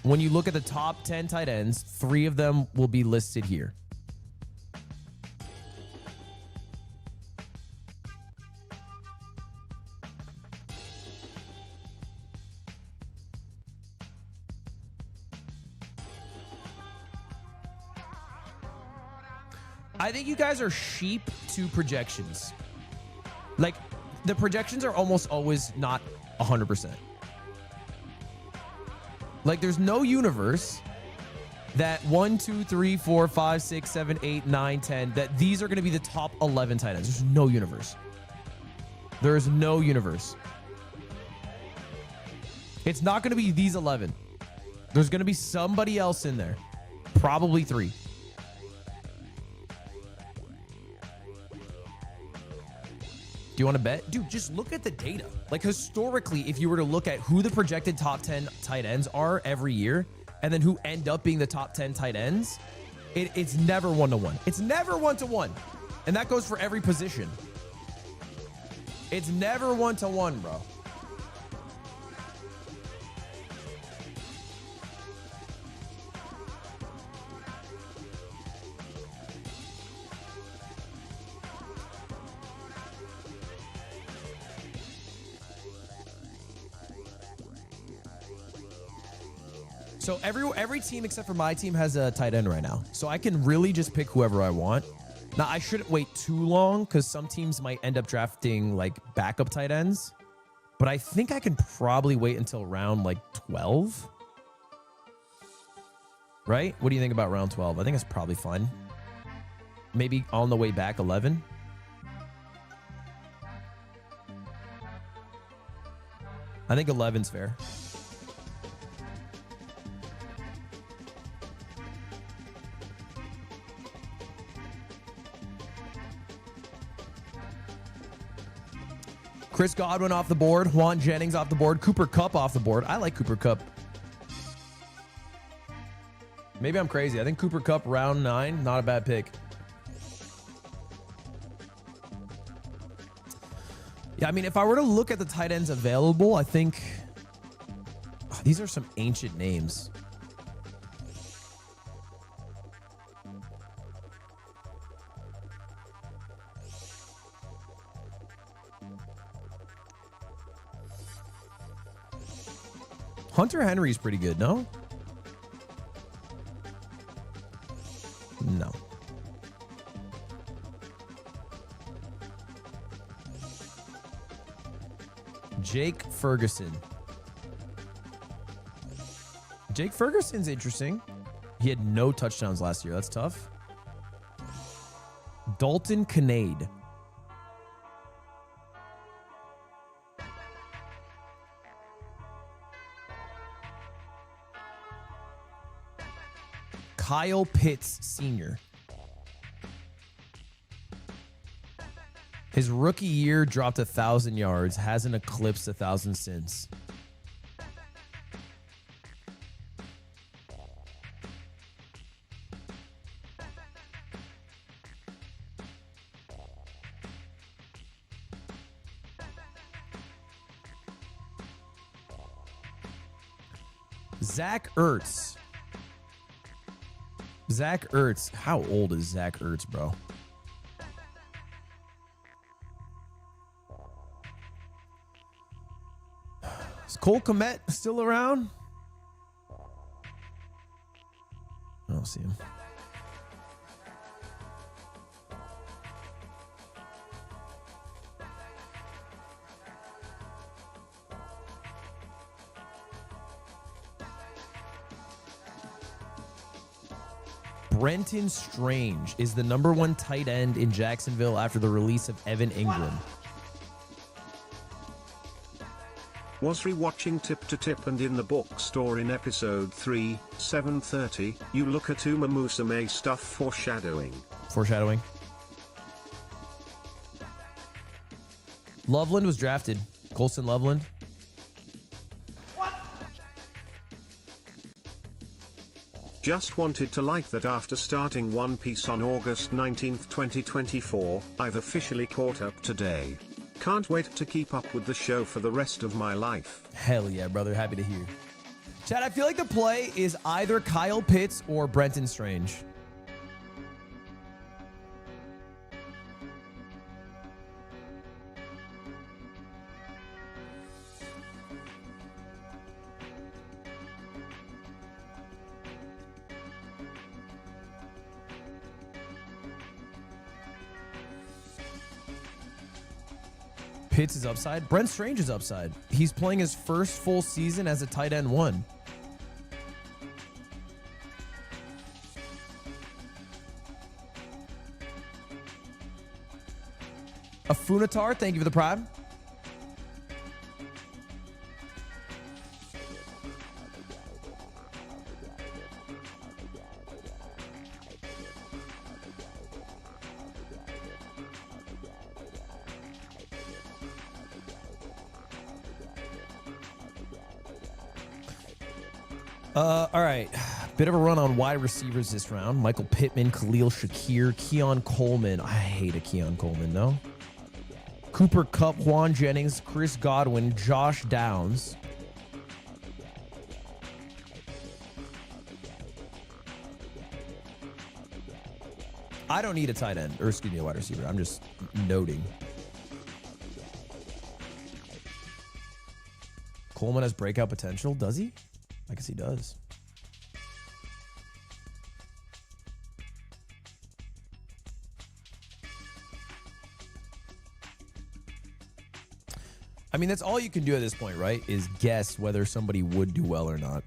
[SPEAKER 1] when you look at the top 10 tight ends, 3 of them will be listed here. I think you guys are sheep to projections. Like, the projections are almost always not 100%. Like, there's no universe that 1, 2, 3, 4, 5, 6, 7, 8, 9, 10, that these are going to be the top 11 tight ends. There's no universe. There is no universe. It's not going to be these 11. There's going to be somebody else in there. Probably 3. Do you want to bet? Dude, just look at the data. Like, historically, if you were to look at who the projected top 10 tight ends are every year, and then who end up being the top 10 tight ends, it's never 1-to-1. It's never 1-to-1. And that goes for every position. It's never 1-to-1, bro. So every team except for my team has a tight end right now. So I can really just pick whoever I want. Now, I shouldn't wait too long because some teams might end up drafting like backup tight ends. But I think I can probably wait until round like 12. Right? What do you think about round 12? I think it's probably fine. maybe on the way back 11. I think 11's fair. Chris Godwin off the board. Juan Jennings off the board. Cooper Kupp off the board. I like Cooper Kupp. Maybe I'm crazy. I think Cooper Kupp round 9, not a bad pick. Yeah, I mean, if I were to look at the tight ends available, I think these are some ancient names. Hunter Henry's pretty good, no? No. Jake Ferguson. Jake Ferguson's interesting. He had no touchdowns last year. That's tough. Dalton Kincaid. Kyle Pitts Sr. His rookie year dropped 1,000 yards, hasn't eclipsed 1,000 since. Zach Ertz. Zach Ertz. How old is Zach Ertz, bro? Is Cole Kmet still around? I don't see him. Brenton Strange is the #1 tight end in Jacksonville after the release of Evan Ingram.
[SPEAKER 4] Was rewatching Tip to Tip, and in the bookstore in episode 3, 730, you look at Uma Musume stuff foreshadowing.
[SPEAKER 1] Foreshadowing. Loveland was drafted. Colson Loveland.
[SPEAKER 4] Just wanted to like that after starting One Piece on August 19th, 2024, I've officially caught up today. Can't wait to keep up with the show for the rest of my life.
[SPEAKER 1] Hell yeah, brother. Happy to hear. Chad, I feel like the play is either Kyle Pitts or Brenton Strange. Pitts is upside. Brent Strange is upside. He's playing his first full season as a tight end 1. A Funatar, thank you for the prime. All right. Bit of a run on wide receivers this round. Michael Pittman, Khalil Shakir, Keon Coleman. I hate a Keon Coleman, no. Cooper Kupp, Juan Jennings, Chris Godwin, Josh Downs. I don't need a tight end, or excuse me, a wide receiver. I'm just noting. Coleman has breakout potential. Does he? I guess he does. I mean, that's all you can do at this point, right? Is guess whether somebody would do well or not.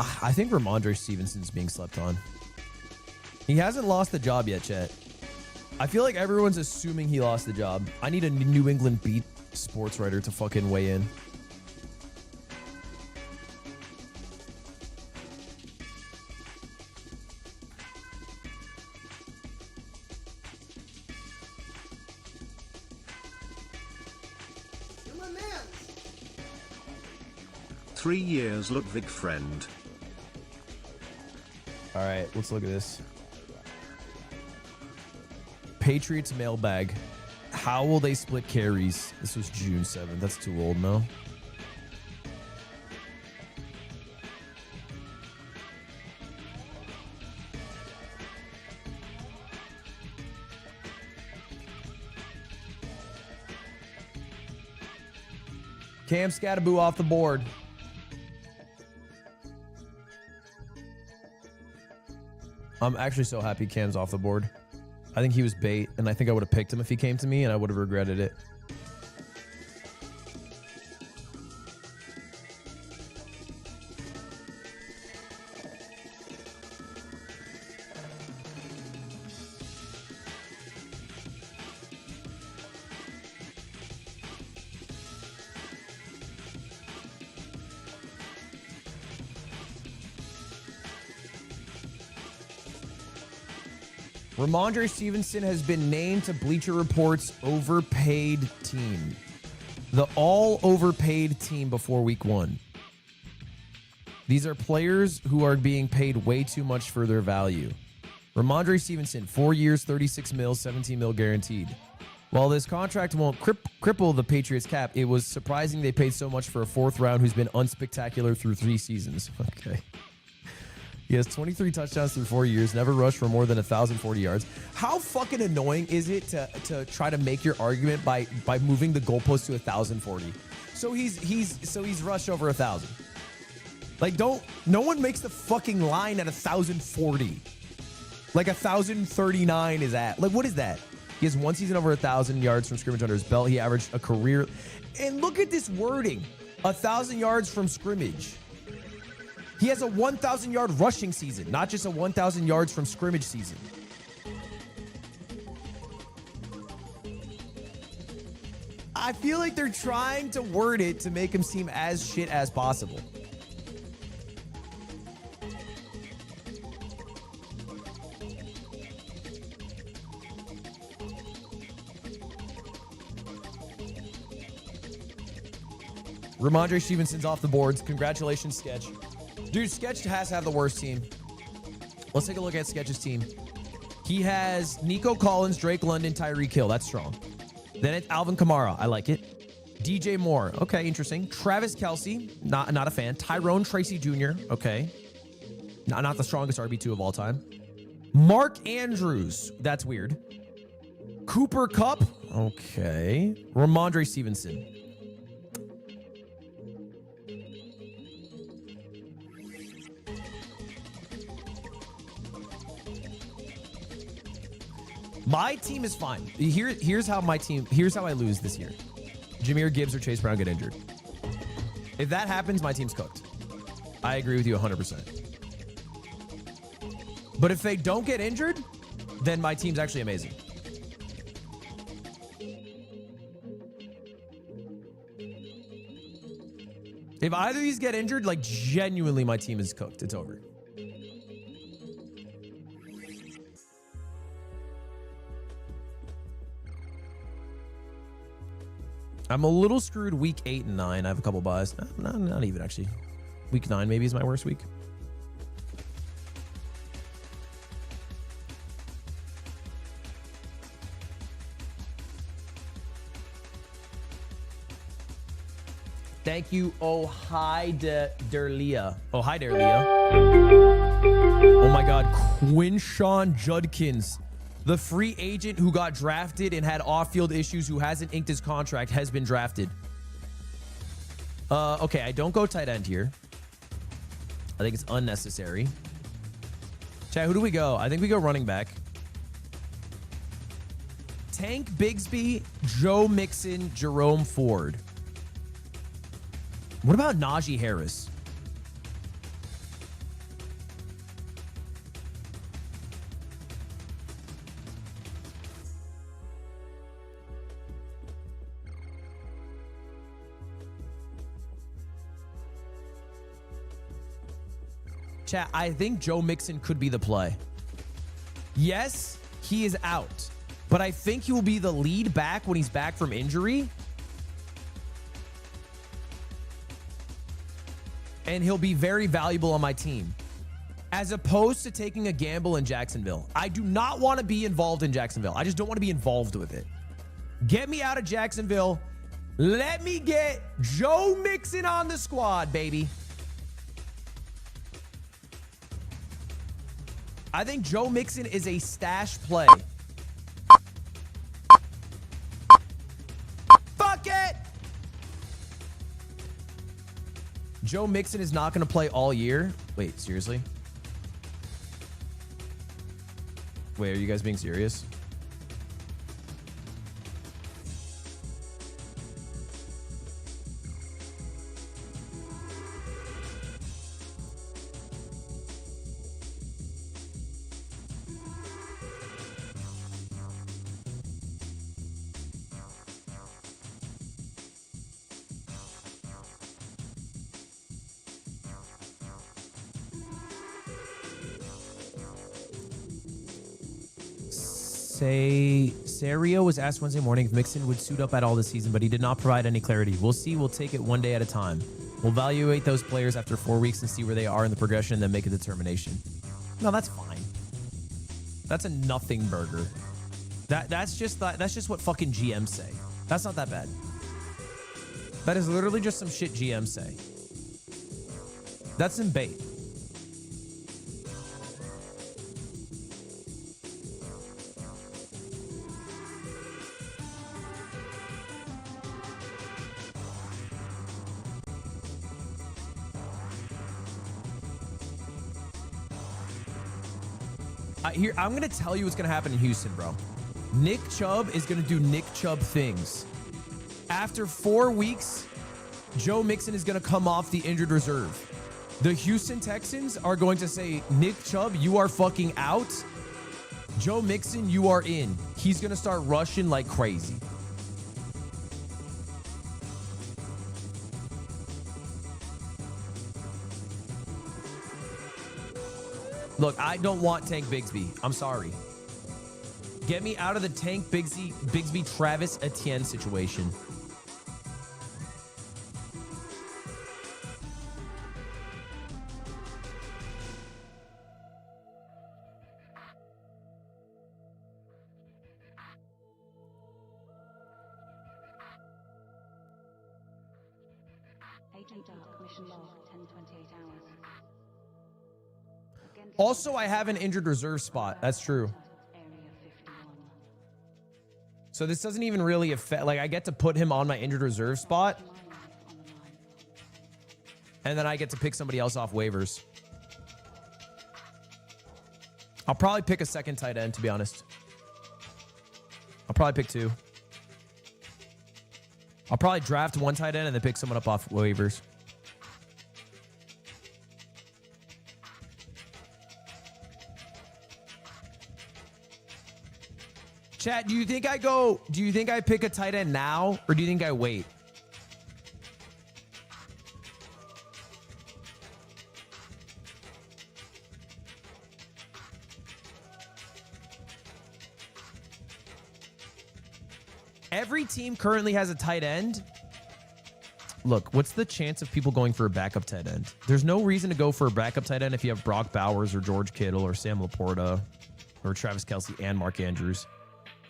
[SPEAKER 1] I think Ramondre Stevenson's being slept on. He hasn't lost the job yet, Chet. I feel like everyone's assuming he lost the job. I need a New England beat sports writer to fucking weigh in.
[SPEAKER 12] You're my man.
[SPEAKER 4] 3 years, Ludwig friend.
[SPEAKER 1] All right, let's look at this. Patriots mailbag. How will they split carries? This was June 7th. That's too old, no? Cam Scattaboo off the board. I'm actually so happy Cam's off the board. I think he was bait, and I think I would have picked him if he came to me, and I would have regretted it. Ramondre Stevenson has been named to Bleacher Report's overpaid team. The all overpaid team before week 1. These are players who are being paid way too much for their value. Ramondre Stevenson, 4 years, 36 mil, 17 mil guaranteed. While this contract won't cripple the Patriots cap, it was surprising they paid so much for a 4th round who's been unspectacular through 3 seasons. Okay. He has 23 touchdowns through 4 years, never rushed for more than 1,040 yards. How fucking annoying is it to try to make your argument by moving the goalpost to 1,040? So he's rushed over 1,000. Like, no one makes the fucking line at 1,040. Like 1,039 is at. Like, what is that? He has 1 season over 1,000 yards from scrimmage under his belt. He averaged a career. And look at this wording. 1,000 yards from scrimmage. He has a 1,000 yard rushing season, not just a 1,000 yards from scrimmage season. I feel like they're trying to word it to make him seem as shit as possible. Ramondre Stevenson's off the boards. Congratulations, Sketch. Dude, Sketch has to have the worst team. Let's take a look at Sketch's team. He has Nico Collins, Drake London, Tyreek Hill. That's strong. Then it's Alvin Kamara. I like it. DJ Moore. Okay, interesting. Travis Kelce. Not a fan. Tyrone Tracy Jr. Okay. Not the strongest RB2 of all time. Mark Andrews. That's weird. Cooper Kupp. Okay. Ramondre Stevenson. My team is fine. Here's how I lose this year. Jahmyr Gibbs or Chase Brown get injured. If that happens, my team's cooked. I agree with you 100%. But if they don't get injured, then my team's actually amazing. If either of these get injured, like genuinely my team is cooked. It's over. I'm a little screwed week 8 and 9. I have a couple buys. Not even actually. Week 9 maybe is my worst week. Thank you. Oh, hi, Derlia. Oh, hi, Derlia. Oh, my God. Quinshawn Judkins. The free agent who got drafted and had off-field issues, who hasn't inked his contract, has been drafted. Okay, I don't go tight end here. I think it's unnecessary. Chat, who do we go? I think we go running back. Tank Bigsby, Joe Mixon, Jerome Ford. What about Najee Harris? Chat, I think Joe Mixon could be the play. Yes, he is out, but I think he will be the lead back when he's back from injury. And he'll be very valuable on my team. As opposed to taking a gamble in Jacksonville. I do not want to be involved in Jacksonville. I just don't want to be involved with it. Get me out of Jacksonville. Let me get Joe Mixon on the squad, baby. I think Joe Mixon is a stash play. Fuck it! Joe Mixon is not going to play all year. Wait, seriously? Wait, are you guys being serious? Serio was asked Wednesday morning if Mixon would suit up at all this season, but he did not provide any clarity. We'll see. We'll take it one day at a time. We'll evaluate those players after 4 weeks and see where they are in the progression and then make a determination. No, that's fine. That's a nothing burger. That's just what fucking GMs say. That's not that bad. That is literally just some shit GMs say. That's some bait. Here, I'm going to tell you what's going to happen in Houston, bro. Nick Chubb is going to do Nick Chubb things. After 4 weeks, Joe Mixon is going to come off the injured reserve. The Houston Texans are going to say, Nick Chubb, you are fucking out. Joe Mixon, you are in. He's going to start rushing like crazy. Look, I don't want Tank Bigsby. I'm sorry. Get me out of the Tank Bigsby Travis Etienne situation.
[SPEAKER 13] Agent Dark, mission log, 10:28 hours.
[SPEAKER 1] Also, I have an injured reserve spot. That's true. So this doesn't even really affect, like I get to put him on my injured reserve spot. And then I get to pick somebody else off waivers. I'll probably pick a second tight end, to be honest. I'll probably pick two. I'll probably draft one tight end and then pick someone up off waivers. Chat, do you think I pick a tight end now or do you think I wait? Every team currently has a tight end. Look, what's the chance of people going for a backup tight end? There's no reason to go for a backup tight end if you have Brock Bowers or George Kittle or Sam Laporta or Travis Kelce and Mark Andrews.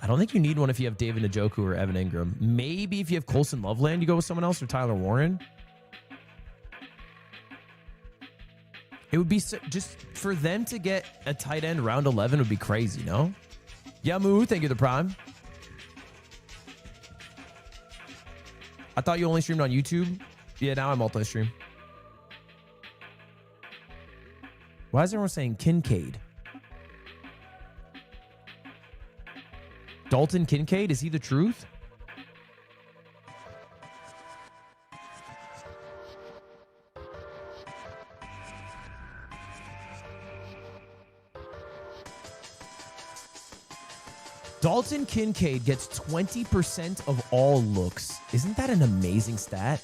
[SPEAKER 1] I don't think you need one if you have David Njoku or Evan Ingram. Maybe if you have Colson Loveland, you go with someone else or Tyler Warren. It would be just for them to get a tight end round 11 would be crazy, no? Yamu, thank you, the Prime. I thought you only streamed on YouTube. Yeah, now I multi-stream. Why is everyone saying Kincaid? Dalton Kincaid, is he the truth? Dalton Kincaid gets 20% of all looks. Isn't that an amazing stat?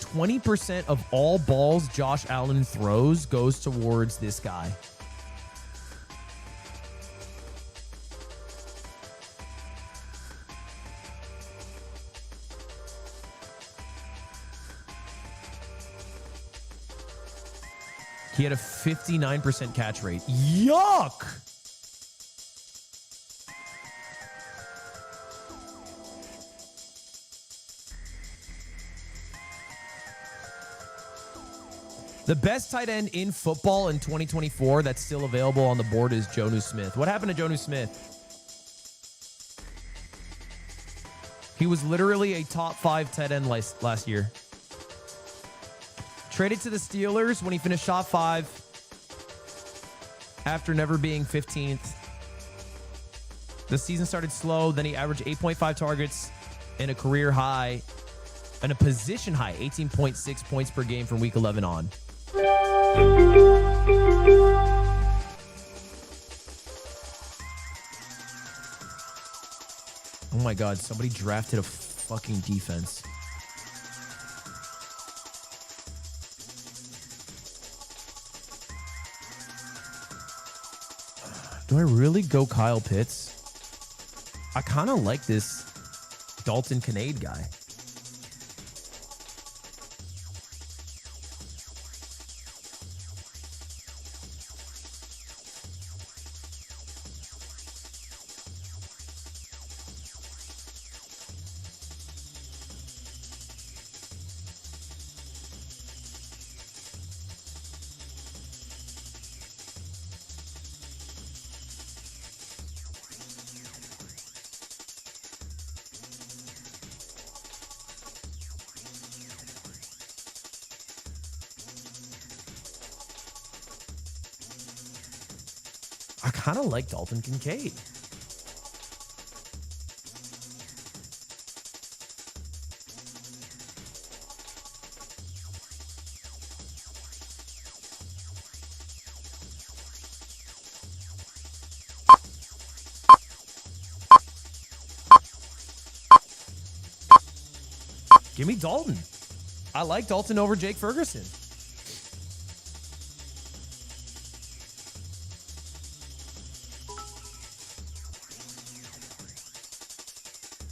[SPEAKER 1] 20% of all balls Josh Allen throws goes towards this guy. He had a 59% catch rate. Yuck! The best tight end in football in 2024 that's still available on the board is Jonnu Smith. What happened to Jonnu Smith? He was literally a top 5 tight end last year. Traded to the Steelers when he finished top 5 after never being 15th. The season started slow. Then he averaged 8.5 targets and a career high and a position high 18.6 points per game from week 11 on. Oh my God, somebody drafted a fucking defense. Do I really go Kyle Pitts? I kind of like this Dalton Kincaid guy. I kind of like Dalton Kincaid. Give me Dalton. I like Dalton over Jake Ferguson.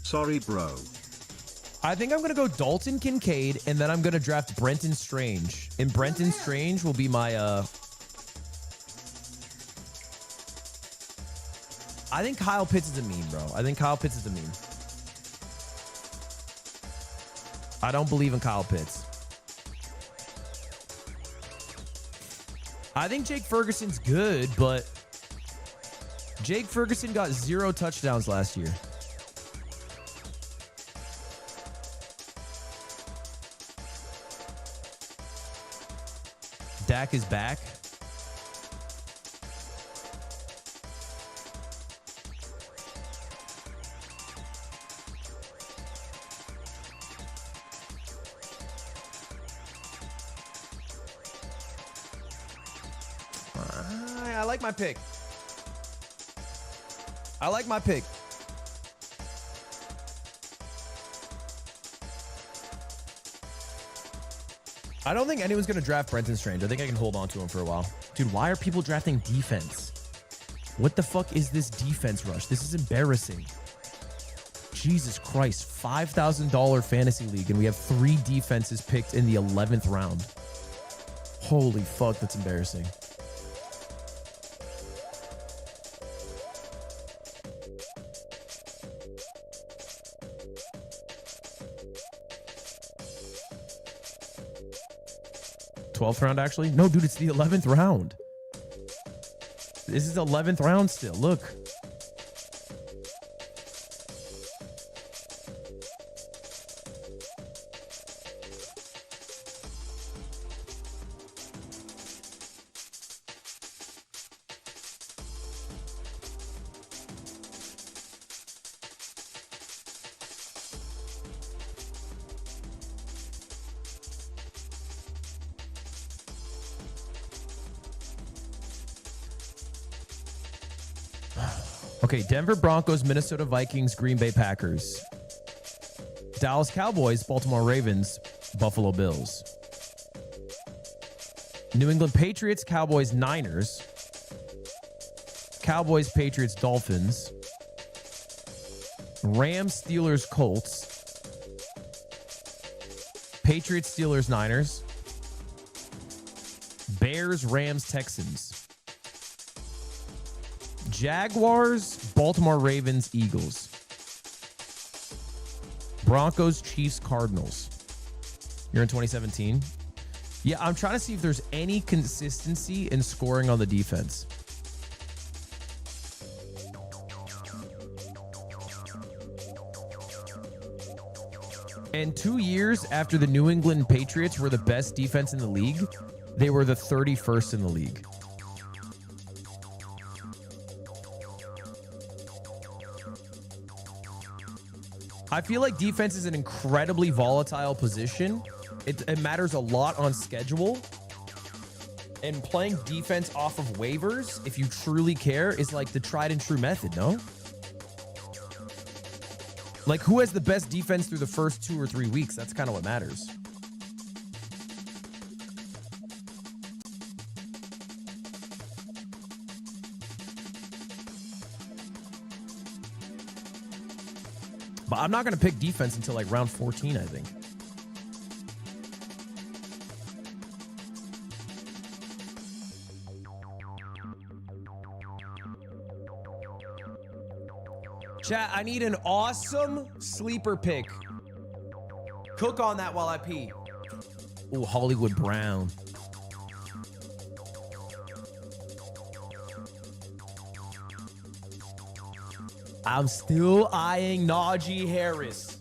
[SPEAKER 4] Sorry, bro.
[SPEAKER 1] I think I'm going to go Dalton Kincaid, and then I'm going to draft Brenton Strange. And Brenton Strange will be my... I think Kyle Pitts is a meme, bro. I think Kyle Pitts is a meme. I don't believe in Kyle Pitts. I think Jake Ferguson's good, but Jake Ferguson got 0 touchdowns last year. Dak is back. I like my pick. I like my pick. I don't think anyone's going to draft Brenton Strange. I think I can hold on to him for a while. Dude, why are people drafting defense? What the fuck is this defense rush? This is embarrassing. Jesus Christ. $5,000 fantasy league, and we have 3 defenses picked in the 11th round. Holy fuck, that's embarrassing. $12th round, actually? No, dude, it's the 11th round. This is 11th round still. Look. Okay, Denver Broncos, Minnesota Vikings, Green Bay Packers. Dallas Cowboys, Baltimore Ravens, Buffalo Bills. New England Patriots, Cowboys, Niners. Cowboys, Patriots, Dolphins. Rams, Steelers, Colts. Patriots, Steelers, Niners. Bears, Rams, Texans. Jaguars, Baltimore Ravens, Eagles. Broncos, Chiefs, Cardinals. You're in 2017? Yeah, I'm trying to see if there's any consistency in scoring on the defense. And 2 years after the New England Patriots were the best defense in the league, they were the 31st in the league. I feel like defense is an incredibly volatile position. It matters a lot on schedule. And playing defense off of waivers, if you truly care, is like the tried and true method, no? Like, who has the best defense through the first 2 or 3 weeks? That's kind of what matters. But I'm not going to pick defense until like round 14, I think. Chat, I need an awesome sleeper pick. Cook on that while I pee. Ooh, Hollywood Brown. I'm still eyeing Najee Harris.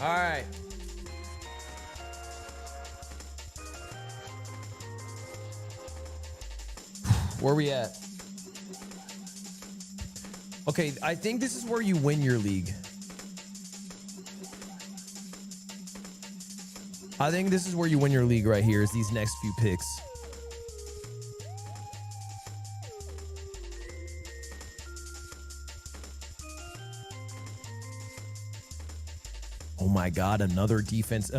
[SPEAKER 1] All right. Where we at? Okay, I think this is where you win your league. I think this is where you win your league right here, is these next few picks. Oh my God, another defense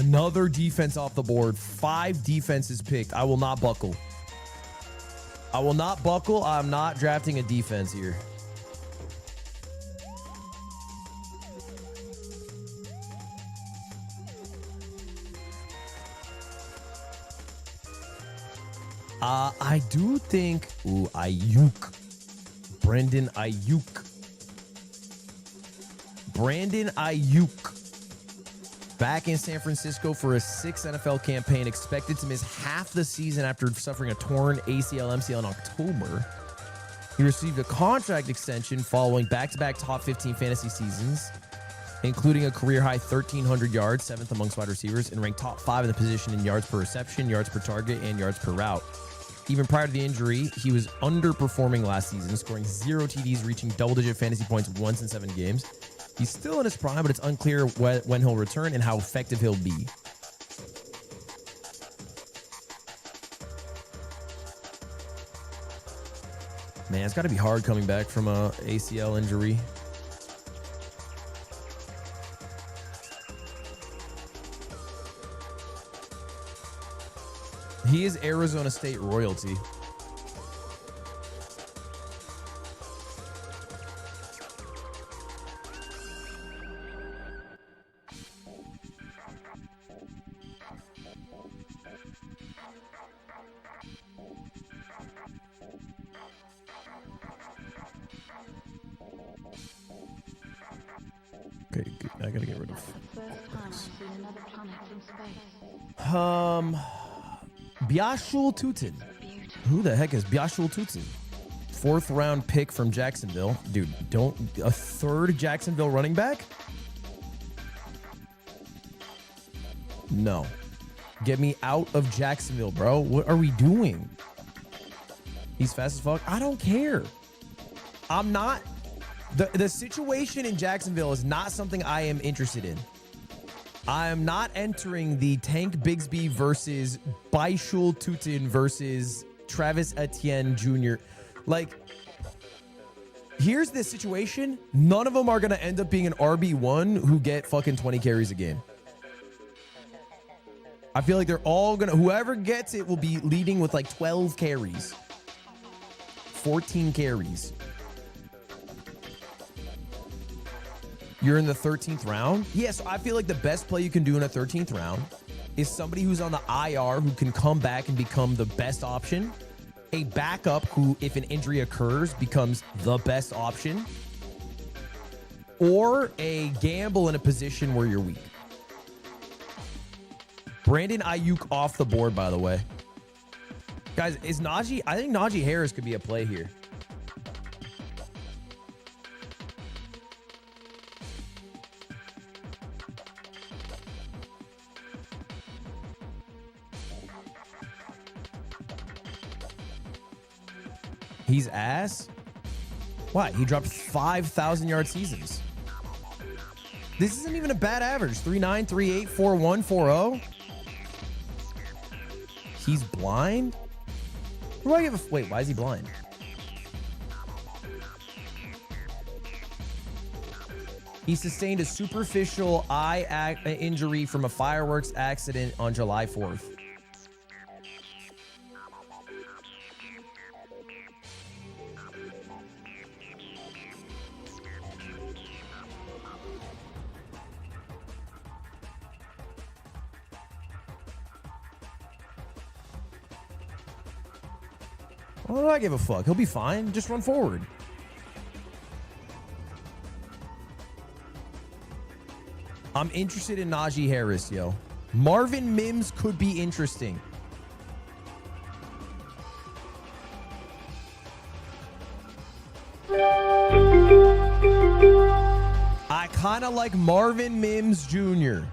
[SPEAKER 1] off the board. 5 defenses picked. I will not buckle. I will not buckle. I'm not drafting a defense here. I do think, ooh, Ayuk. Brandon Ayuk. Back in San Francisco for his 6th NFL campaign, expected to miss half the season after suffering a torn ACL MCL in October. He received a contract extension following back-to-back top 15 fantasy seasons, including a career-high 1,300 yards, 7th amongst wide receivers, and ranked top 5 in the position in yards per reception, yards per target, and yards per route. Even prior to the injury, he was underperforming last season, scoring 0 TDs, reaching double-digit fantasy points once in 7 games. He's still in his prime, but it's unclear when he'll return and how effective he'll be. Man, it's got to be hard coming back from a ACL injury. He is Arizona State royalty. Okay, good. I gotta get rid of. Biashul Tutin. Who the heck is Biashul Tutin? 4th round pick from Jacksonville. Dude, a 3rd Jacksonville running back? No. Get me out of Jacksonville, bro. What are we doing? He's fast as fuck. I don't care. I'm not. The situation in Jacksonville is not something I am interested in. I am not entering the Tank Bigsby versus Baishul Tutin versus Travis Etienne Jr. Like, here's the situation. None of them are going to end up being an RB1 who get fucking 20 carries a game. I feel like they're all going to, whoever gets it will be leading with like 12 carries, 14 carries. You're in the 13th round? Yes, I feel like the best play you can do in a 13th round is somebody who's on the IR who can come back and become the best option. A backup who, if an injury occurs, becomes the best option. Or a gamble in a position where you're weak. Brandon Ayuk off the board, by the way. Guys, is Najee? I think Najee Harris could be a play here. He's ass? Why? He dropped 5,000 yard seasons. This isn't even a bad average. 3.9, 3.8, 4.1, 4.0. He's blind? Who do I give a... Wait, why is he blind? He sustained a superficial eye injury from a fireworks accident on July 4th. What do I give a fuck? He'll be fine. Just run forward. I'm interested in Najee Harris, yo. Marvin Mims could be interesting. I kind of like Marvin Mims Jr.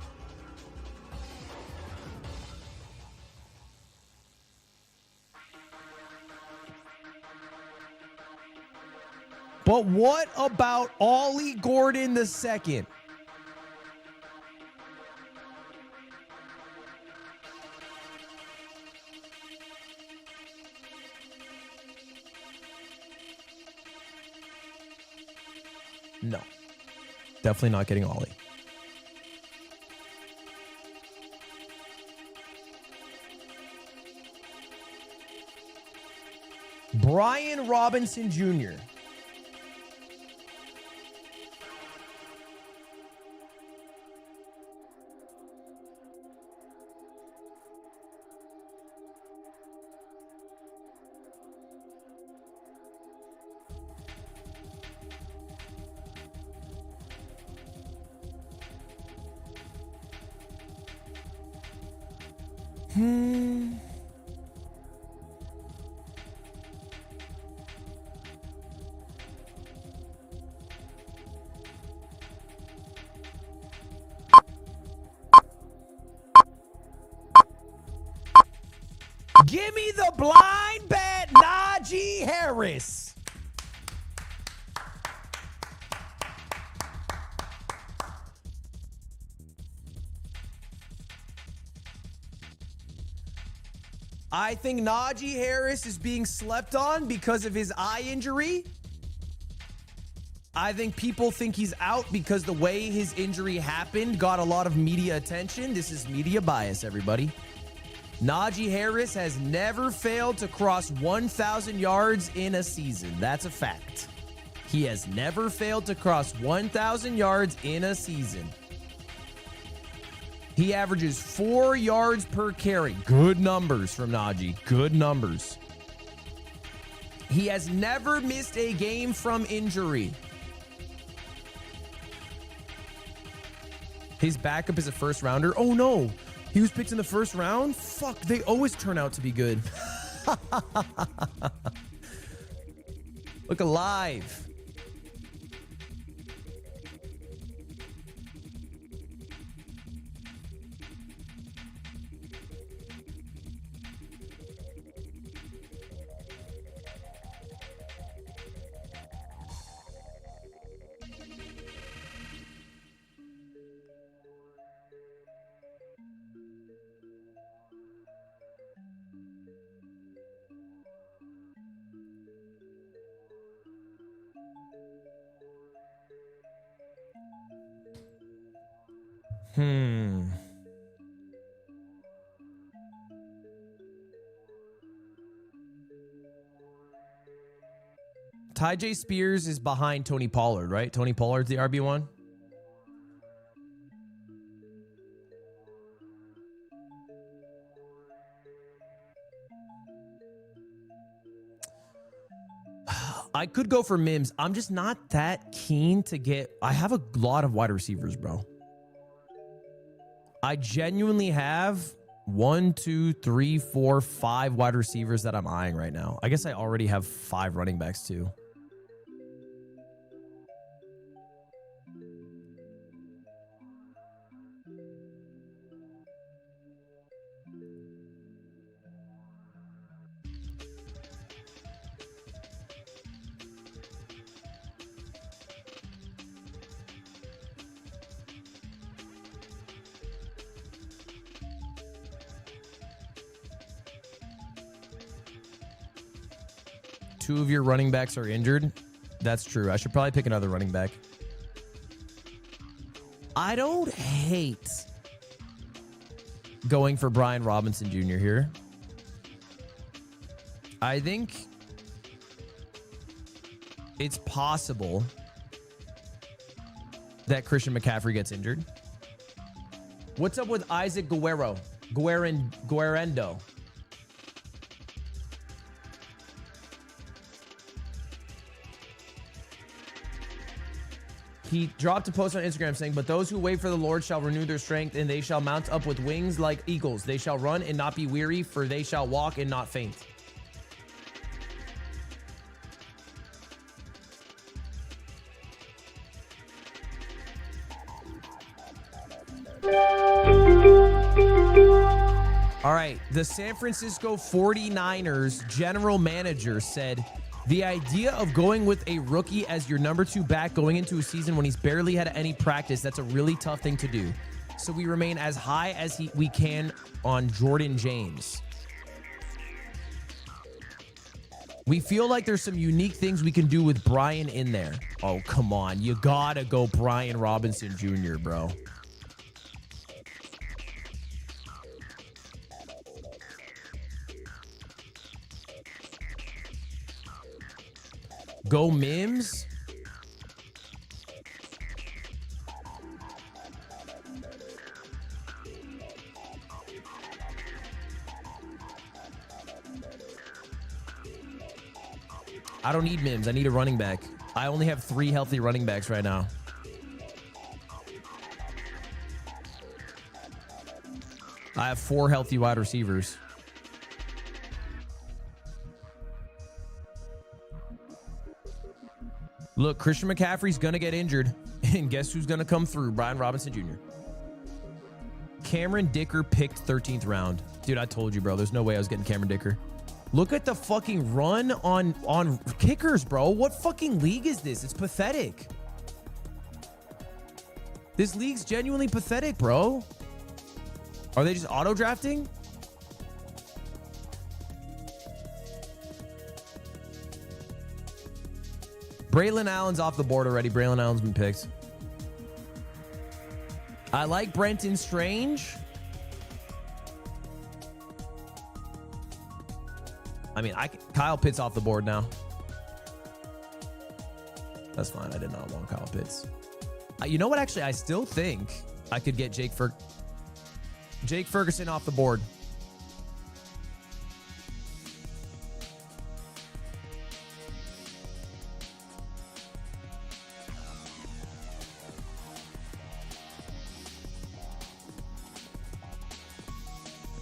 [SPEAKER 1] But what about Ollie Gordon II? No. Definitely not getting Ollie. Brian Robinson Jr. Give me the blind bet, Najee Harris. I think Najee Harris is being slept on because of his eye injury. I think people think he's out because the way his injury happened got a lot of media attention. This is media bias, everybody. Najee Harris has never failed to cross 1,000 yards in a season. That's a fact. He has never failed to cross 1,000 yards in a season. He averages 4 yards per carry. Good numbers from Najee. Good numbers. He has never missed a game from injury. His backup is a first rounder. Oh no. He was picked in the first round? Fuck, they always turn out to be good. Look alive. Tyjae Spears is behind Tony Pollard, right? Tony Pollard's the RB1. I could go for Mims. I'm just not that keen to get... I have a lot of wide receivers, bro. I genuinely have 1, 2, 3, 4, 5 wide receivers that I'm eyeing right now. I guess I already have 5 running backs too. Two of your running backs are injured. That's true. I should probably pick another running back. I don't hate going for Brian Robinson Jr. here. I think it's possible that Christian McCaffrey gets injured. What's up with Isaac Guerendo? He dropped a post on Instagram saying, "But those who wait for the Lord shall renew their strength, and they shall mount up with wings like eagles. They shall run and not be weary, for they shall walk and not faint." All right, the San Francisco 49ers general manager said, "The idea of going with a rookie as your number 2 back going into a season when he's barely had any practice, that's a really tough thing to do. So we remain as high as we can on Jordan James. We feel like there's some unique things we can do with Brian in there." Oh, come on. You gotta go Brian Robinson Jr., bro. Go Mims? I don't need Mims. I need a running back. I only have 3 healthy running backs right now. I have 4 healthy wide receivers. Look, Christian McCaffrey's going to get injured. And guess who's going to come through? Brian Robinson Jr. Cameron Dicker picked 13th round. Dude, I told you, bro. There's no way I was getting Cameron Dicker. Look at the fucking run on kickers, bro. What fucking league is this? It's pathetic. This league's genuinely pathetic, bro. Are they just auto-drafting? Braylon Allen's off the board already. Braylon Allen's been picked. I like Brenton Strange. I mean, Kyle Pitts off the board now. That's fine. I did not want Kyle Pitts. You know what? Actually, I still think I could get Jake Ferguson off the board.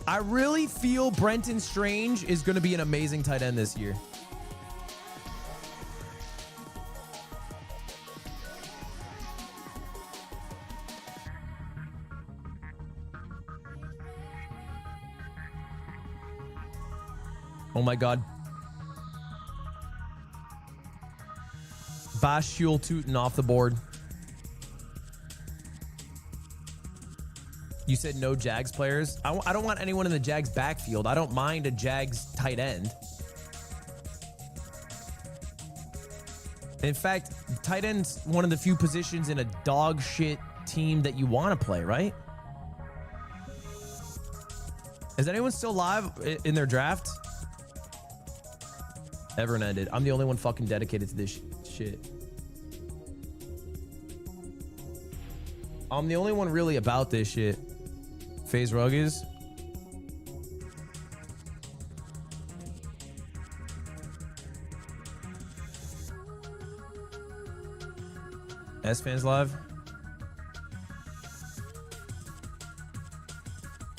[SPEAKER 1] I really feel Brenton Strange is going to be an amazing tight end this year. Oh my God. Bashul Tootin off the board. You said no Jags players. I don't want anyone in the Jags backfield. I don't mind a Jags tight end. In fact, tight end's one of the few positions in a dog shit team that you want to play, right? Is anyone still live in their draft? Everyone ended. I'm the only one fucking dedicated to this shit. I'm the only one really about this shit. FaZe Rug is. S-Fans live.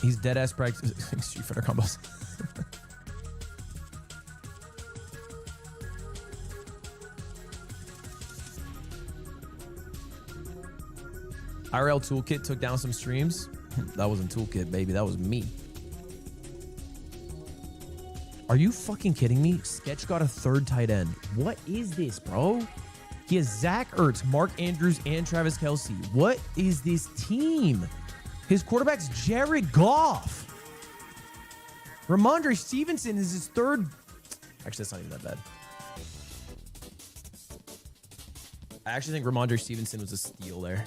[SPEAKER 1] He's dead ass practice. Street Fighter combos. IRL Toolkit took down some streams. That wasn't Toolkit, baby. That was me. Are you fucking kidding me? Sketch got a 3rd tight end. What is this, bro? He has Zach Ertz, Mark Andrews, and Travis Kelce. What is this team? His quarterback's Jared Goff. Ramondre Stevenson is his 3rd. Actually, that's not even that bad. I actually think Ramondre Stevenson was a steal there.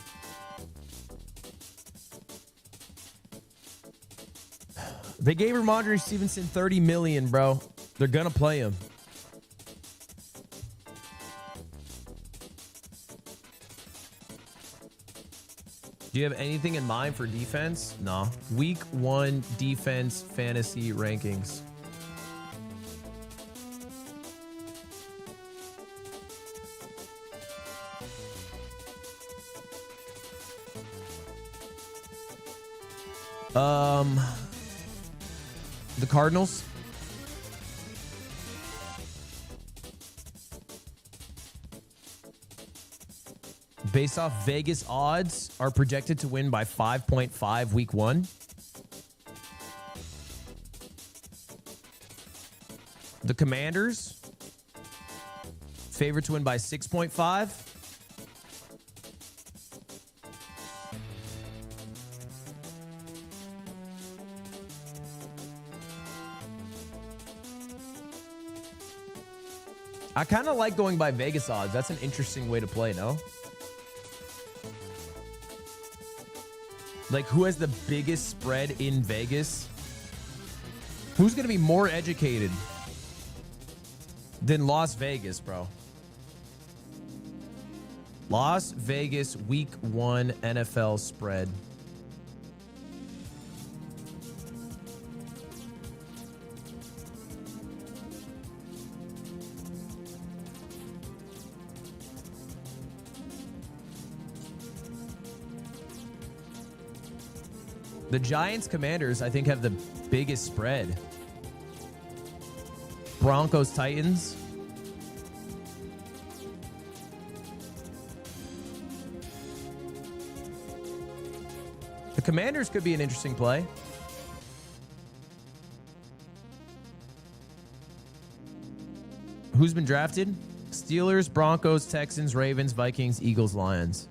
[SPEAKER 1] They gave Ramondre Stevenson $30 million, bro. They're gonna play him. Do you have anything in mind for defense? No. Week 1 defense fantasy rankings. The Cardinals. Based off Vegas odds, are projected to win by 5.5 week 1. The Commanders, favored to win by 6.5. I kind of like going by Vegas odds. That's an interesting way to play, no? Like, who has the biggest spread in Vegas? Who's going to be more educated than Las Vegas, bro? Las Vegas week 1 NFL spread. The Giants Commanders, I think, have the biggest spread. Broncos Titans. The Commanders could be an interesting play. Who's been drafted? Steelers, Broncos, Texans, Ravens, Vikings, Eagles, Lions.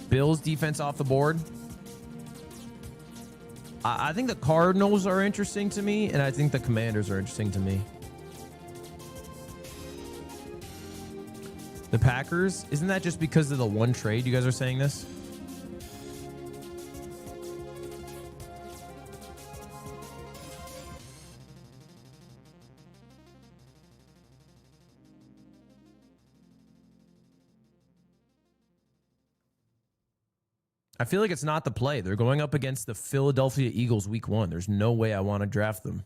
[SPEAKER 1] Bills defense off the board. I think the Cardinals are interesting to me, and I think the Commanders are interesting to me. The Packers, isn't that just because of the one trade you guys are saying this? I feel like it's not the play. They're going up against the Philadelphia Eagles week 1. There's no way I want to draft them.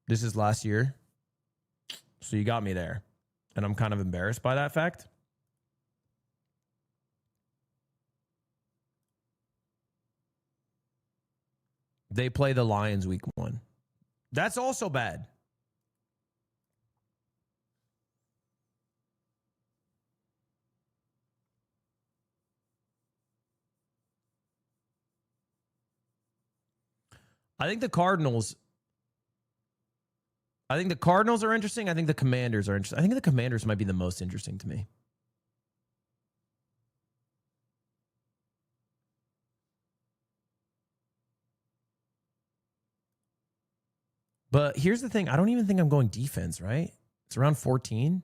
[SPEAKER 1] This is last year. So you got me there. And I'm kind of embarrassed by that fact. They play the Lions week 1. That's also bad. I think the Cardinals are interesting. I think the Commanders are interesting. I think the Commanders might be the most interesting to me. But here's the thing. I don't even think I'm going defense, right? It's around 14.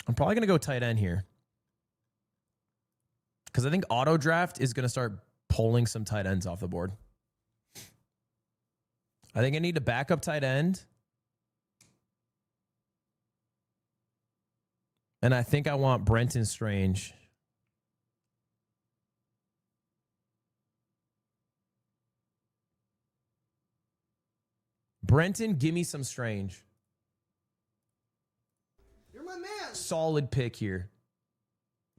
[SPEAKER 1] I'm probably going to go tight end here. Because I think auto draft is going to start pulling some tight ends off the board. I think I need a backup tight end. And I think I want Brenton Strange. Brenton, give me some Strange.
[SPEAKER 12] You're my man.
[SPEAKER 1] Solid pick here.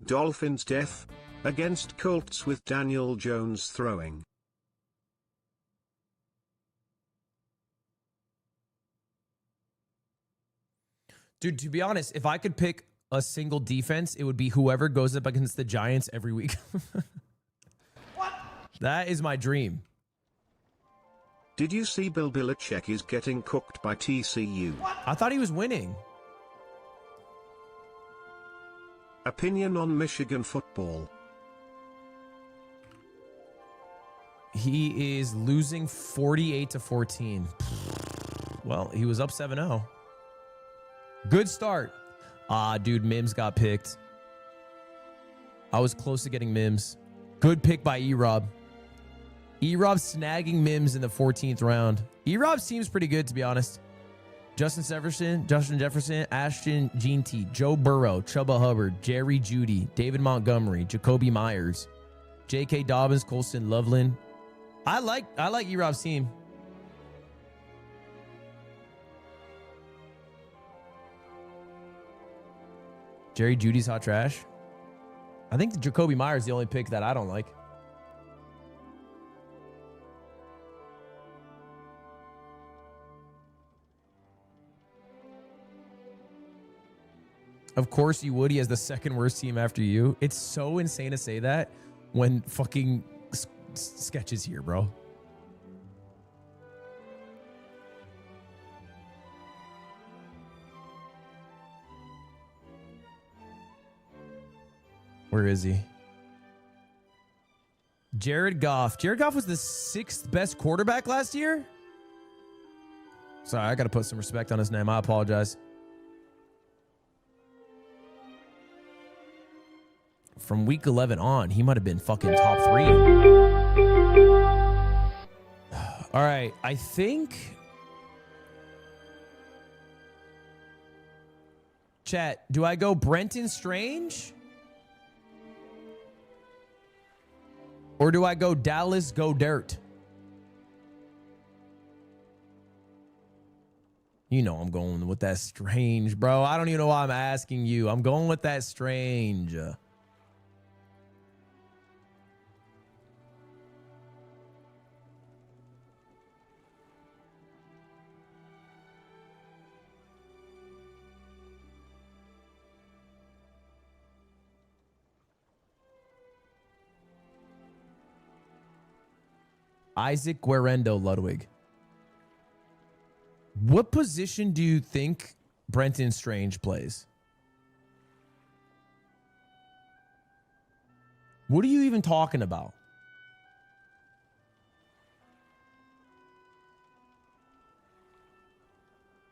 [SPEAKER 4] Dolphins death against Colts with Daniel Jones throwing.
[SPEAKER 1] Dude, to be honest, if I could pick a single defense, it would be whoever goes up against the Giants every week. What? That is my dream.
[SPEAKER 4] Did you see Bill Belichick is getting cooked by TCU?
[SPEAKER 1] I thought he was winning.
[SPEAKER 4] Opinion on Michigan football.
[SPEAKER 1] He is losing 48-14. Well, he was up 7-0. Good start. Ah, dude, Mims got picked. I was close to getting Mims. Good pick by E-Rob. E-Rob snagging Mims in the 14th round. E-Rob seems pretty good, to be honest. Justin Jefferson, Ashton Jeanty, Joe Burrow, Chuba Hubbard, Jerry Jeudy, David Montgomery, Jacoby Myers, J.K. Dobbins, Colston Loveland. I like E-Rob's team. Jerry Jeudy's hot trash. I think Jacoby Myers is the only pick that I don't like. Of course you would. He has the second worst team after you. It's so insane to say that when fucking Sketch is here, bro. Where is he? Jared Goff. Jared Goff was the 6th best quarterback last year? Sorry, I got to put some respect on his name. I apologize. From week 11 on, he might have been fucking top 3. All right, I think Chat, do I go Brenton Strange? Or do I go Dallas Goedert? You know I'm going with that Strange, bro. I don't even know why I'm asking you. I'm going with that Strange. Isaac Guerrero, Ludwig. What position do you think Brenton Strange plays? What are you even talking about?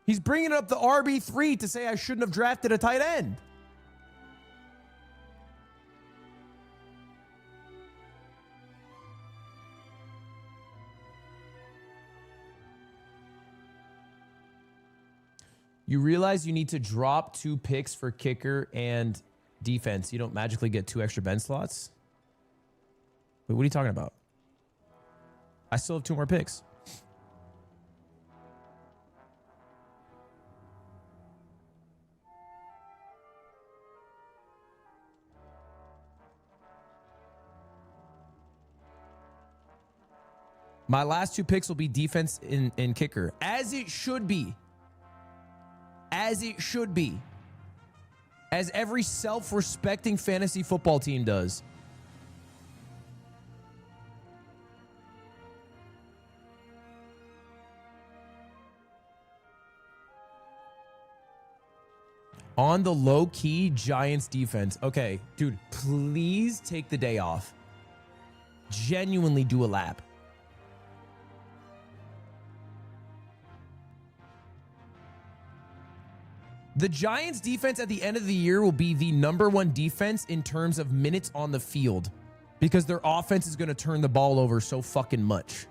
[SPEAKER 1] He's bringing up the RB3 to say I shouldn't have drafted a tight end. You realize you need to drop 2 picks for kicker and defense. You don't magically get 2 extra bench slots. Wait, what are you talking about? I still have 2 more picks. My last 2 picks will be defense and kicker, as it should be. As it should be. As every self-respecting fantasy football team does. On the low-key Giants defense. Okay, dude, please take the day off. Genuinely do a lap. The Giants defense at the end of the year will be the #1 defense in terms of minutes on the field because their offense is going to turn the ball over so fucking much.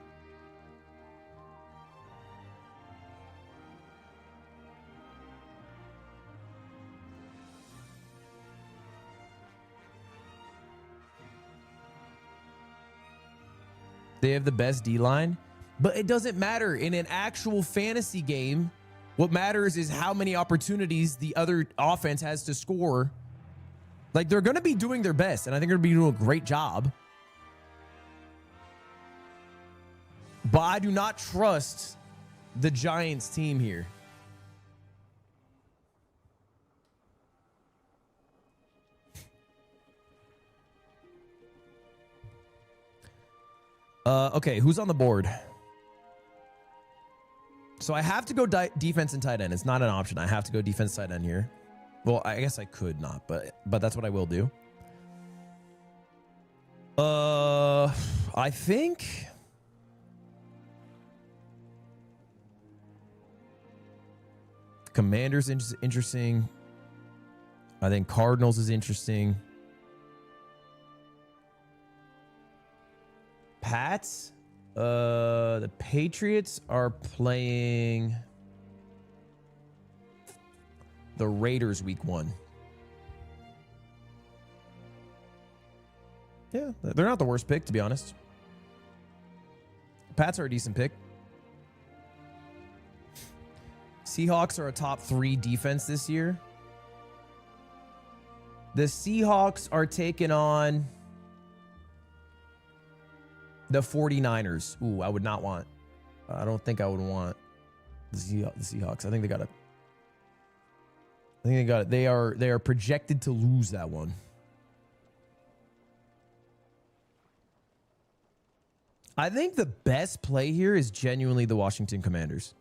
[SPEAKER 1] They have the best D-line, but it doesn't matter in an actual fantasy game. What matters is how many opportunities the other offense has to score. Like, they're going to be doing their best, and I think they're going to be doing a great job. But I do not trust the Giants team here. Okay, who's on the board? So I have to go defense and tight end. It's not an option. I have to go defense tight end here. Well, I guess I could not, but that's what I will do. I think Commanders is interesting. I think Cardinals is interesting. Pats. The Patriots are playing the Raiders week 1. Yeah, they're not the worst pick, to be honest. Pats are a decent pick. Seahawks are a top 3 defense this year. The Seahawks are taking on the 49ers. Ooh, I would not want. I don't think I would want the Seahawks. I think they got it. They are projected to lose that one. I think the best play here is genuinely the Washington Commanders.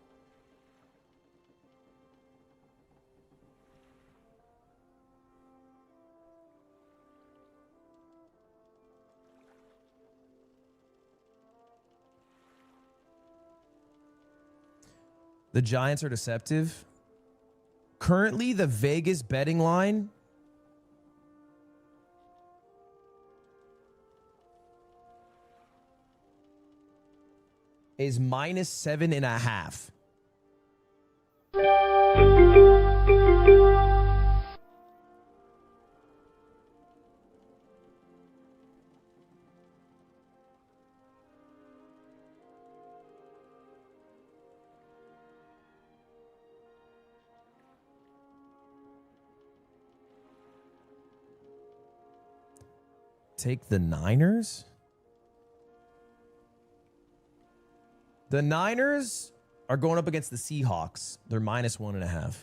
[SPEAKER 1] The Giants are deceptive. Currently, the Vegas betting line is -7.5. take the Niners? The Niners are going up against the Seahawks. They're -1.5.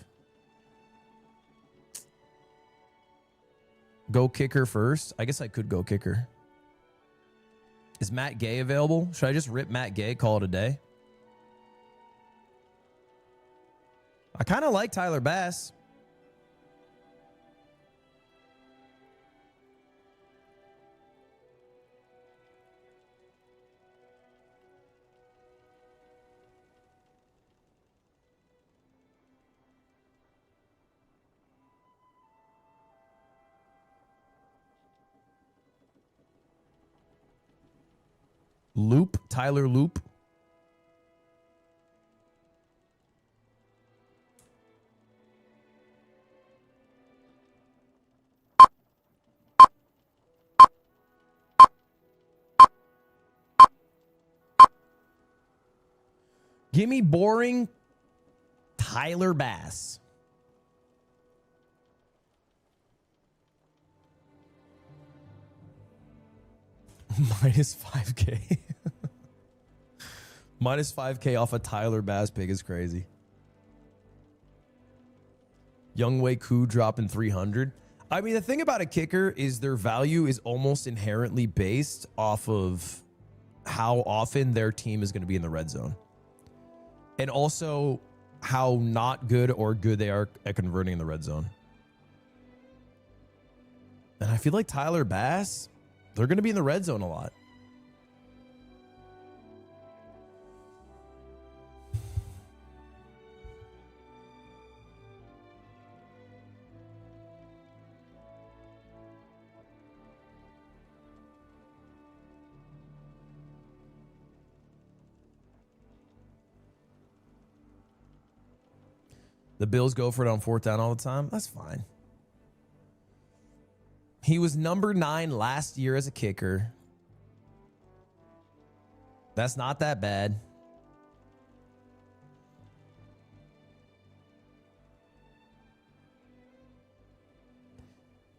[SPEAKER 1] Go kicker first. I guess I could go kicker. Is Matt Gay available? Should I just rip Matt Gay, call it a day? I kind of like Tyler Bass. Loop, Tyler Loop. Give me boring Tyler Bass. Minus 5K. Minus 5K off a Tyler Bass pick is crazy. Young Wei Koo dropping 300. I mean, the thing about a kicker is their value is almost inherently based off of how often their team is going to be in the red zone. And also how not good or good they are at converting in the red zone. And I feel like Tyler Bass, they're going to be in the red zone a lot. The Bills go for it on 4th down all the time. That's fine. He was number 9 last year as a kicker. That's not that bad.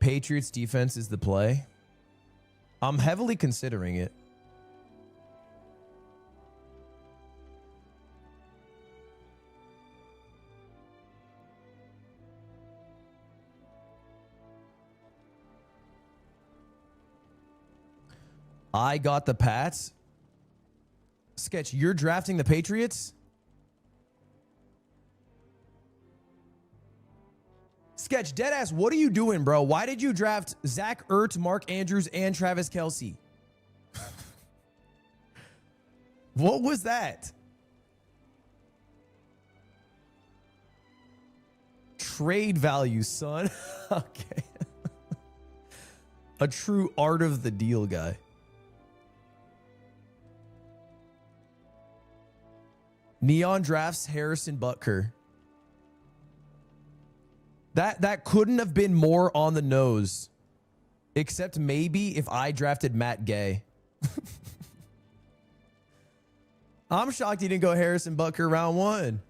[SPEAKER 1] Patriots defense is the play. I'm heavily considering it. I got the Pats. Sketch, you're drafting the Patriots? Sketch, deadass, what are you doing, bro? Why did you draft Zach Ertz, Mark Andrews, and Travis Kelce? What was that? Trade value, son. Okay. A true art of the deal guy. Neon drafts Harrison Butker. That couldn't have been more on the nose. Except maybe if I drafted Matt Gay. I'm shocked he didn't go Harrison Butker round 1.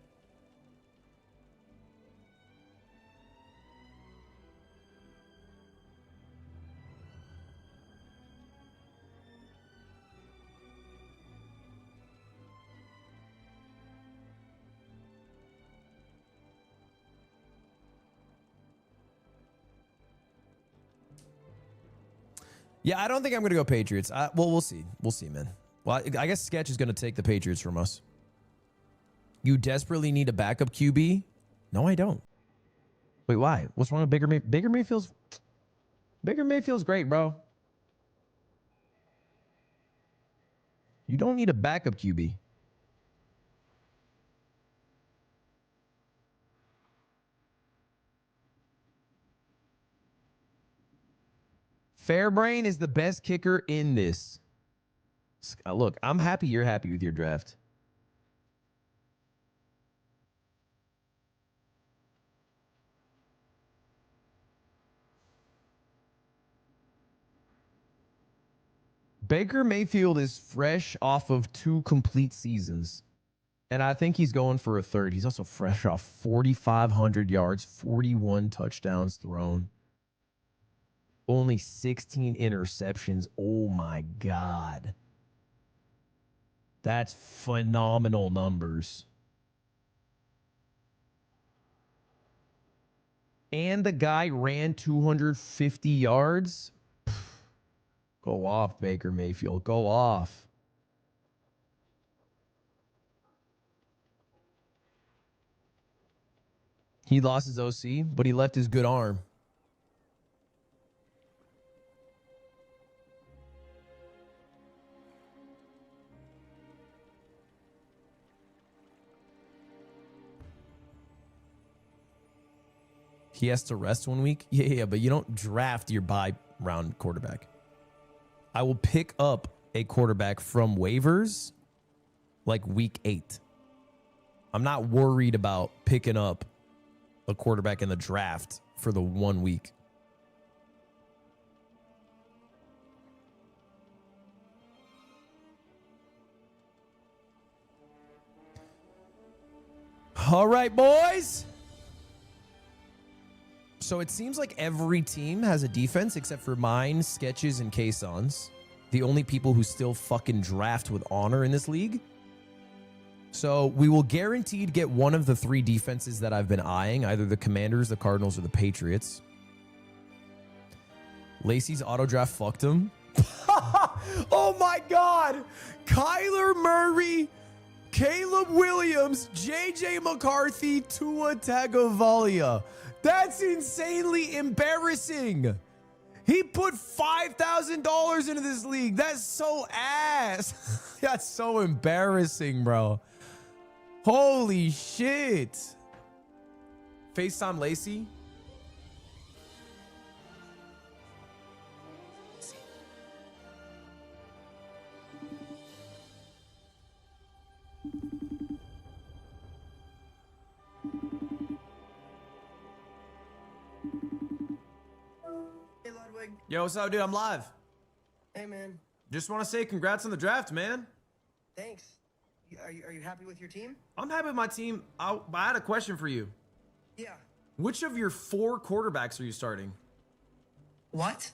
[SPEAKER 1] Yeah, I don't think I'm going to go Patriots. Well, we'll see. We'll see, man. Well, I guess Sketch is going to take the Patriots from us. You desperately need a backup QB? No, I don't. Wait, why? What's wrong with Baker Mayfield? Baker Mayfield's great, bro. You don't need a backup QB. Fairbrain is the best kicker in this. Look, I'm happy you're happy with your draft. Baker Mayfield is fresh off of 2 complete seasons. And I think he's going for a 3rd. He's also fresh off 4,500 yards, 41 touchdowns thrown. Only 16 interceptions. Oh my God. That's phenomenal numbers. And the guy ran 250 yards. Go off, Baker Mayfield. Go off. He lost his OC, but he left his good arm. He has to rest 1 week? Yeah, but you don't draft your bye round quarterback. I will pick up a quarterback from waivers like week 8. I'm not worried about picking up a quarterback in the draft for the 1 week. All right, boys. So it seems like every team has a defense except for mine, Sketches, and Kason's. The only people who still fucking draft with honor in this league. So we will guaranteed get one of the 3 defenses that I've been eyeing, either the Commanders, the Cardinals, or the Patriots. Lacey's auto draft fucked him. Oh my God. Kyler Murray, Caleb Williams, JJ McCarthy, Tua Tagovailoa. That's insanely embarrassing. He put $5,000 into this league. That's so ass. That's so embarrassing, bro. Holy shit. FaceTime Lacey.
[SPEAKER 8] Hey, Ludwig.
[SPEAKER 1] Yo, what's up, dude? I'm live.
[SPEAKER 8] Hey, man.
[SPEAKER 1] Just want to say congrats on the draft, man.
[SPEAKER 8] Thanks. Are you happy with your team?
[SPEAKER 1] I'm happy with my team. I had a question for you.
[SPEAKER 8] Yeah.
[SPEAKER 1] Which of your 4 quarterbacks are you starting?
[SPEAKER 8] What?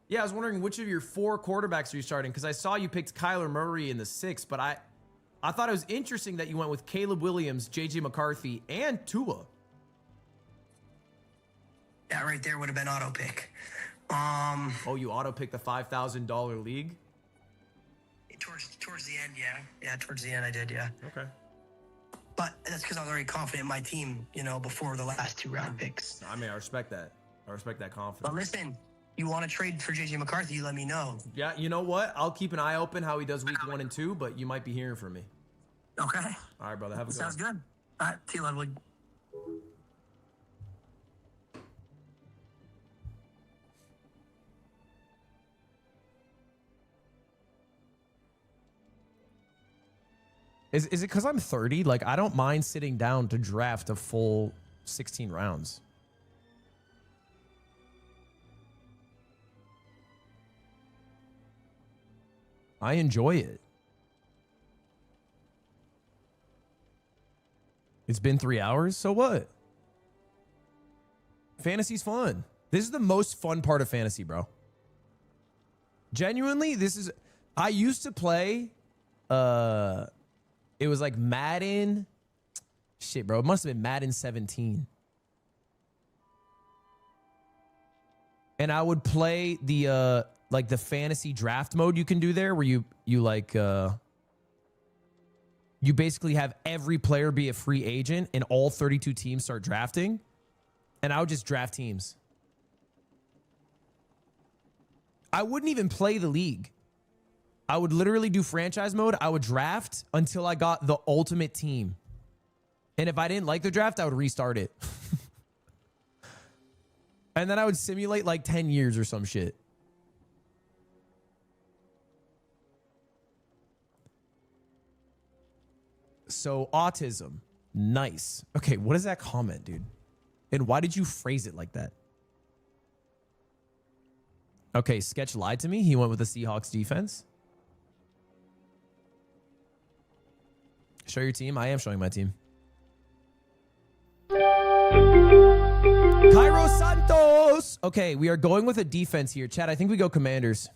[SPEAKER 1] Yeah, I was wondering which of your 4 quarterbacks are you starting? Because I saw you picked Kyler Murray in the 6th, but I thought it was interesting that you went with Caleb Williams, JJ McCarthy, and Tua.
[SPEAKER 8] That right there would have been auto pick.
[SPEAKER 1] Oh, you auto picked the $5,000 league?
[SPEAKER 8] Towards the end, yeah. Yeah, towards the end I did, yeah.
[SPEAKER 1] Okay.
[SPEAKER 8] But that's because I was already confident in my team, before the last 2 round picks.
[SPEAKER 1] I mean, I respect that. I respect that confidence.
[SPEAKER 8] But listen, you want to trade for JJ McCarthy, you let me know.
[SPEAKER 1] Yeah, you know what? I'll keep an eye open how he does week 1 and 2, but you might be hearing from me.
[SPEAKER 8] Okay.
[SPEAKER 1] All right, brother. Have a good
[SPEAKER 8] Sounds
[SPEAKER 1] one.
[SPEAKER 8] good. All right, see you, Ludwig.
[SPEAKER 1] Is it because I'm 30? Like, I don't mind sitting down to draft a full 16 rounds. I enjoy it. It's been 3 hours, so what? Fantasy's fun. This is the most fun part of fantasy, bro. Genuinely, I used to play, it was like Madden. Shit, bro. It must have been Madden 17. And I would play the like the fantasy draft mode you can do there where you basically have every player be a free agent and all 32 teams start drafting. And I would just draft teams. I wouldn't even play the league. I would literally do franchise mode. I would draft until I got the ultimate team. And if I didn't like the draft, I would restart it. And then I would simulate like 10 years or some shit. So autism. Nice. Okay, what is that comment, dude? And why did you phrase it like that? Okay, Sketch lied to me. He went with the Seahawks defense. Show your team. I am showing my team. Cairo Santos. close? Okay, we are going with a defense here. Chad, I think we go Commanders.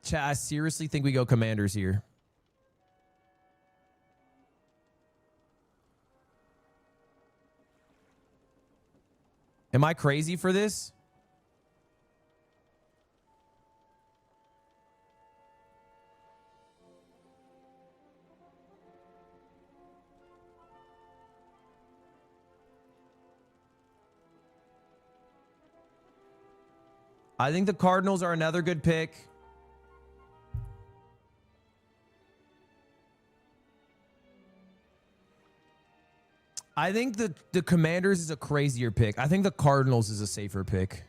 [SPEAKER 1] Chad, I seriously think we go Commanders here. Am I crazy for this? I think the Cardinals are another good pick. I think the Commanders is a crazier pick. I think the Cardinals is a safer pick.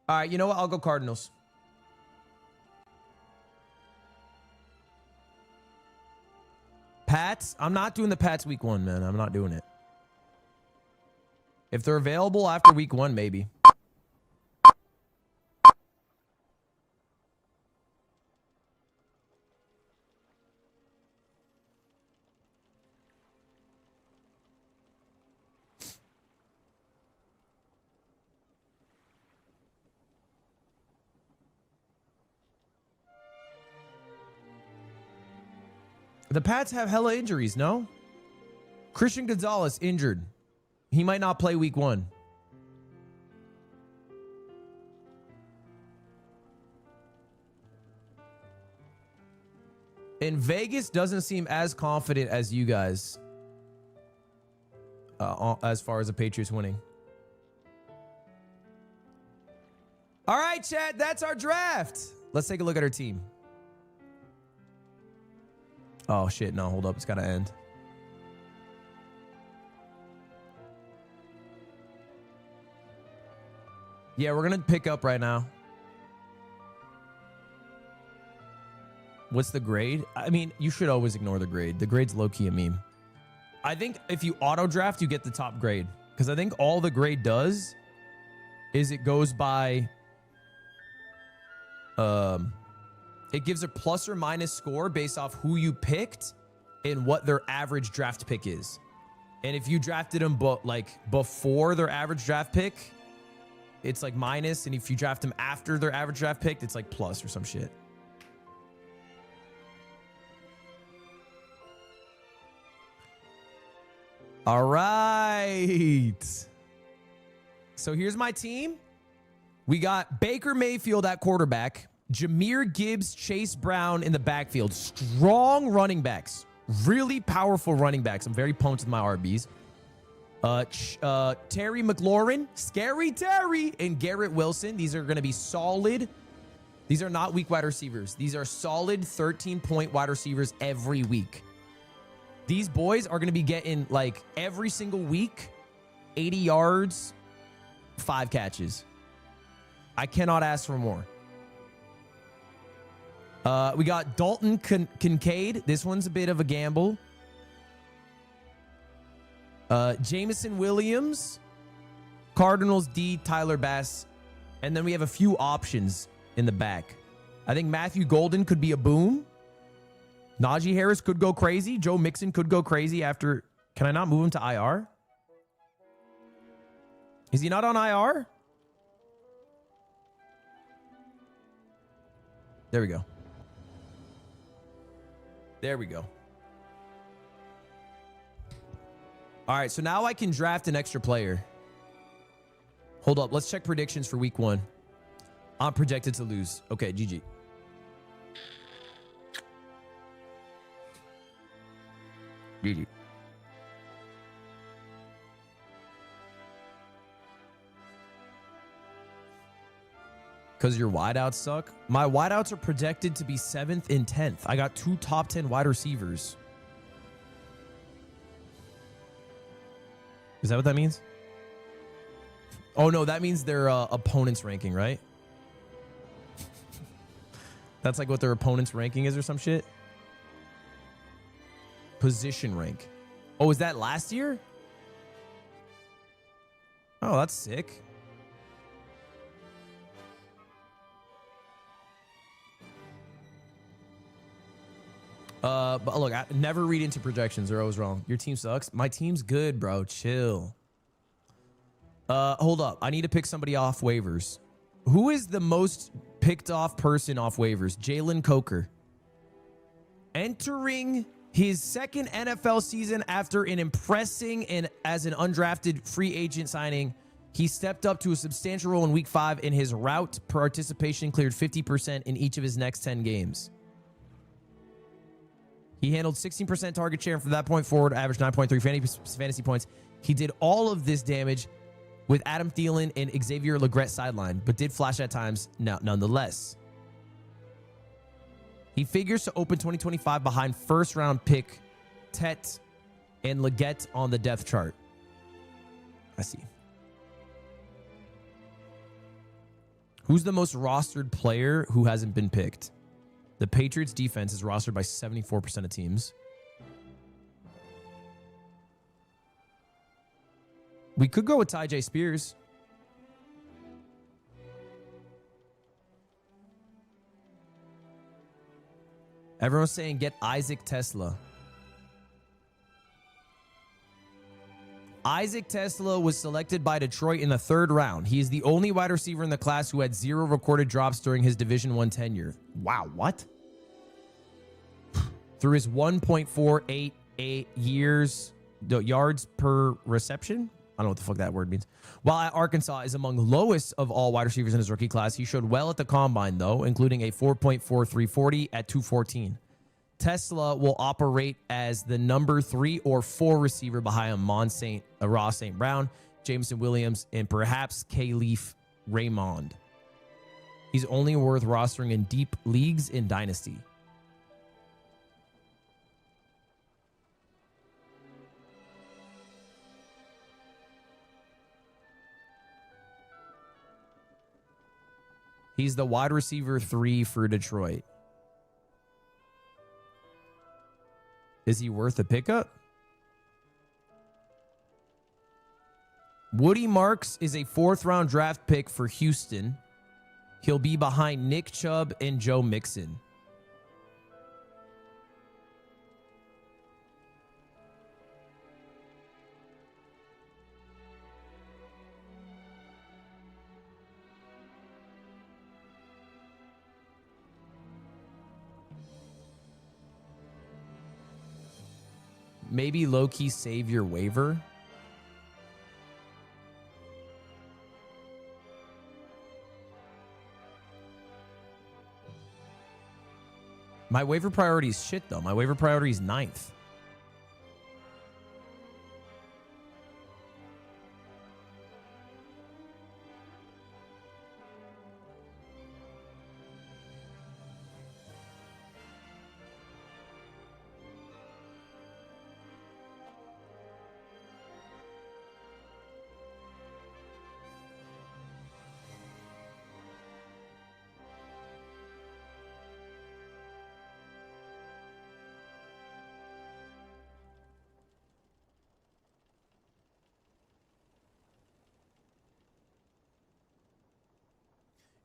[SPEAKER 1] All right, you know what? I'll go Cardinals. Pats? I'm not doing the Pats week 1, man. I'm not doing it. If they're available after week 1, maybe. The Pats have hella injuries, no? Christian Gonzalez injured. He might not play week 1. And Vegas doesn't seem as confident as you guys as far as the Patriots winning. All right, Chad, that's our draft. Let's take a look at our team. Oh, shit. No, hold up. It's got to end. Yeah, we're going to pick up right now. What's the grade? I mean, you should always ignore the grade. The grade's low-key a meme. I think if you auto-draft, you get the top grade. Because I think all the grade does is it goes by... It gives a plus or minus score based off who you picked and what their average draft pick is. And if you drafted them before their average draft pick, it's like minus. And if you draft them after their average draft pick, it's like plus or some shit. All right. So here's my team. We got Baker Mayfield at quarterback. Jahmyr Gibbs, Chase Brown in the backfield. Strong running backs. Really powerful running backs. I'm very pumped with my RBs. Terry McLaurin, Scary Terry, and Garrett Wilson. These are going to be solid. These are not weak wide receivers. These are solid 13-point wide receivers every week. These boys are going to be getting, like, every single week, 80 yards, 5 catches. I cannot ask for more. We got Dalton Kincaid. This one's a bit of a gamble. Jameson Williams, Cardinals D, Tyler Bass. And then we have a few options in the back. I think Matthew Golden could be a boom. Najee Harris could go crazy. Joe Mixon could go crazy after... Can I not move him to IR? Is he not on IR? There we go. There we go. All right, so now I can draft an extra player. Hold up. Let's check predictions for week 1. I'm projected to lose. Okay, GG. GG. Because your wideouts suck? My wideouts are projected to be 7th and 10th. I got 2 top 10 wide receivers. Is that what that means? Oh, no, that means their opponent's ranking, right? That's like what their opponent's ranking is or some shit? Position rank. Oh, is that last year? Oh, that's sick. But look, I never read into projections. They're always wrong. Your team sucks. My team's good, bro. Chill. Hold up. I need to pick somebody off waivers. Who is the most picked off person off waivers? Jalen Coker. Entering his second NFL season after an impressing and as an undrafted free agent signing, he stepped up to a substantial role in week 5 and his route participation cleared 50% in each of his next 10 games. He handled 16% target share, and from that point forward, averaged 9.3 fantasy points. He did all of this damage with Adam Thielen and Xavier Legret sideline, but did flash at times nonetheless. He figures to open 2025 behind first-round pick Tet and Leggett on the depth chart. I see. Who's the most rostered player who hasn't been picked? The Patriots defense is rostered by 74% of teams. We could go with Ty J. Spears. Everyone's saying get Isaac Tesla. Isaac Tesla was selected by Detroit in the 3rd round. He is the only wide receiver in the class who had 0 recorded drops during his Division I tenure. Wow, what? Through his 1.488 yards per reception? I don't know what the fuck that word means. While at Arkansas is among the lowest of all wide receivers in his rookie class, he showed well at the combine, though, including a 4.4340 at 214. Tesla will operate as the number 3 or 4 receiver behind Ross St. Brown, Jameson Williams, and perhaps Khalif Raymond. He's only worth rostering in deep leagues in Dynasty. He's the wide receiver 3 for Detroit. Is he worth a pickup? Woody Marks is a 4th-round draft pick for Houston. He'll be behind Nick Chubb and Joe Mixon. Maybe low-key save your waiver. My waiver priority is shit, though. My waiver priority is 9th.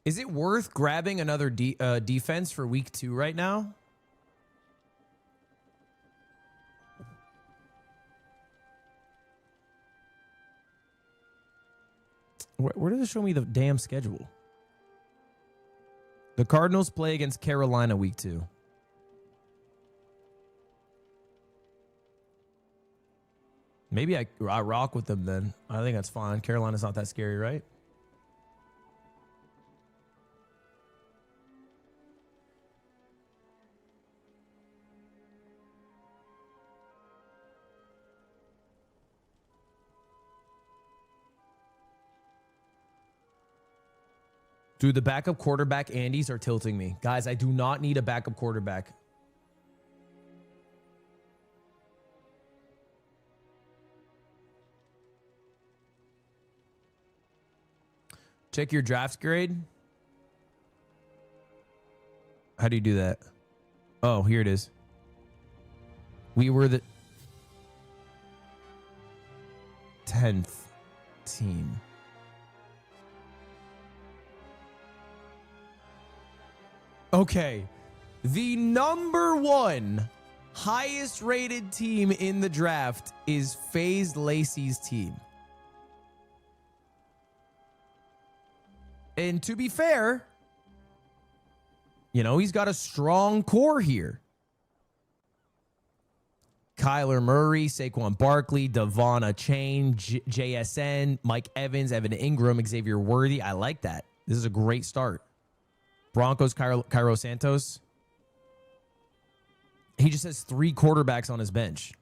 [SPEAKER 1] Is it worth grabbing another defense for week 2 right now? Where does it show me the damn schedule? The Cardinals play against Carolina week 2. Maybe I rock with them then. I think that's fine. Carolina's not that scary, right? Dude, the backup quarterback Andes are tilting me. Guys, I do not need a backup quarterback. Check your draft grade. How do you do that? Oh, here it is. We were the 10th team. Okay. The number one highest rated team in the draft is FaZe Lacey's team. And to be fair, you know, he's got a strong core here. Kyler Murray, Saquon Barkley, Devon Chain, JSN, Mike Evans, Evan Ingram, Xavier Worthy. I like that. This is a great start. Broncos, Cairo Santos. He just has 3 quarterbacks on his bench.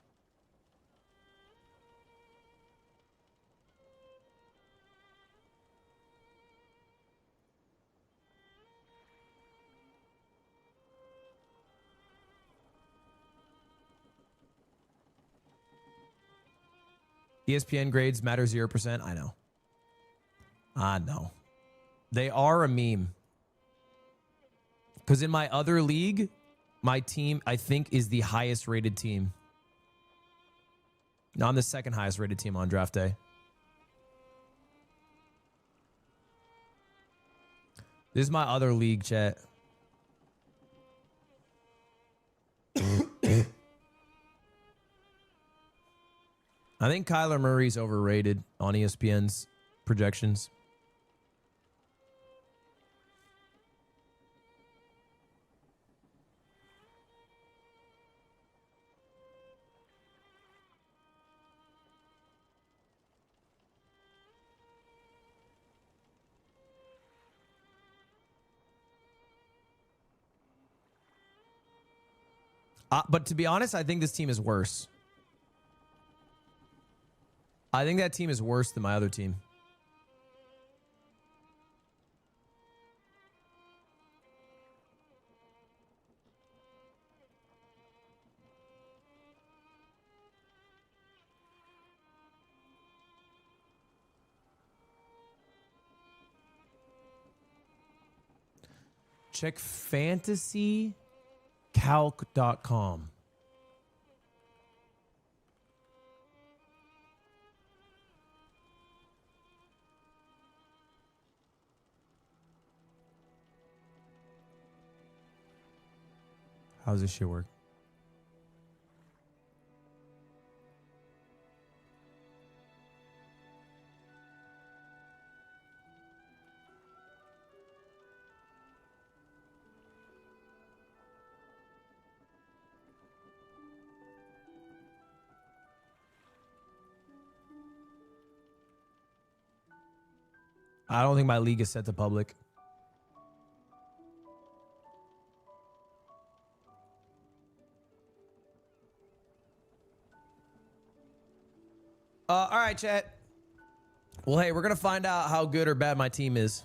[SPEAKER 1] ESPN grades matter 0%. I know. I know. They are a meme. Because in my other league, my team, I think, is the highest rated team. No, I'm the second highest rated team on draft day. This is my other league, chat. I think Kyler Murray's overrated on ESPN's projections. But to be honest, I think this team is worse. I think that team is worse than my other team. Check fantasycalc.com. How does this shit work? I don't think my league is set to public. All right, chat. Well, hey, we're going to find out how good or bad my team is.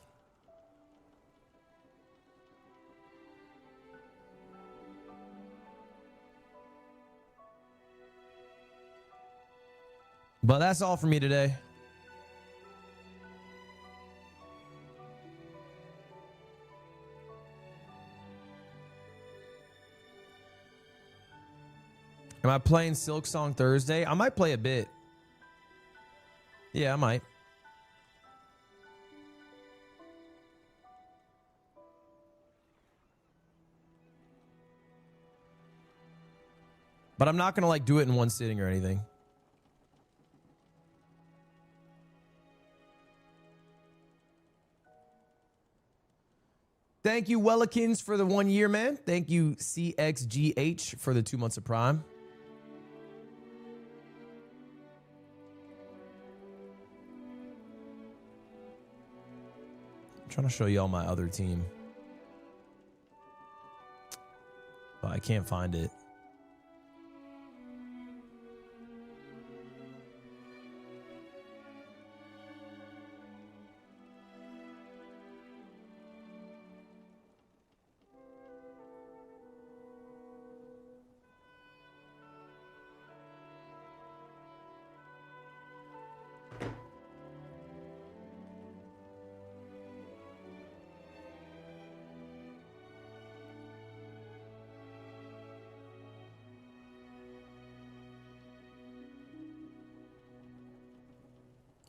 [SPEAKER 1] But that's all for me today. Am I playing Silk Song Thursday? I might play a bit. Yeah, I might. But I'm not going to like do it in one sitting or anything. Thank you, Wellikins, for the 1 year, man. Thank you, CXGH, for the 2 months of Prime. I'm trying to show y'all my other team. But I can't find it.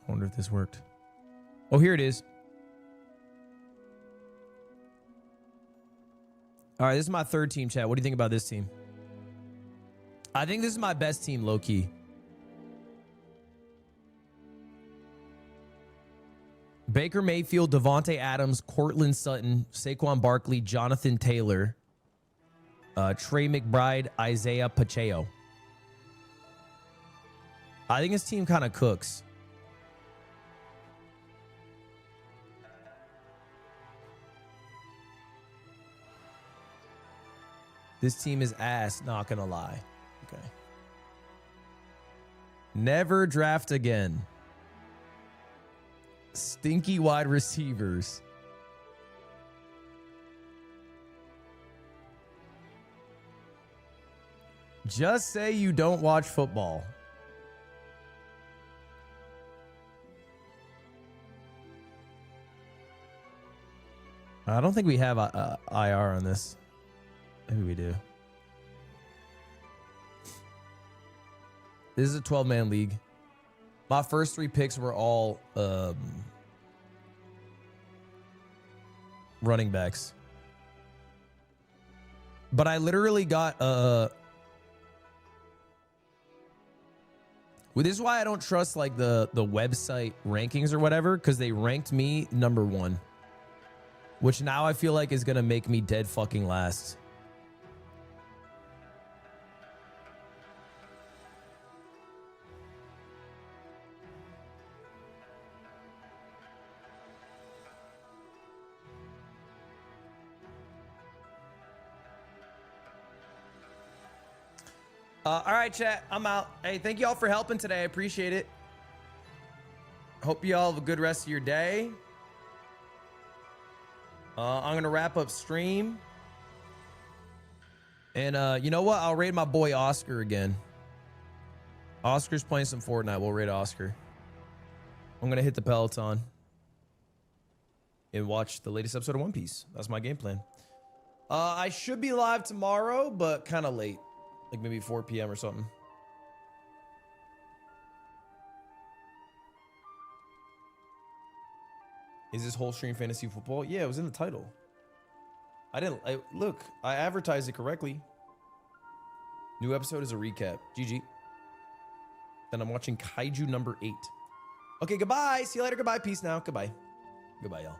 [SPEAKER 1] I wonder if this worked. Oh, here it is. All right, this is my third team, chat. What do you think about this team? I think this is my best team, low-key. Baker Mayfield, Devontae Adams, Cortland Sutton, Saquon Barkley, Jonathan Taylor, Trey McBride, Isaiah Pacheco. I think his team kind of cooks. This team is ass, not gonna lie. Okay. Never draft again. Stinky wide receivers. Just say you don't watch football. I don't think we have a IR on this. Maybe we do. This is a 12-man league. My first 3 picks were all running backs. But I literally got well, this is why I don't trust like the website rankings or whatever, because they ranked me number 1. Which now I feel like is gonna make me dead fucking last. All right, chat. I'm out. Hey, thank you all for helping today. I appreciate it. Hope you all have a good rest of your day. I'm gonna wrap up stream. And you know what? I'll raid my boy Oscar again. Oscar's playing some Fortnite. We'll raid Oscar. I'm gonna hit the Peloton and watch the latest episode of One Piece. That's my game plan. I should be live tomorrow, but kind of late. Like maybe 4 p.m. or something. Is this whole stream fantasy football? Yeah, it was in the title. Look, I advertised it correctly. New episode is a recap. GG. Then I'm watching Kaiju number 8. Okay, goodbye. See you later. Goodbye. Peace now. Goodbye. Goodbye, y'all.